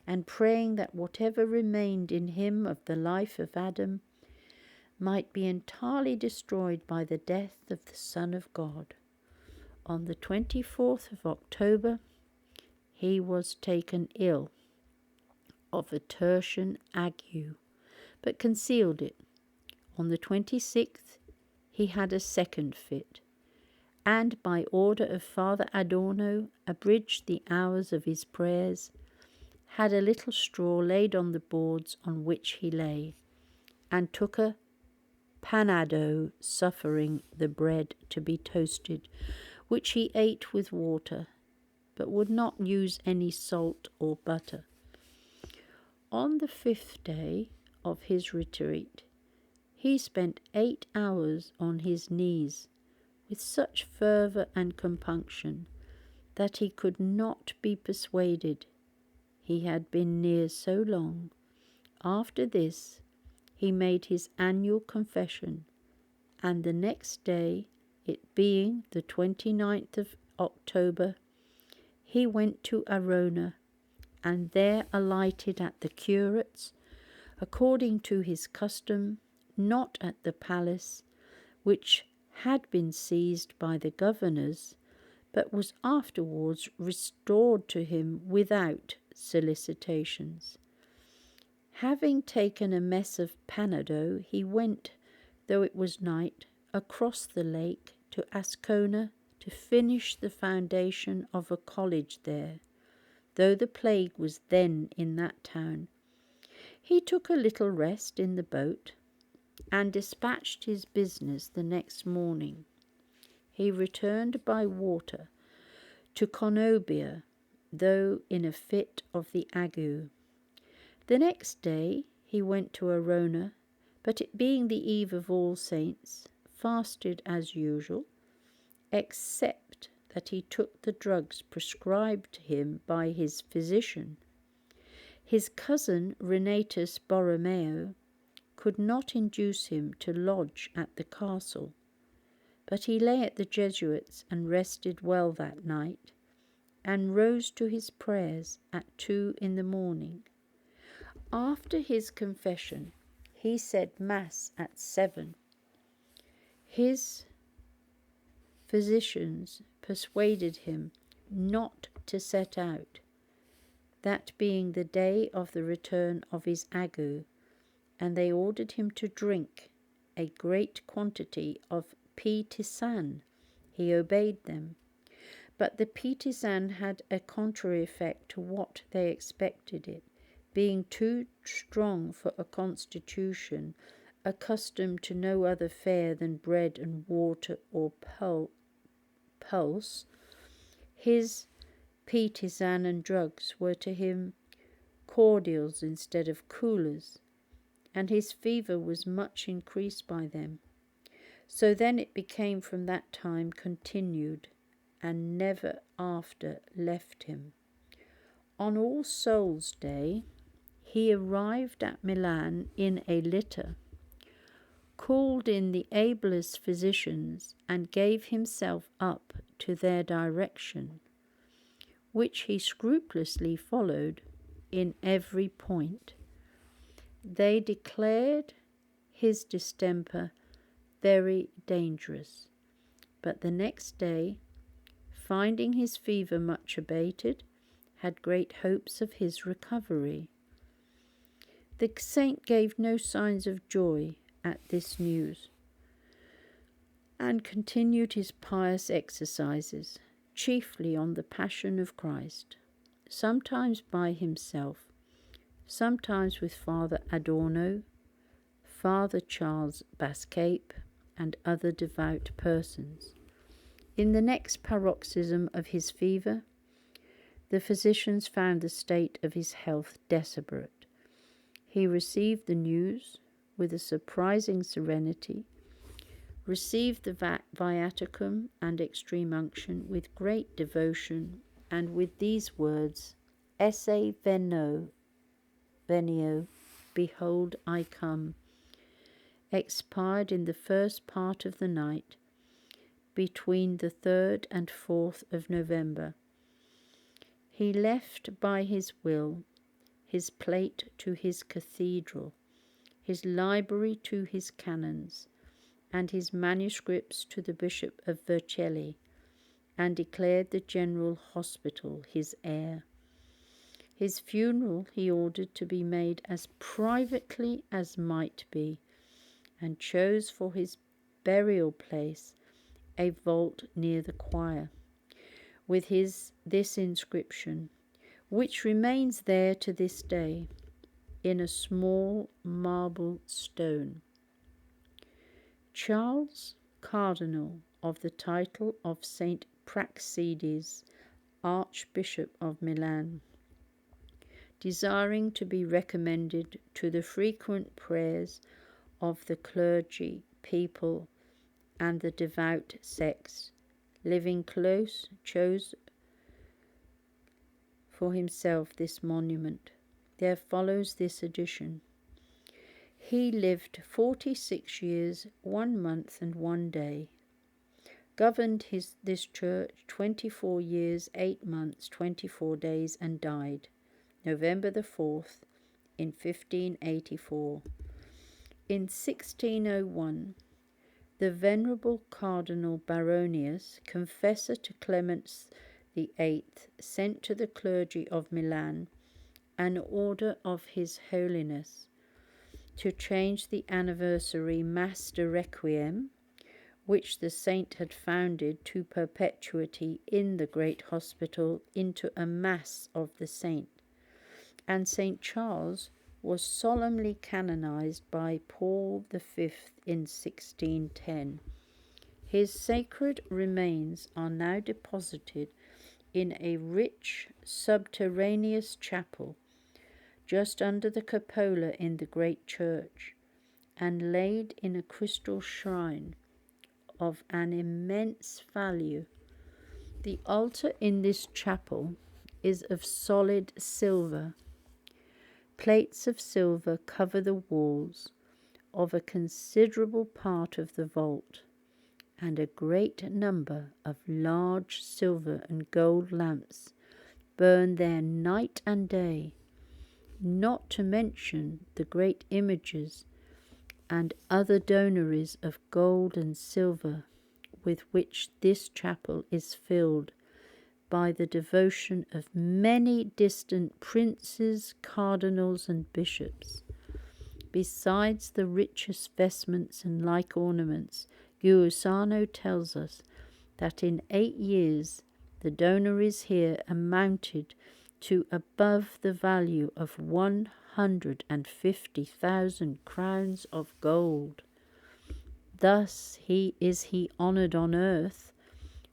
and praying that whatever remained in him of the life of Adam might be entirely destroyed by the death of the Son of God. On the 24th of October, he was taken ill of a tertian ague, but concealed it. On the 26th, he had a second fit, and by order of Father Adorno abridged the hours of his prayers, had a little straw laid on the boards on which he lay, and took a panado, suffering the bread to be toasted, which he ate with water, but would not use any salt or butter. On the 5th day of his retreat, he spent 8 hours on his knees, with such fervour and compunction that he could not be persuaded he had been near so long. After this, he made his annual confession, and the next day, it being the 29th of October, he went to Arona, and there alighted at the curate's, according to his custom, not at the palace, which had been seized by the governors, but was afterwards restored to him without solicitations. Having taken a mess of panado, he went, though it was night, across the lake to Ascona to finish the foundation of a college there, though the plague was then in that town. He took a little rest in the boat, and dispatched his business the next morning. He returned by water to Conobia, though in a fit of the ague. The next day he went to Arona, but it being the eve of All Saints, fasted as usual, except that he took the drugs prescribed him by his physician. His cousin Renatus Borromeo could not induce him to lodge at the castle, but he lay at the Jesuits and rested well that night, and rose to his prayers at 2 in the morning. After his confession, he said Mass at 7. His physicians persuaded him not to set out, that being the day of the return of his ague, and they ordered him to drink a great quantity of P-tisane. He obeyed them, but the P-tisane had a contrary effect to what they expected it, being too strong for a constitution accustomed to no other fare than bread and water or pulse. His P-tisane and drugs were to him cordials instead of coolers, and his fever was much increased by them. So then it became from that time continued, and never after left him. On All Souls' Day he arrived at Milan in a litter, called in the ablest physicians, and gave himself up to their direction, which he scrupulously followed in every point. They declared his distemper very dangerous, but the next day, finding his fever much abated, had great hopes of his recovery. The saint gave no signs of joy at this news, and continued his pious exercises, chiefly on the Passion of Christ, sometimes by himself, sometimes with Father Adorno, Father Charles Bascape, and other devout persons. In the next paroxysm of his fever, the physicians found the state of his health desperate. He received the news with a surprising serenity, received the viaticum and extreme unction with great devotion, and with these words, Esse venio, behold I come, expired in the first part of the night, between the 3rd and 4th of November. He left by his will his plate to his cathedral, his library to his canons, and his manuscripts to the Bishop of Vercelli, and declared the General Hospital his heir. His funeral he ordered to be made as privately as might be, and chose for his burial place a vault near the choir, with this inscription, which remains there to this day, in a small marble stone: Charles, Cardinal of the title of St. Praxedes, Archbishop of Milan, desiring to be recommended to the frequent prayers of the clergy, people, and the devout sects, living close, chose for himself this monument. There follows this addition: he lived 46 years, 1 month, and 1 day, governed this church 24 years, 8 months, 24 days, and died November the 4th in 1584. In 1601, the Venerable Cardinal Baronius, confessor to Clement VIII, sent to the clergy of Milan an order of His Holiness to change the anniversary Mass de Requiem, which the saint had founded to perpetuity in the great hospital, into a Mass of the saint, and St. Charles was solemnly canonized by Paul V in 1610. His sacred remains are now deposited in a rich subterraneous chapel just under the cupola in the great church, and laid in a crystal shrine of an immense value. The altar in this chapel is of solid silver. Plates of silver cover the walls of a considerable part of the vault, and a great number of large silver and gold lamps burn there night and day, not to mention the great images and other donaries of gold and silver with which this chapel is filled by the devotion of many distant princes, cardinals, and bishops. Besides the richest vestments and like ornaments, Giussano tells us that in 8 years the donaries here amounted to above the value of 150,000 crowns of gold. Thus is he honoured on earth,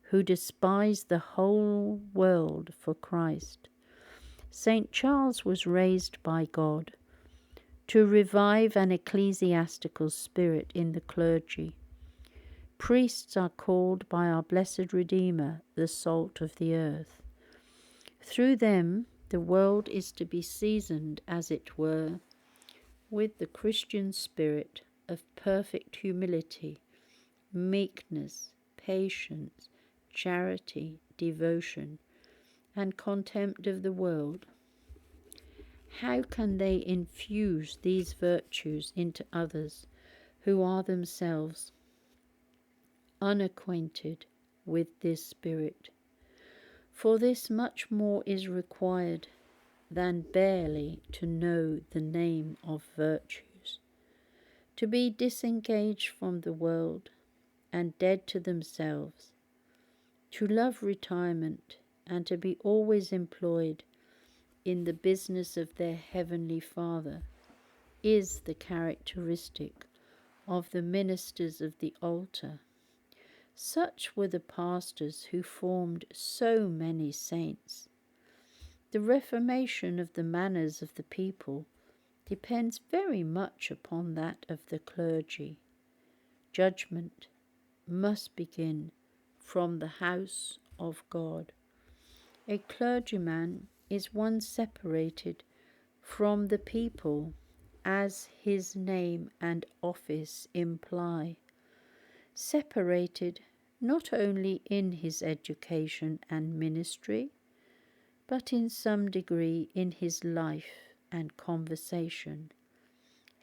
who despised the whole world for Christ. St. Charles was raised by God to revive an ecclesiastical spirit in the clergy. Priests are called by our blessed Redeemer the salt of the earth. Through them the world is to be seasoned, as it were, with the Christian spirit of perfect humility, meekness, patience, charity, devotion, and contempt of the world. How can they infuse these virtues into others who are themselves unacquainted with this spirit? For this much more is required than barely to know the name of virtues, to be disengaged from the world and dead to themselves, to love retirement, and to be always employed in the business of their heavenly Father, is the characteristic of the ministers of the altar. Such were the pastors who formed so many saints. The reformation of the manners of the people depends very much upon that of the clergy. Judgment must begin from the house of God. A clergyman is one separated from the people, as his name and office imply. Separated not only in his education and ministry, but in some degree in his life and conversation.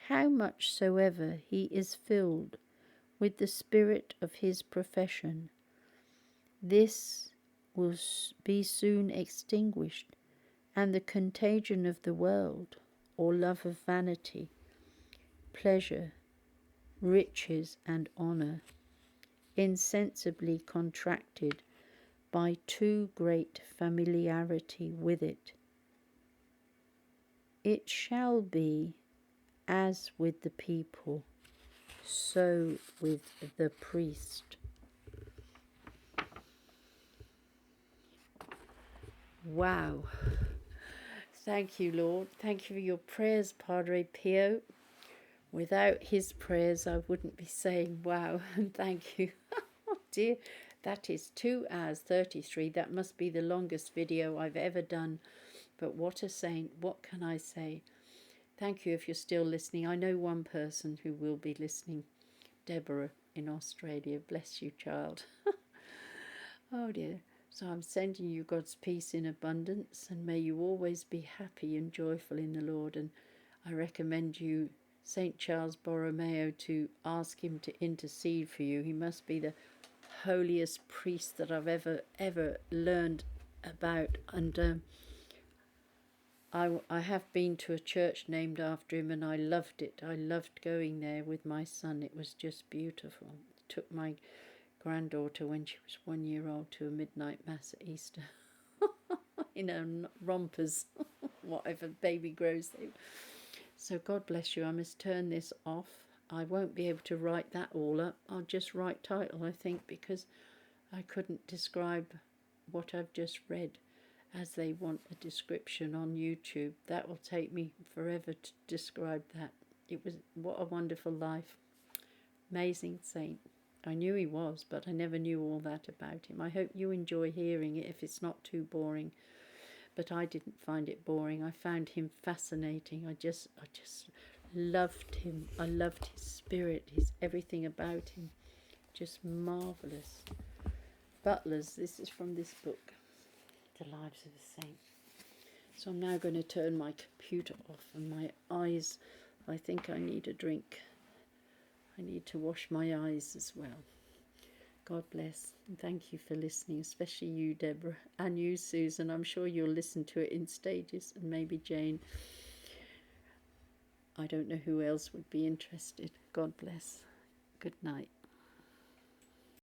How much soever he is filled with the spirit of his profession, this will be soon extinguished, and the contagion of the world, or love of vanity, pleasure, riches, and honour, insensibly contracted by too great familiarity with it. It shall be as with the people, so with the priest. Wow. Thank you, Lord. Thank you for your prayers, Padre Pio. Without his prayers, I wouldn't be saying wow, and thank you. Oh dear, that is 2 hours 33. That must be the longest video I've ever done. But what a saint, what can I say? Thank you if you're still listening. I know one person who will be listening, Deborah in Australia. Bless you, child. Oh dear. So I'm sending you God's peace in abundance, and may you always be happy and joyful in the Lord. And I recommend you St. Charles Borromeo to ask him to intercede for you. He must be the holiest priest that I've ever learned about. And I have been to a church named after him, and I loved it. I loved going there with my son. It was just beautiful. Took my granddaughter when she was 1 year old to a midnight mass at Easter. You know, rompers, whatever baby grows. So God bless you. I must turn this off. I won't be able to write that all up. I'll just write title, I think, because I couldn't describe what I've just read as they want a description on YouTube. That will take me forever to describe that. It was, what a wonderful life. Amazing saint. I knew he was, but I never knew all that about him. I hope you enjoy hearing it if it's not too boring. But I didn't find it boring. I found him fascinating. I just loved him. I loved his spirit, his everything about him. Just marvellous. Butlers, this is from this book, The Lives of the Saints. So I'm now going to turn my computer off and my eyes, I think I need a drink. I need to wash my eyes as well. God bless, and thank you for listening, especially you, Deborah, and you, Susan. I'm sure you'll listen to it in stages, and maybe Jane. I don't know who else would be interested. God bless. Good night.